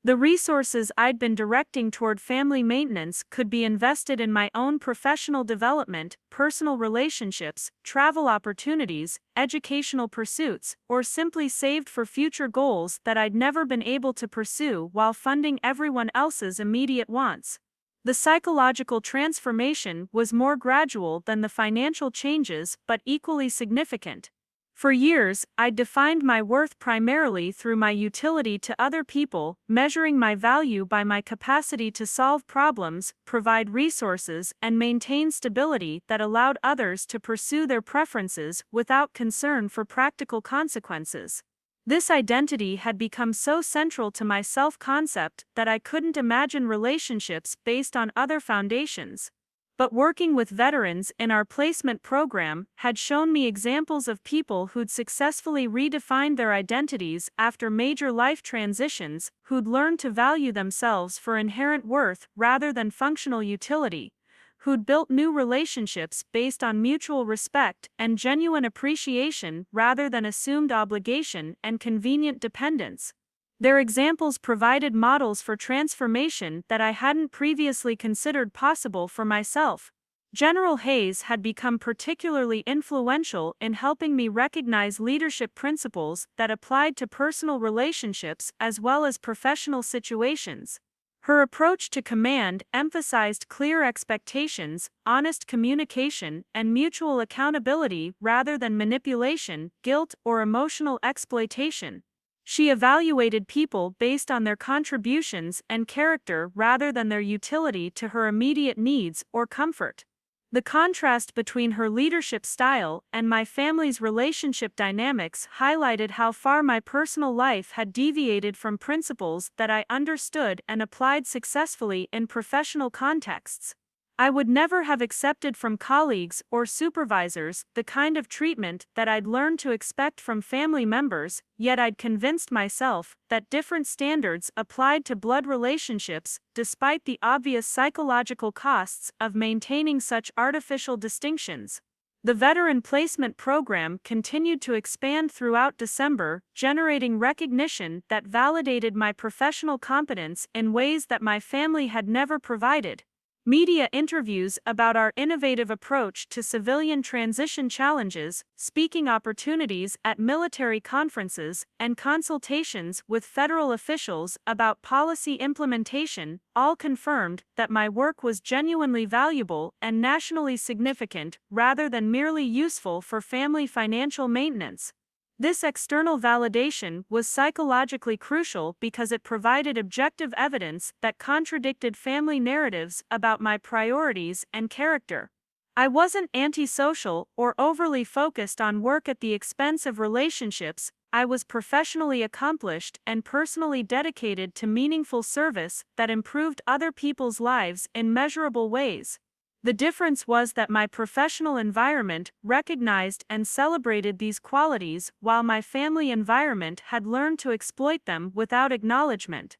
The resources I'd been directing toward family maintenance could be invested in my own professional development, personal relationships, travel opportunities, educational pursuits, or simply saved for future goals that I'd never been able to pursue while funding everyone else's immediate wants. The psychological transformation was more gradual than the financial changes, but equally significant. For years, I'd defined my worth primarily through my utility to other people, measuring my value by my capacity to solve problems, provide resources, and maintain stability that allowed others to pursue their preferences without concern for practical consequences. This identity had become so central to my self-concept that I couldn't imagine relationships based on other foundations. But working with veterans in our placement program had shown me examples of people who'd successfully redefined their identities after major life transitions, who'd learned to value themselves for inherent worth rather than functional utility, who'd built new relationships based on mutual respect and genuine appreciation rather than assumed obligation and convenient dependence. Their examples provided models for transformation that I hadn't previously considered possible for myself. General Hayes had become particularly influential in helping me recognize leadership principles that applied to personal relationships as well as professional situations. Her approach to command emphasized clear expectations, honest communication, and mutual accountability rather than manipulation, guilt, or emotional exploitation. She evaluated people based on their contributions and character rather than their utility to her immediate needs or comfort. The contrast between her leadership style and my family's relationship dynamics highlighted how far my personal life had deviated from principles that I understood and applied successfully in professional contexts. I would never have accepted from colleagues or supervisors the kind of treatment that I'd learned to expect from family members, yet I'd convinced myself that different standards applied to blood relationships, despite the obvious psychological costs of maintaining such artificial distinctions. The veteran placement program continued to expand throughout December, generating recognition that validated my professional competence in ways that my family had never provided. Media interviews about our innovative approach to civilian transition challenges, speaking opportunities at military conferences, and consultations with federal officials about policy implementation all confirmed that my work was genuinely valuable and nationally significant rather than merely useful for family financial maintenance. This external validation was psychologically crucial because it provided objective evidence that contradicted family narratives about my priorities and character. I wasn't antisocial or overly focused on work at the expense of relationships. I was professionally accomplished and personally dedicated to meaningful service that improved other people's lives in measurable ways. The difference was that my professional environment recognized and celebrated these qualities while my family environment had learned to exploit them without acknowledgement.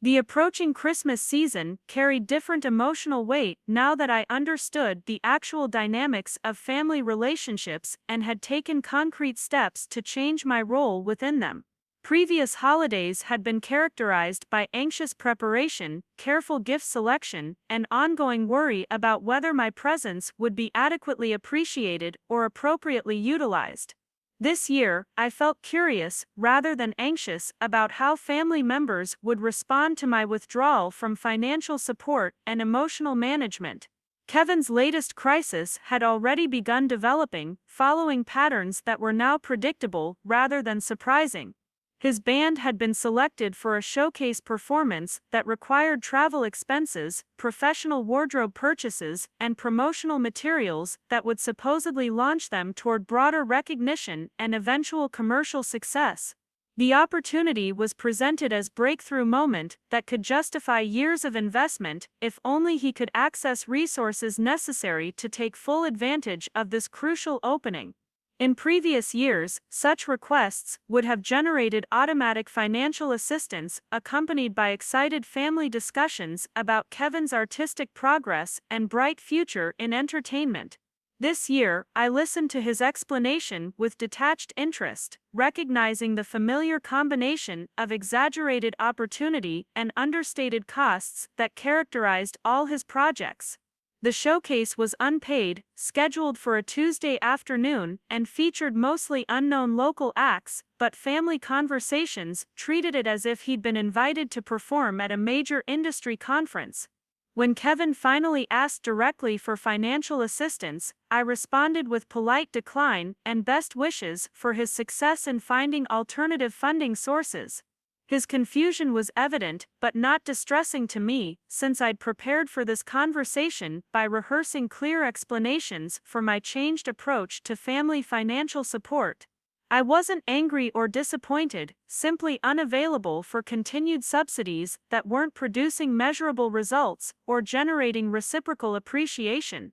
The approaching Christmas season carried different emotional weight now that I understood the actual dynamics of family relationships and had taken concrete steps to change my role within them. Previous holidays had been characterized by anxious preparation, careful gift selection, and ongoing worry about whether my presence would be adequately appreciated or appropriately utilized. This year, I felt curious, rather than anxious, about how family members would respond to my withdrawal from financial support and emotional management. Kevin's latest crisis had already begun developing, following patterns that were now predictable rather than surprising. His band had been selected for a showcase performance that required travel expenses, professional wardrobe purchases, and promotional materials that would supposedly launch them toward broader recognition and eventual commercial success. The opportunity was presented as a breakthrough moment that could justify years of investment if only he could access resources necessary to take full advantage of this crucial opening. In previous years, such requests would have generated automatic financial assistance accompanied by excited family discussions about Kevin's artistic progress and bright future in entertainment. This year, I listened to his explanation with detached interest, recognizing the familiar combination of exaggerated opportunity and understated costs that characterized all his projects. The showcase was unpaid, scheduled for a Tuesday afternoon, and featured mostly unknown local acts, but family conversations treated it as if he'd been invited to perform at a major industry conference. When Kevin finally asked directly for financial assistance, I responded with polite decline and best wishes for his success in finding alternative funding sources. His confusion was evident, but not distressing to me, since I'd prepared for this conversation by rehearsing clear explanations for my changed approach to family financial support. I wasn't angry or disappointed, simply unavailable for continued subsidies that weren't producing measurable results or generating reciprocal appreciation.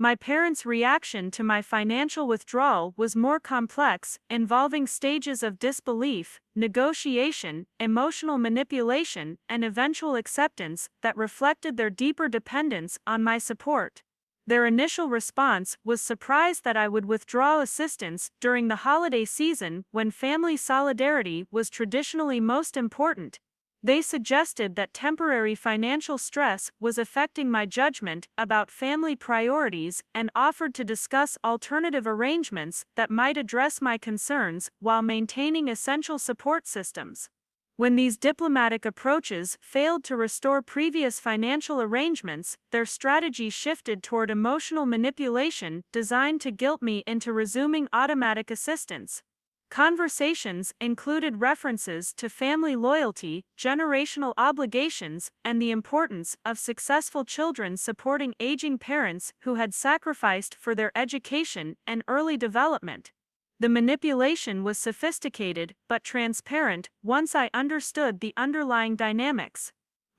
My parents' reaction to my financial withdrawal was more complex, involving stages of disbelief, negotiation, emotional manipulation, and eventual acceptance that reflected their deeper dependence on my support. Their initial response was surprise that I would withdraw assistance during the holiday season when family solidarity was traditionally most important. They suggested that temporary financial stress was affecting my judgment about family priorities and offered to discuss alternative arrangements that might address my concerns while maintaining essential support systems. When these diplomatic approaches failed to restore previous financial arrangements, their strategy shifted toward emotional manipulation designed to guilt me into resuming automatic assistance. Conversations included references to family loyalty, generational obligations, and the importance of successful children supporting aging parents who had sacrificed for their education and early development. The manipulation was sophisticated but transparent once I understood the underlying dynamics.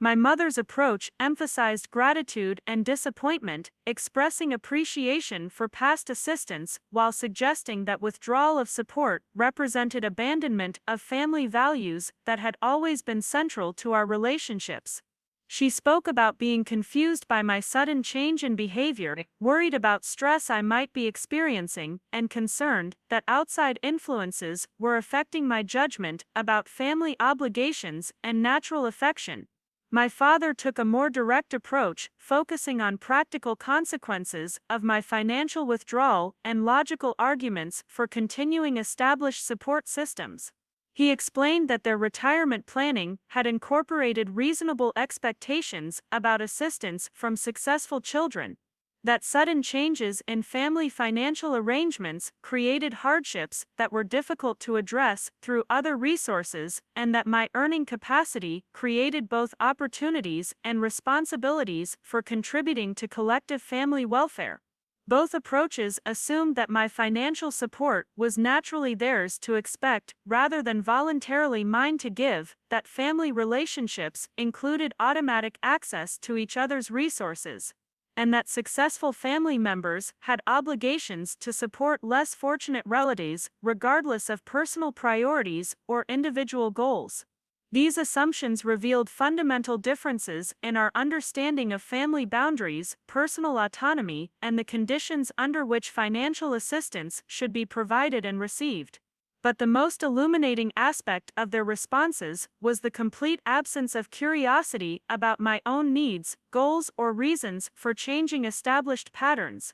My mother's approach emphasized gratitude and disappointment, expressing appreciation for past assistance while suggesting that withdrawal of support represented abandonment of family values that had always been central to our relationships. She spoke about being confused by my sudden change in behavior, worried about stress I might be experiencing, and concerned that outside influences were affecting my judgment about family obligations and natural affection. My father took a more direct approach, focusing on practical consequences of my financial withdrawal and logical arguments for continuing established support systems. He explained that their retirement planning had incorporated reasonable expectations about assistance from successful children, that sudden changes in family financial arrangements created hardships that were difficult to address through other resources, and that my earning capacity created both opportunities and responsibilities for contributing to collective family welfare. Both approaches assumed that my financial support was naturally theirs to expect rather than voluntarily mine to give, that family relationships included automatic access to each other's resources, and that successful family members had obligations to support less fortunate relatives, regardless of personal priorities or individual goals. These assumptions revealed fundamental differences in our understanding of family boundaries, personal autonomy, and the conditions under which financial assistance should be provided and received. But the most illuminating aspect of their responses was the complete absence of curiosity about my own needs, goals, or reasons for changing established patterns.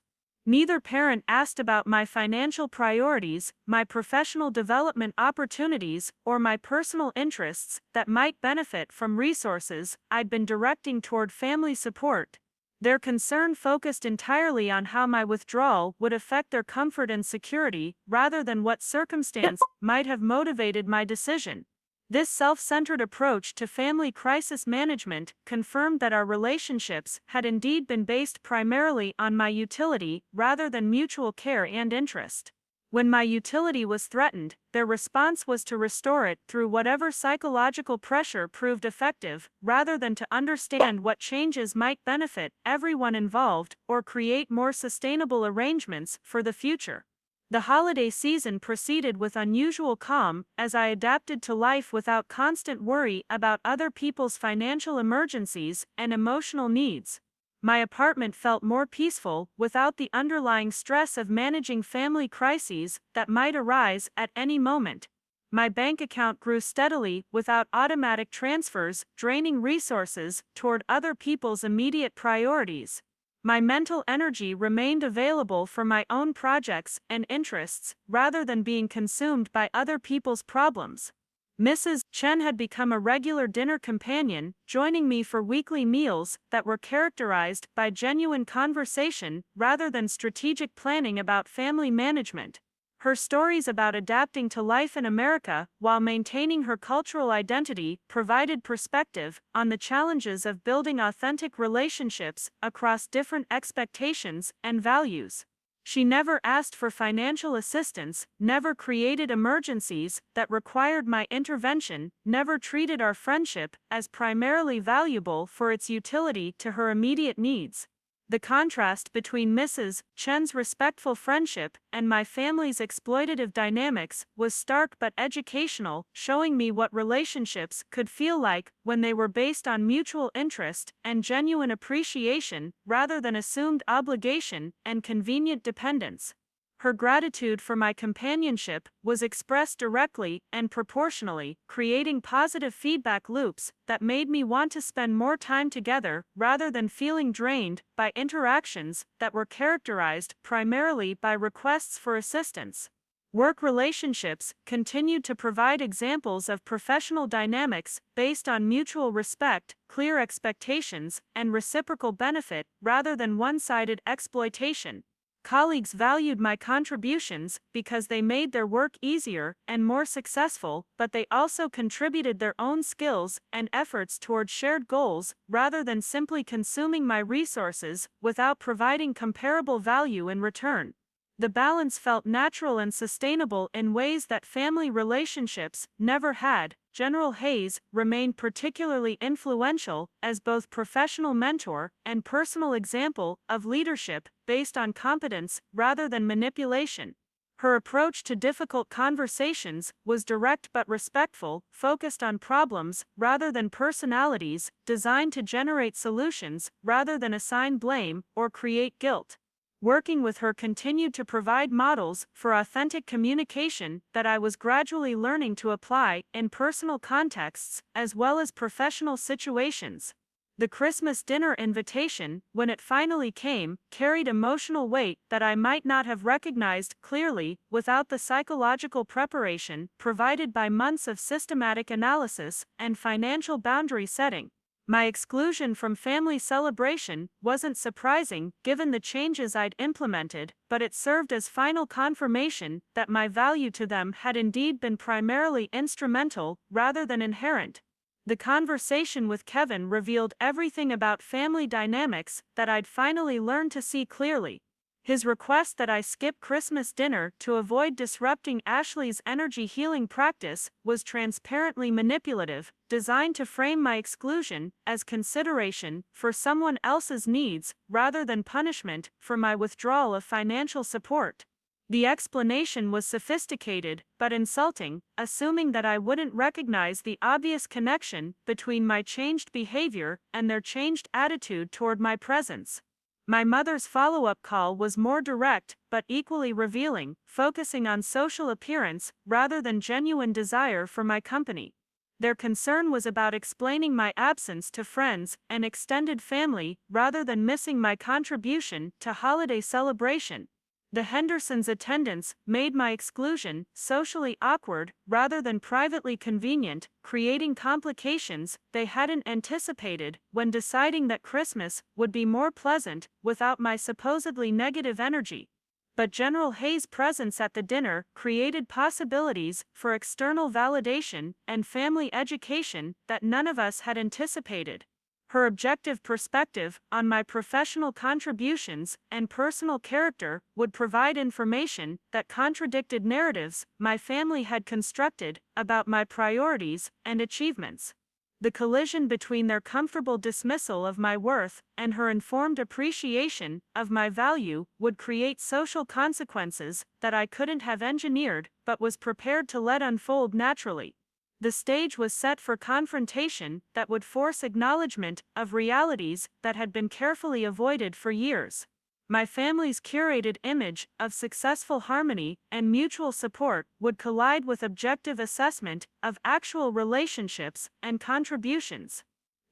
Neither parent asked about my financial priorities, my professional development opportunities, or my personal interests that might benefit from resources I'd been directing toward family support. Their concern focused entirely on how my withdrawal would affect their comfort and security, rather than what circumstance might have motivated my decision. This self-centered approach to family crisis management confirmed that our relationships had indeed been based primarily on my utility rather than mutual care and interest. When my utility was threatened, their response was to restore it through whatever psychological pressure proved effective, rather than to understand what changes might benefit everyone involved or create more sustainable arrangements for the future. The holiday season proceeded with unusual calm as I adapted to life without constant worry about other people's financial emergencies and emotional needs. My apartment felt more peaceful without the underlying stress of managing family crises that might arise at any moment. My bank account grew steadily without automatic transfers draining resources toward other people's immediate priorities. My mental energy remained available for my own projects and interests rather than being consumed by other people's problems. Mrs. Chen had become a regular dinner companion, joining me for weekly meals that were characterized by genuine conversation rather than strategic planning about family management. Her stories about adapting to life in America while maintaining her cultural identity provided perspective on the challenges of building authentic relationships across different expectations and values. She never asked for financial assistance, never created emergencies that required my intervention, never treated our friendship as primarily valuable for its utility to her immediate needs. The contrast between Mrs. Chen's respectful friendship and my family's exploitative dynamics was stark but educational, showing me what relationships could feel like when they were based on mutual interest and genuine appreciation rather than assumed obligation and convenient dependence. Her gratitude for my companionship was expressed directly and proportionally, creating positive feedback loops that made me want to spend more time together rather than feeling drained by interactions that were characterized primarily by requests for assistance. Work relationships continued to provide examples of professional dynamics based on mutual respect, clear expectations, and reciprocal benefit rather than one-sided exploitation. Colleagues valued my contributions because they made their work easier and more successful, but they also contributed their own skills and efforts toward shared goals rather than simply consuming my resources without providing comparable value in return. The balance felt natural and sustainable in ways that family relationships never had. General Hayes remained particularly influential as both professional mentor and personal example of leadership based on competence rather than manipulation. Her approach to difficult conversations was direct but respectful, focused on problems rather than personalities, designed to generate solutions rather than assign blame or create guilt. Working with her continued to provide models for authentic communication that I was gradually learning to apply in personal contexts as well as professional situations. The Christmas dinner invitation, when it finally came, carried emotional weight that I might not have recognized clearly without the psychological preparation provided by months of systematic analysis and financial boundary setting. My exclusion from family celebration wasn't surprising given the changes I'd implemented, but it served as final confirmation that my value to them had indeed been primarily instrumental rather than inherent. The conversation with Kevin revealed everything about family dynamics that I'd finally learned to see clearly. His request that I skip Christmas dinner to avoid disrupting Ashley's energy healing practice was transparently manipulative, designed to frame my exclusion as consideration for someone else's needs rather than punishment for my withdrawal of financial support. The explanation was sophisticated but insulting, assuming that I wouldn't recognize the obvious connection between my changed behavior and their changed attitude toward my presence. My mother's follow-up call was more direct but equally revealing, focusing on social appearance rather than genuine desire for my company. Their concern was about explaining my absence to friends and extended family rather than missing my contribution to holiday celebration. The Hendersons' attendance made my exclusion socially awkward rather than privately convenient, creating complications they hadn't anticipated when deciding that Christmas would be more pleasant without my supposedly negative energy. But General Hayes' presence at the dinner created possibilities for external validation and family education that none of us had anticipated. Her objective perspective on my professional contributions and personal character would provide information that contradicted narratives my family had constructed about my priorities and achievements. The collision between their comfortable dismissal of my worth and her informed appreciation of my value would create social consequences that I couldn't have engineered but was prepared to let unfold naturally. The stage was set for confrontation that would force acknowledgement of realities that had been carefully avoided for years. My family's curated image of successful harmony and mutual support would collide with objective assessment of actual relationships and contributions.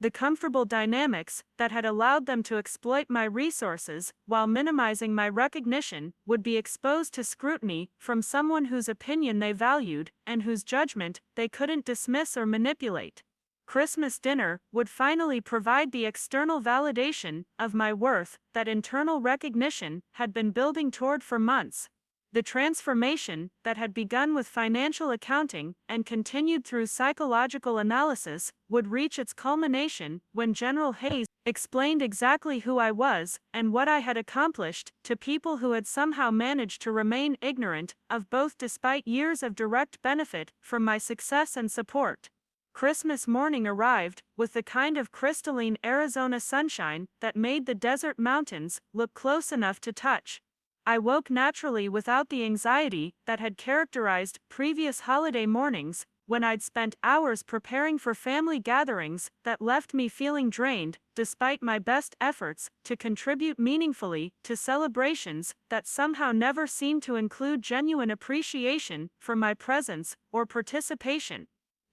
The comfortable dynamics that had allowed them to exploit my resources while minimizing my recognition would be exposed to scrutiny from someone whose opinion they valued and whose judgment they couldn't dismiss or manipulate. Christmas dinner would finally provide the external validation of my worth that internal recognition had been building toward for months. The transformation that had begun with financial accounting and continued through psychological analysis would reach its culmination when General Hayes explained exactly who I was and what I had accomplished to people who had somehow managed to remain ignorant of both despite years of direct benefit from my success and support. Christmas morning arrived with the kind of crystalline Arizona sunshine that made the desert mountains look close enough to touch. I woke naturally without the anxiety that had characterized previous holiday mornings, when I'd spent hours preparing for family gatherings that left me feeling drained, despite my best efforts to contribute meaningfully to celebrations that somehow never seemed to include genuine appreciation for my presence or participation.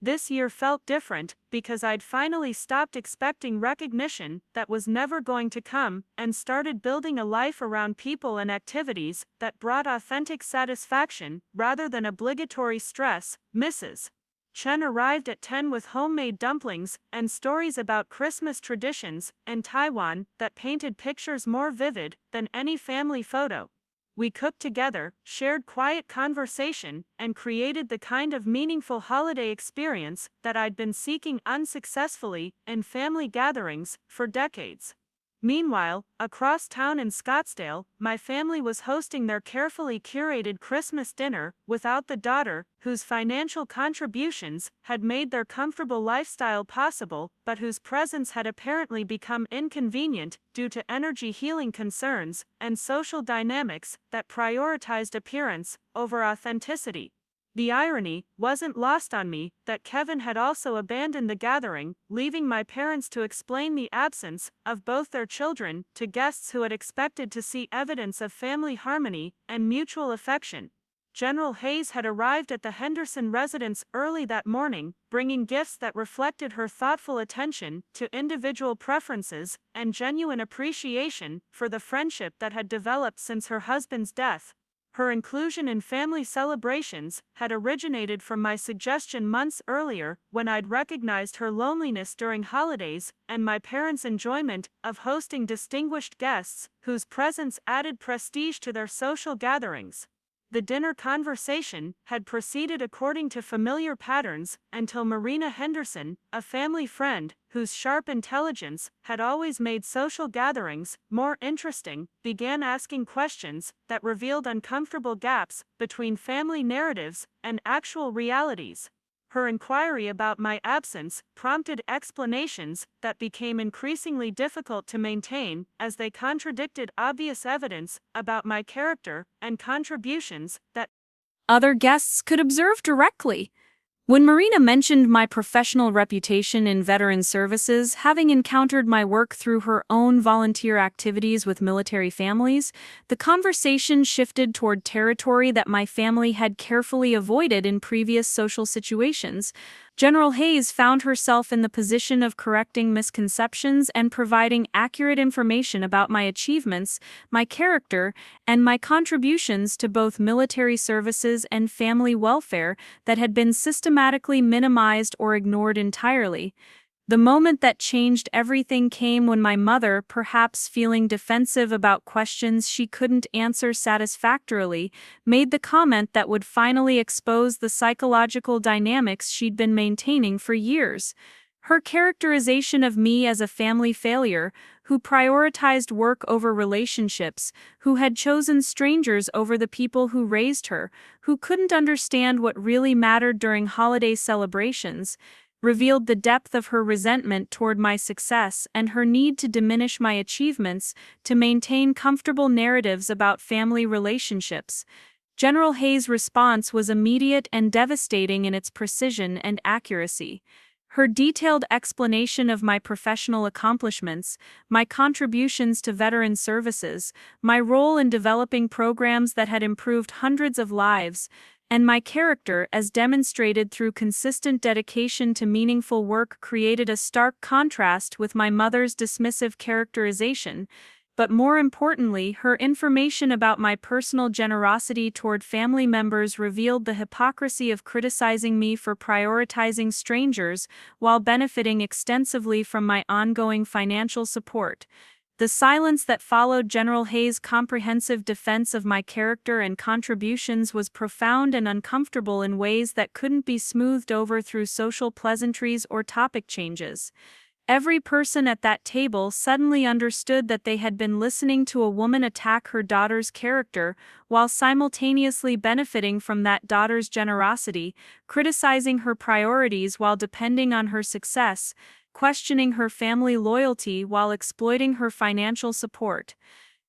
This year felt different because I'd finally stopped expecting recognition that was never going to come and started building a life around people and activities that brought authentic satisfaction rather than obligatory stress. Mrs. Chen arrived at 10 with homemade dumplings and stories about Christmas traditions and Taiwan that painted pictures more vivid than any family photo. We cooked together, shared quiet conversation, and created the kind of meaningful holiday experience that I'd been seeking unsuccessfully in family gatherings for decades. Meanwhile, across town in Scottsdale, my family was hosting their carefully curated Christmas dinner without the daughter whose financial contributions had made their comfortable lifestyle possible but whose presence had apparently become inconvenient due to energy healing concerns and social dynamics that prioritized appearance over authenticity. The irony wasn't lost on me that Kevin had also abandoned the gathering, leaving my parents to explain the absence of both their children to guests who had expected to see evidence of family harmony and mutual affection. General Hayes had arrived at the Henderson residence early that morning, bringing gifts that reflected her thoughtful attention to individual preferences and genuine appreciation for the friendship that had developed since her husband's death. Her inclusion in family celebrations had originated from my suggestion months earlier when I'd recognized her loneliness during holidays and my parents' enjoyment of hosting distinguished guests whose presence added prestige to their social gatherings. The dinner conversation had proceeded according to familiar patterns until Marina Henderson, a family friend whose sharp intelligence had always made social gatherings more interesting, began asking questions that revealed uncomfortable gaps between family narratives and actual realities. Her inquiry about my absence prompted explanations that became increasingly difficult to maintain as they contradicted obvious evidence about my character and contributions that other guests could observe directly. When Marina mentioned my professional reputation in veteran services, having encountered my work through her own volunteer activities with military families, the conversation shifted toward territory that my family had carefully avoided in previous social situations. General Hayes found herself in the position of correcting misconceptions and providing accurate information about my achievements, my character, and my contributions to both military services and family welfare that had been systematically minimized or ignored entirely. The moment that changed everything came when my mother, perhaps feeling defensive about questions she couldn't answer satisfactorily, made the comment that would finally expose the psychological dynamics she'd been maintaining for years. Her characterization of me as a family failure, who prioritized work over relationships, who had chosen strangers over the people who raised her, who couldn't understand what really mattered during holiday celebrations, revealed the depth of her resentment toward my success and her need to diminish my achievements to maintain comfortable narratives about family relationships. General Hayes' response was immediate and devastating in its precision and accuracy. Her detailed explanation of my professional accomplishments, my contributions to veteran services, my role in developing programs that had improved hundreds of lives, and my character as demonstrated through consistent dedication to meaningful work created a stark contrast with my mother's dismissive characterization. But more importantly, her information about my personal generosity toward family members revealed the hypocrisy of criticizing me for prioritizing strangers while benefiting extensively from my ongoing financial support. The silence that followed General Hayes' comprehensive defense of my character and contributions was profound and uncomfortable in ways that couldn't be smoothed over through social pleasantries or topic changes. Every person at that table suddenly understood that they had been listening to a woman attack her daughter's character while simultaneously benefiting from that daughter's generosity, criticizing her priorities while depending on her success, questioning her family loyalty while exploiting her financial support.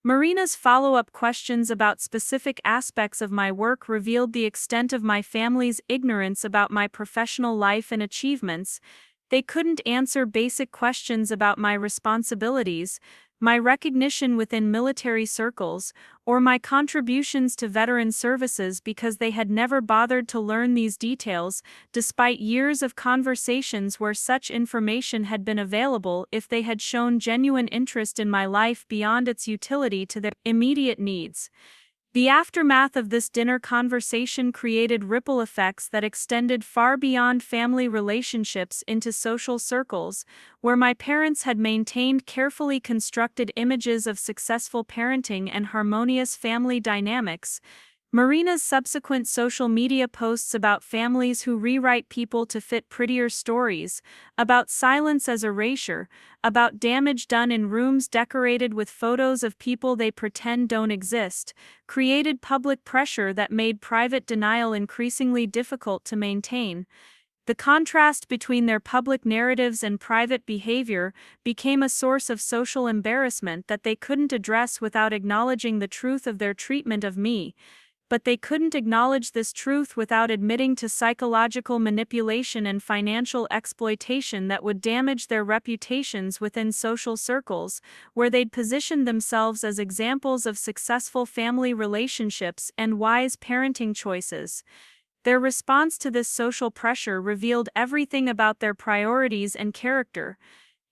Marina's follow-up questions about specific aspects of my work revealed the extent of my family's ignorance about my professional life and achievements. They couldn't answer basic questions about my responsibilities, my recognition within military circles, or my contributions to veteran services because they had never bothered to learn these details, despite years of conversations where such information had been available if they had shown genuine interest in my life beyond its utility to their immediate needs. The aftermath of this dinner conversation created ripple effects that extended far beyond family relationships into social circles, where my parents had maintained carefully constructed images of successful parenting and harmonious family dynamics. Marina's subsequent social media posts about families who rewrite people to fit prettier stories, about silence as erasure, about damage done in rooms decorated with photos of people they pretend don't exist, created public pressure that made private denial increasingly difficult to maintain. The contrast between their public narratives and private behavior became a source of social embarrassment that they couldn't address without acknowledging the truth of their treatment of me. But they couldn't acknowledge this truth without admitting to psychological manipulation and financial exploitation that would damage their reputations within social circles, where they'd positioned themselves as examples of successful family relationships and wise parenting choices. Their response to this social pressure revealed everything about their priorities and character.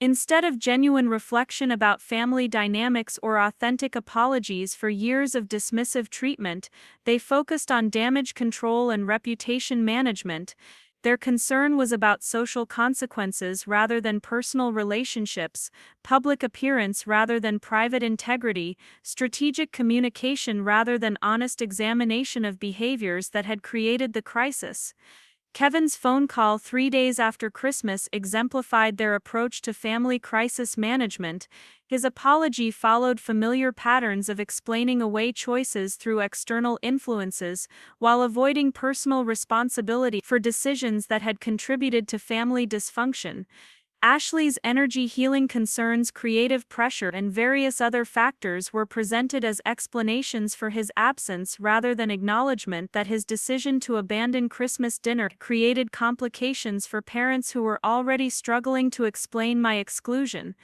Instead of genuine reflection about family dynamics or authentic apologies for years of dismissive treatment, they focused on damage control and reputation management. Their concern was about social consequences rather than personal relationships, public appearance rather than private integrity, strategic communication rather than honest examination of behaviors that had created the crisis. Kevin's phone call 3 days after Christmas exemplified their approach to family crisis management. His apology followed familiar patterns of explaining away choices through external influences, while avoiding personal responsibility for decisions that had contributed to family dysfunction. Ashley's energy healing concerns, creative pressure, and various other factors were presented as explanations for his absence rather than acknowledgement that his decision to abandon Christmas dinner created complications for parents who were already struggling to explain my exclusion.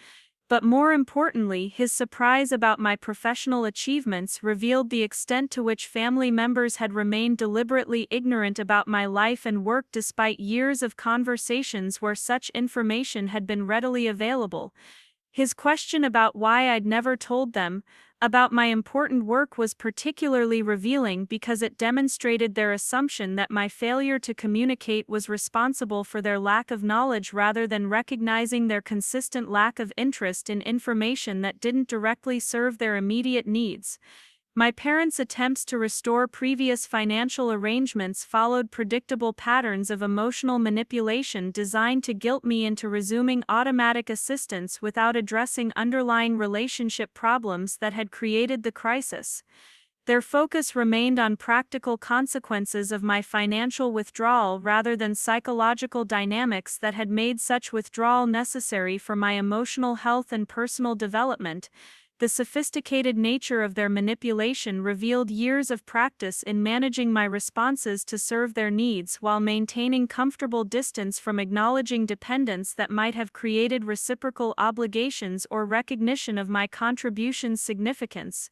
But more importantly, his surprise about my professional achievements revealed the extent to which family members had remained deliberately ignorant about my life and work despite years of conversations where such information had been readily available. His question about why I'd never told them about my important work was particularly revealing because it demonstrated their assumption that my failure to communicate was responsible for their lack of knowledge rather than recognizing their consistent lack of interest in information that didn't directly serve their immediate needs. My parents' attempts to restore previous financial arrangements followed predictable patterns of emotional manipulation designed to guilt me into resuming automatic assistance without addressing underlying relationship problems that had created the crisis. Their focus remained on practical consequences of my financial withdrawal rather than psychological dynamics that had made such withdrawal necessary for my emotional health and personal development. The sophisticated nature of their manipulation revealed years of practice in managing my responses to serve their needs while maintaining comfortable distance from acknowledging dependence that might have created reciprocal obligations or recognition of my contribution's significance.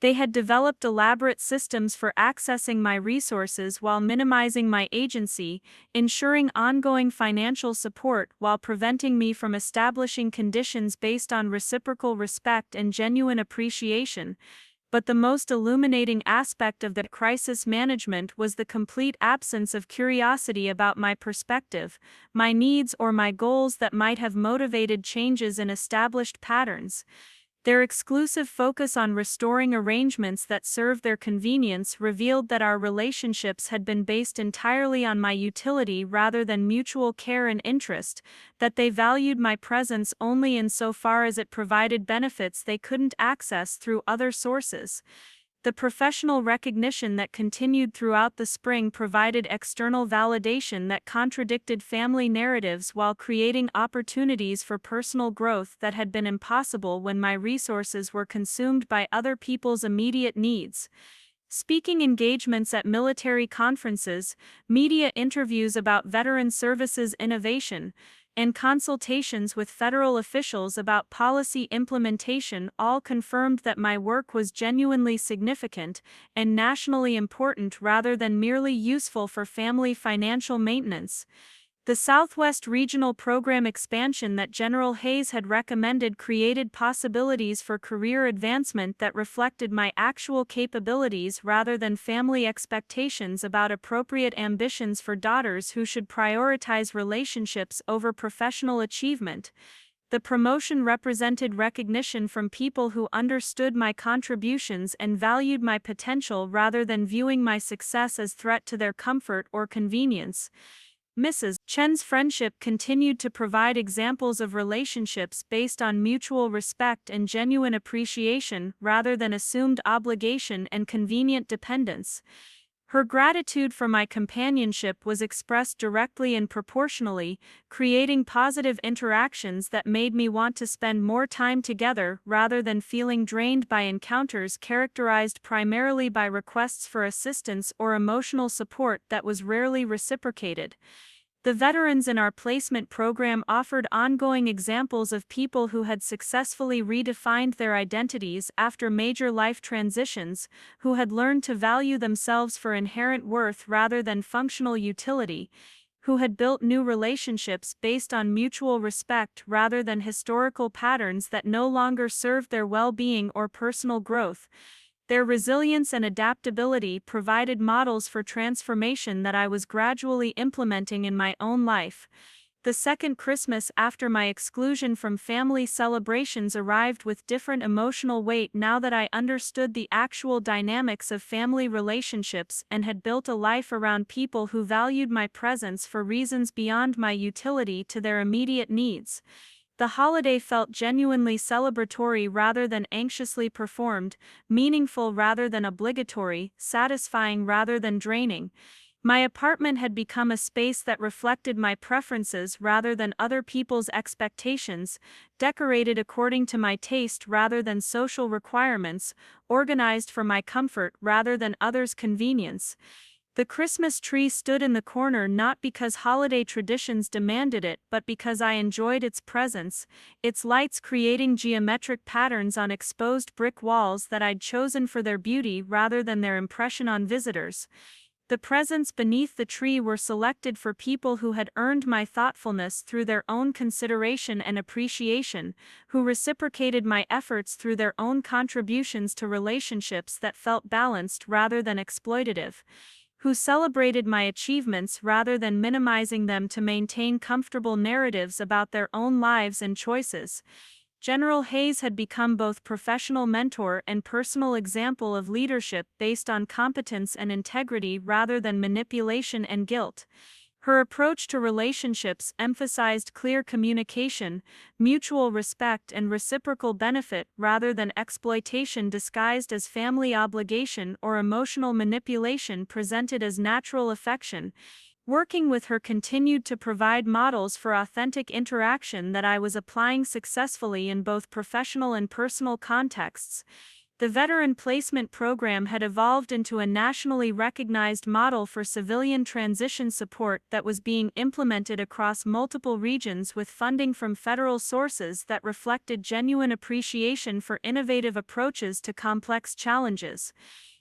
They had developed elaborate systems for accessing my resources while minimizing my agency, ensuring ongoing financial support while preventing me from establishing conditions based on reciprocal respect and genuine appreciation. But the most illuminating aspect of the crisis management was the complete absence of curiosity about my perspective, my needs, or my goals that might have motivated changes in established patterns. Their exclusive focus on restoring arrangements that served their convenience revealed that our relationships had been based entirely on my utility rather than mutual care and interest, that they valued my presence only insofar as it provided benefits they couldn't access through other sources. The professional recognition that continued throughout the spring provided external validation that contradicted family narratives while creating opportunities for personal growth that had been impossible when my resources were consumed by other people's immediate needs. Speaking engagements at military conferences, media interviews about veteran services innovation, and consultations with federal officials about policy implementation all confirmed that my work was genuinely significant and nationally important rather than merely useful for family financial maintenance. The Southwest Regional Program expansion that General Hayes had recommended created possibilities for career advancement that reflected my actual capabilities rather than family expectations about appropriate ambitions for daughters who should prioritize relationships over professional achievement. The promotion represented recognition from people who understood my contributions and valued my potential rather than viewing my success as threat to their comfort or convenience. Mrs. Chen's friendship continued to provide examples of relationships based on mutual respect and genuine appreciation rather than assumed obligation and convenient dependence. Her gratitude for my companionship was expressed directly and proportionally, creating positive interactions that made me want to spend more time together rather than feeling drained by encounters characterized primarily by requests for assistance or emotional support that was rarely reciprocated. The veterans in our placement program offered ongoing examples of people who had successfully redefined their identities after major life transitions, who had learned to value themselves for inherent worth rather than functional utility, who had built new relationships based on mutual respect rather than historical patterns that no longer served their well-being or personal growth. Their resilience and adaptability provided models for transformation that I was gradually implementing in my own life. The second Christmas after my exclusion from family celebrations arrived with different emotional weight now that I understood the actual dynamics of family relationships and had built a life around people who valued my presence for reasons beyond my utility to their immediate needs. The holiday felt genuinely celebratory rather than anxiously performed, meaningful rather than obligatory, satisfying rather than draining. My apartment had become a space that reflected my preferences rather than other people's expectations, decorated according to my taste rather than social requirements, organized for my comfort rather than others' convenience. The Christmas tree stood in the corner not because holiday traditions demanded it but because I enjoyed its presence, its lights creating geometric patterns on exposed brick walls that I'd chosen for their beauty rather than their impression on visitors. The presents beneath the tree were selected for people who had earned my thoughtfulness through their own consideration and appreciation, who reciprocated my efforts through their own contributions to relationships that felt balanced rather than exploitative, who celebrated my achievements rather than minimizing them to maintain comfortable narratives about their own lives and choices. General Hayes had become both professional mentor and personal example of leadership based on competence and integrity rather than manipulation and guilt. Her approach to relationships emphasized clear communication, mutual respect, and reciprocal benefit rather than exploitation disguised as family obligation or emotional manipulation presented as natural affection. Working with her continued to provide models for authentic interaction that I was applying successfully in both professional and personal contexts. The Veteran Placement Program had evolved into a nationally recognized model for civilian transition support that was being implemented across multiple regions with funding from federal sources that reflected genuine appreciation for innovative approaches to complex challenges.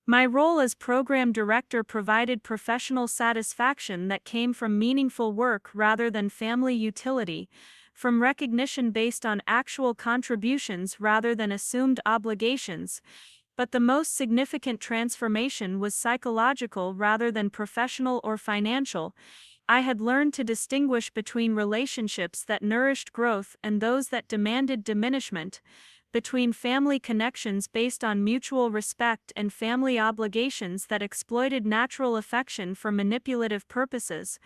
My role as program director provided professional satisfaction that came from meaningful work rather than family utility, from recognition based on actual contributions rather than assumed obligations. But the most significant transformation was psychological rather than professional or financial. I had learned to distinguish between relationships that nourished growth and those that demanded diminishment, between family connections based on mutual respect and family obligations that exploited natural affection for manipulative purposes,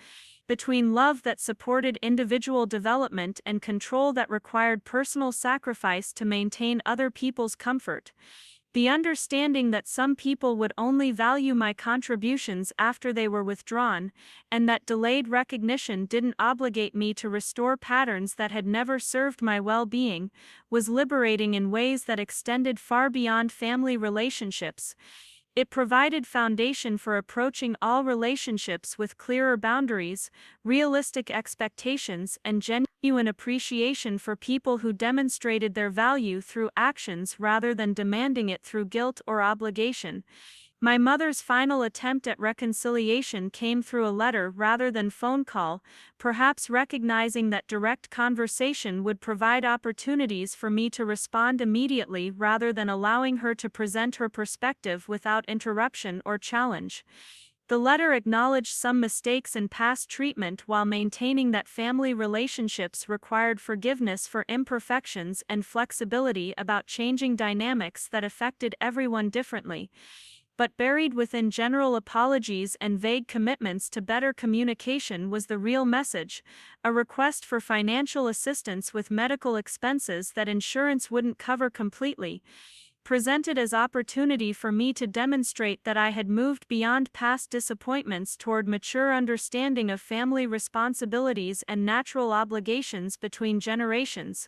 between love that supported individual development and control that required personal sacrifice to maintain other people's comfort. The understanding that some people would only value my contributions after they were withdrawn, and that delayed recognition didn't obligate me to restore patterns that had never served my well-being, was liberating in ways that extended far beyond family relationships. It provided foundation for approaching all relationships with clearer boundaries, realistic expectations, and genuine appreciation for people who demonstrated their value through actions rather than demanding it through guilt or obligation. My mother's final attempt at reconciliation came through a letter rather than phone call, perhaps recognizing that direct conversation would provide opportunities for me to respond immediately rather than allowing her to present her perspective without interruption or challenge. The letter acknowledged some mistakes in past treatment while maintaining that family relationships required forgiveness for imperfections and flexibility about changing dynamics that affected everyone differently. But buried within general apologies and vague commitments to better communication was the real message, a request for financial assistance with medical expenses that insurance wouldn't cover completely, presented as opportunity for me to demonstrate that I had moved beyond past disappointments toward mature understanding of family responsibilities and natural obligations between generations.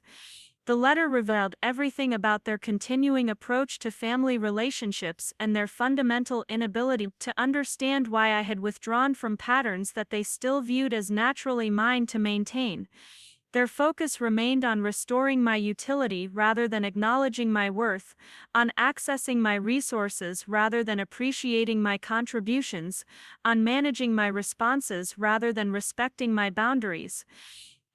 The letter revealed everything about their continuing approach to family relationships and their fundamental inability to understand why I had withdrawn from patterns that they still viewed as naturally mine to maintain. Their focus remained on restoring my utility rather than acknowledging my worth, on accessing my resources rather than appreciating my contributions, on managing my responses rather than respecting my boundaries.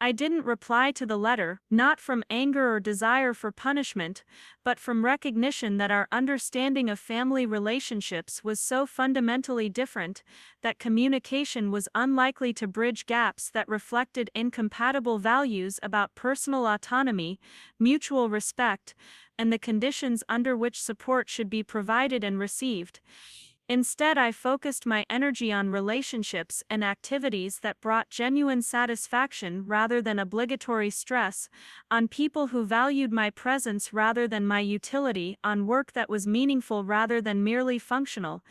I didn't reply to the letter, not from anger or desire for punishment, but from recognition that our understanding of family relationships was so fundamentally different that communication was unlikely to bridge gaps that reflected incompatible values about personal autonomy, mutual respect, and the conditions under which support should be provided and received. Instead, I focused my energy on relationships and activities that brought genuine satisfaction rather than obligatory stress, on people who valued my presence rather than my utility, on work that was meaningful rather than merely functional.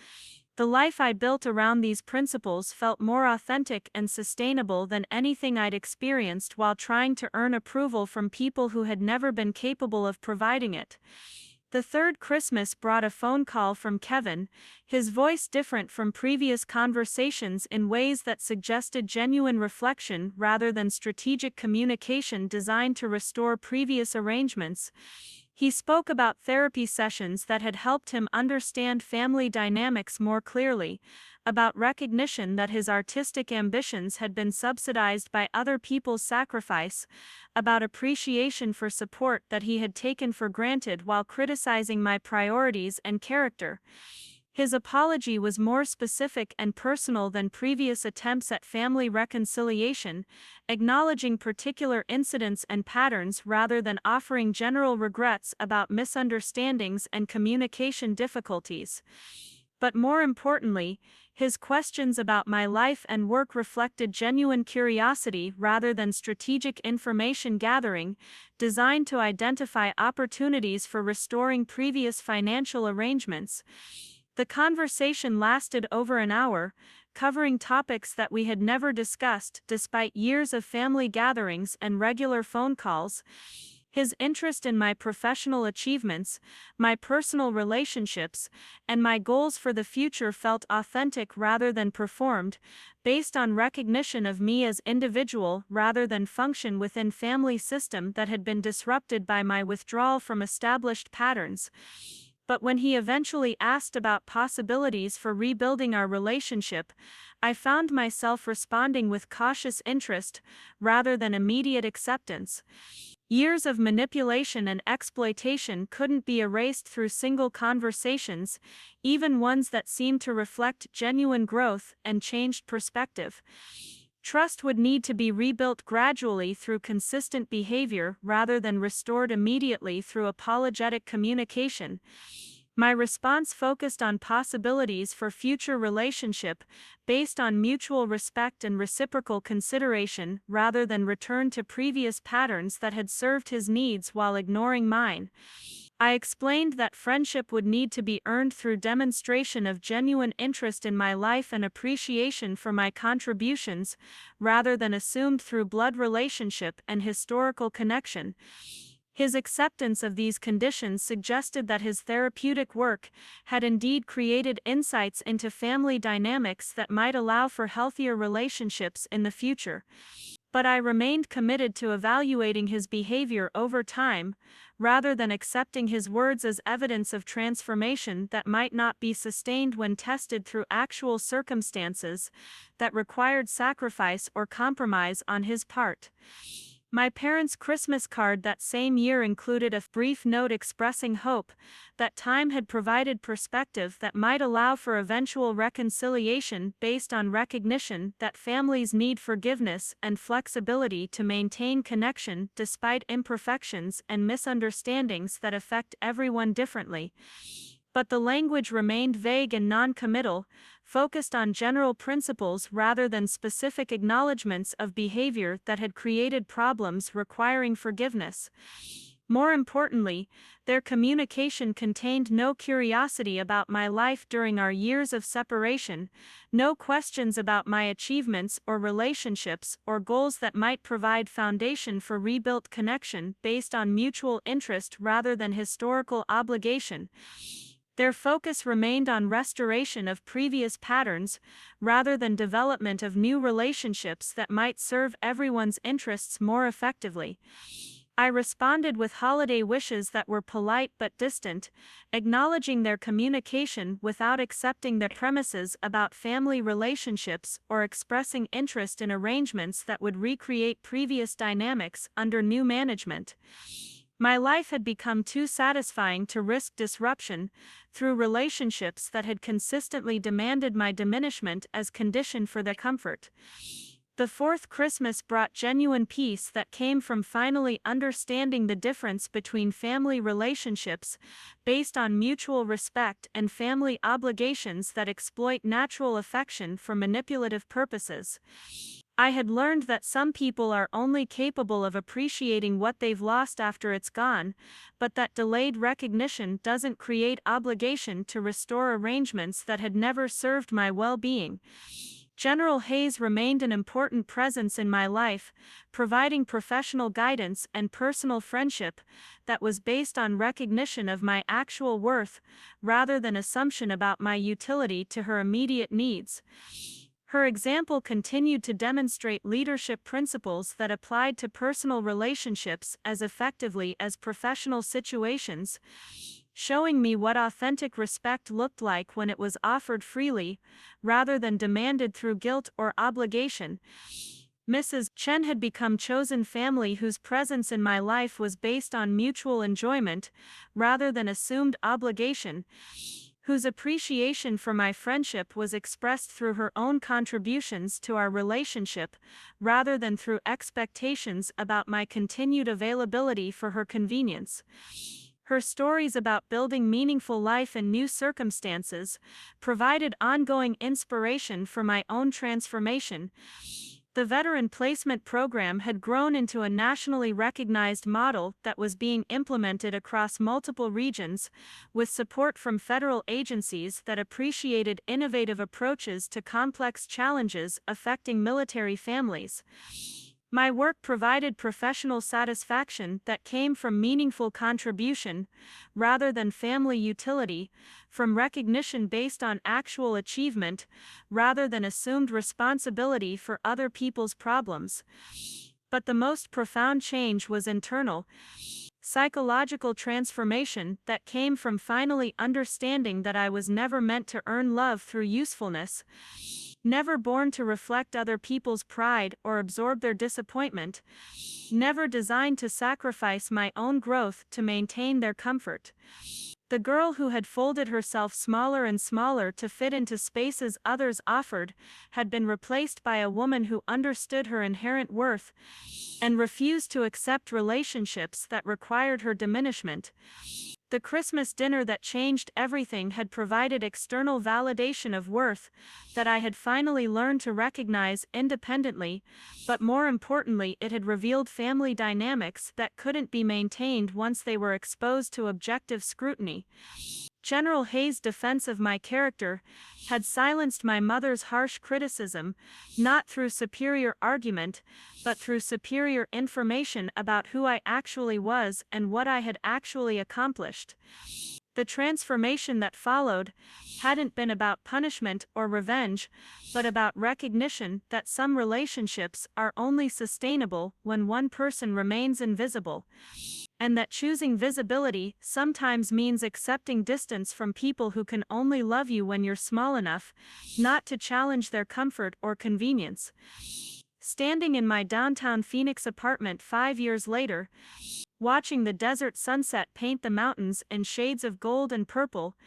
The life I built around these principles felt more authentic and sustainable than anything I'd experienced while trying to earn approval from people who had never been capable of providing it. The third Christmas brought a phone call from Kevin, his voice different from previous conversations in ways that suggested genuine reflection rather than strategic communication designed to restore previous arrangements. He spoke about therapy sessions that had helped him understand family dynamics more clearly, about recognition that his artistic ambitions had been subsidized by other people's sacrifice, about appreciation for support that he had taken for granted while criticizing my priorities and character. His apology was more specific and personal than previous attempts at family reconciliation, acknowledging particular incidents and patterns rather than offering general regrets about misunderstandings and communication difficulties. But more importantly, his questions about my life and work reflected genuine curiosity rather than strategic information gathering, designed to identify opportunities for restoring previous financial arrangements. The conversation lasted over an hour, covering topics that we had never discussed despite years of family gatherings and regular phone calls. His interest in my professional achievements, my personal relationships, and my goals for the future felt authentic rather than performed, based on recognition of me as individual rather than function within family system that had been disrupted by my withdrawal from established patterns. But when he eventually asked about possibilities for rebuilding our relationship, I found myself responding with cautious interest rather than immediate acceptance. Years of manipulation and exploitation couldn't be erased through single conversations, even ones that seemed to reflect genuine growth and changed perspective. Trust would need to be rebuilt gradually through consistent behavior rather than restored immediately through apologetic communication. My response focused on possibilities for future relationship based on mutual respect and reciprocal consideration rather than return to previous patterns that had served his needs while ignoring mine. I explained that friendship would need to be earned through demonstration of genuine interest in my life and appreciation for my contributions, rather than assumed through blood relationship and historical connection. His acceptance of these conditions suggested that his therapeutic work had indeed created insights into family dynamics that might allow for healthier relationships in the future. But I remained committed to evaluating his behavior over time, rather than accepting his words as evidence of transformation that might not be sustained when tested through actual circumstances that required sacrifice or compromise on his part. My parents' Christmas card that same year included a brief note expressing hope that time had provided perspective that might allow for eventual reconciliation based on recognition that families need forgiveness and flexibility to maintain connection despite imperfections and misunderstandings that affect everyone differently. But the language remained vague and non-committal, focused on general principles rather than specific acknowledgments of behavior that had created problems requiring forgiveness. More importantly, their communication contained no curiosity about my life during our years of separation, no questions about my achievements or relationships or goals that might provide foundation for rebuilt connection based on mutual interest rather than historical obligation. Their focus remained on restoration of previous patterns, rather than development of new relationships that might serve everyone's interests more effectively. I responded with holiday wishes that were polite but distant, acknowledging their communication without accepting their premises about family relationships or expressing interest in arrangements that would recreate previous dynamics under new management. My life had become too satisfying to risk disruption through relationships that had consistently demanded my diminishment as condition for their comfort. The fourth Christmas brought genuine peace that came from finally understanding the difference between family relationships based on mutual respect and family obligations that exploit natural affection for manipulative purposes. I had learned that some people are only capable of appreciating what they've lost after it's gone, but that delayed recognition doesn't create obligation to restore arrangements that had never served my well-being. General Hayes remained an important presence in my life, providing professional guidance and personal friendship that was based on recognition of my actual worth rather than assumption about my utility to her immediate needs. Her example continued to demonstrate leadership principles that applied to personal relationships as effectively as professional situations, showing me what authentic respect looked like when it was offered freely, rather than demanded through guilt or obligation. Mrs. Chen had become chosen family whose presence in my life was based on mutual enjoyment, rather than assumed obligation, whose appreciation for my friendship was expressed through her own contributions to our relationship, rather than through expectations about my continued availability for her convenience. Her stories about building meaningful life in new circumstances provided ongoing inspiration for my own transformation. The veteran placement program had grown into a nationally recognized model that was being implemented across multiple regions, with support from federal agencies that appreciated innovative approaches to complex challenges affecting military families. My work provided professional satisfaction that came from meaningful contribution, rather than family utility, from recognition based on actual achievement, rather than assumed responsibility for other people's problems. But the most profound change was internal, psychological transformation that came from finally understanding that I was never meant to earn love through usefulness, never born to reflect other people's pride or absorb their disappointment, never designed to sacrifice my own growth to maintain their comfort. The girl who had folded herself smaller and smaller to fit into spaces others offered had been replaced by a woman who understood her inherent worth and refused to accept relationships that required her diminishment. The Christmas dinner that changed everything had provided external validation of worth that I had finally learned to recognize independently, but more importantly, it had revealed family dynamics that couldn't be maintained once they were exposed to objective scrutiny. General Hayes' defense of my character had silenced my mother's harsh criticism, not through superior argument, but through superior information about who I actually was and what I had actually accomplished. The transformation that followed hadn't been about punishment or revenge, but about recognition that some relationships are only sustainable when one person remains invisible, and that choosing visibility sometimes means accepting distance from people who can only love you when you're small enough not to challenge their comfort or convenience. Standing in my downtown Phoenix apartment 5 years later, watching the desert sunset paint the mountains in shades of gold and purple,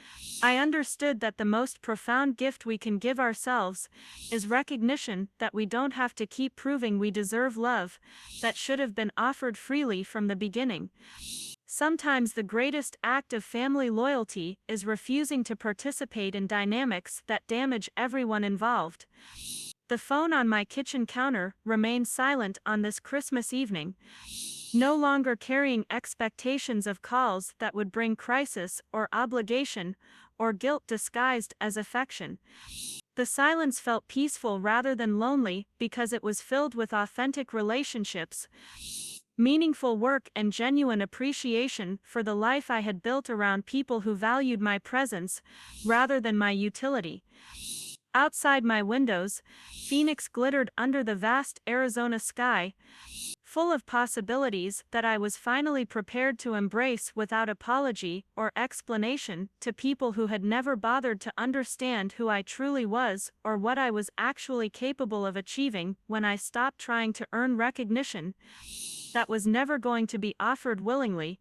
I understood that the most profound gift we can give ourselves is recognition that we don't have to keep proving we deserve love that should have been offered freely from the beginning. Sometimes the greatest act of family loyalty is refusing to participate in dynamics that damage everyone involved. The phone on my kitchen counter remained silent on this Christmas evening, no longer carrying expectations of calls that would bring crisis or obligation or guilt disguised as affection. The silence felt peaceful rather than lonely because it was filled with authentic relationships, meaningful work, and genuine appreciation for the life I had built around people who valued my presence rather than my utility. Outside my windows, Phoenix glittered under the vast Arizona sky, full of possibilities that I was finally prepared to embrace without apology or explanation to people who had never bothered to understand who I truly was or what I was actually capable of achieving when I stopped trying to earn recognition that was never going to be offered willingly.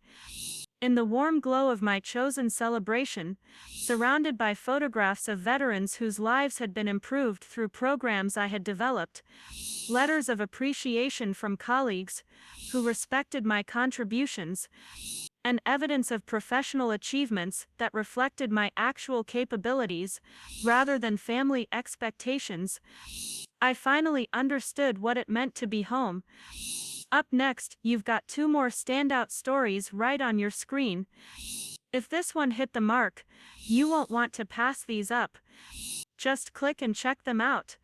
In the warm glow of my chosen celebration, surrounded by photographs of veterans whose lives had been improved through programs I had developed, letters of appreciation from colleagues who respected my contributions, and evidence of professional achievements that reflected my actual capabilities rather than family expectations, I finally understood what it meant to be home. Up next, you've got 2 more standout stories right on your screen. If this one hit the mark, you won't want to pass these up. Just click and check them out.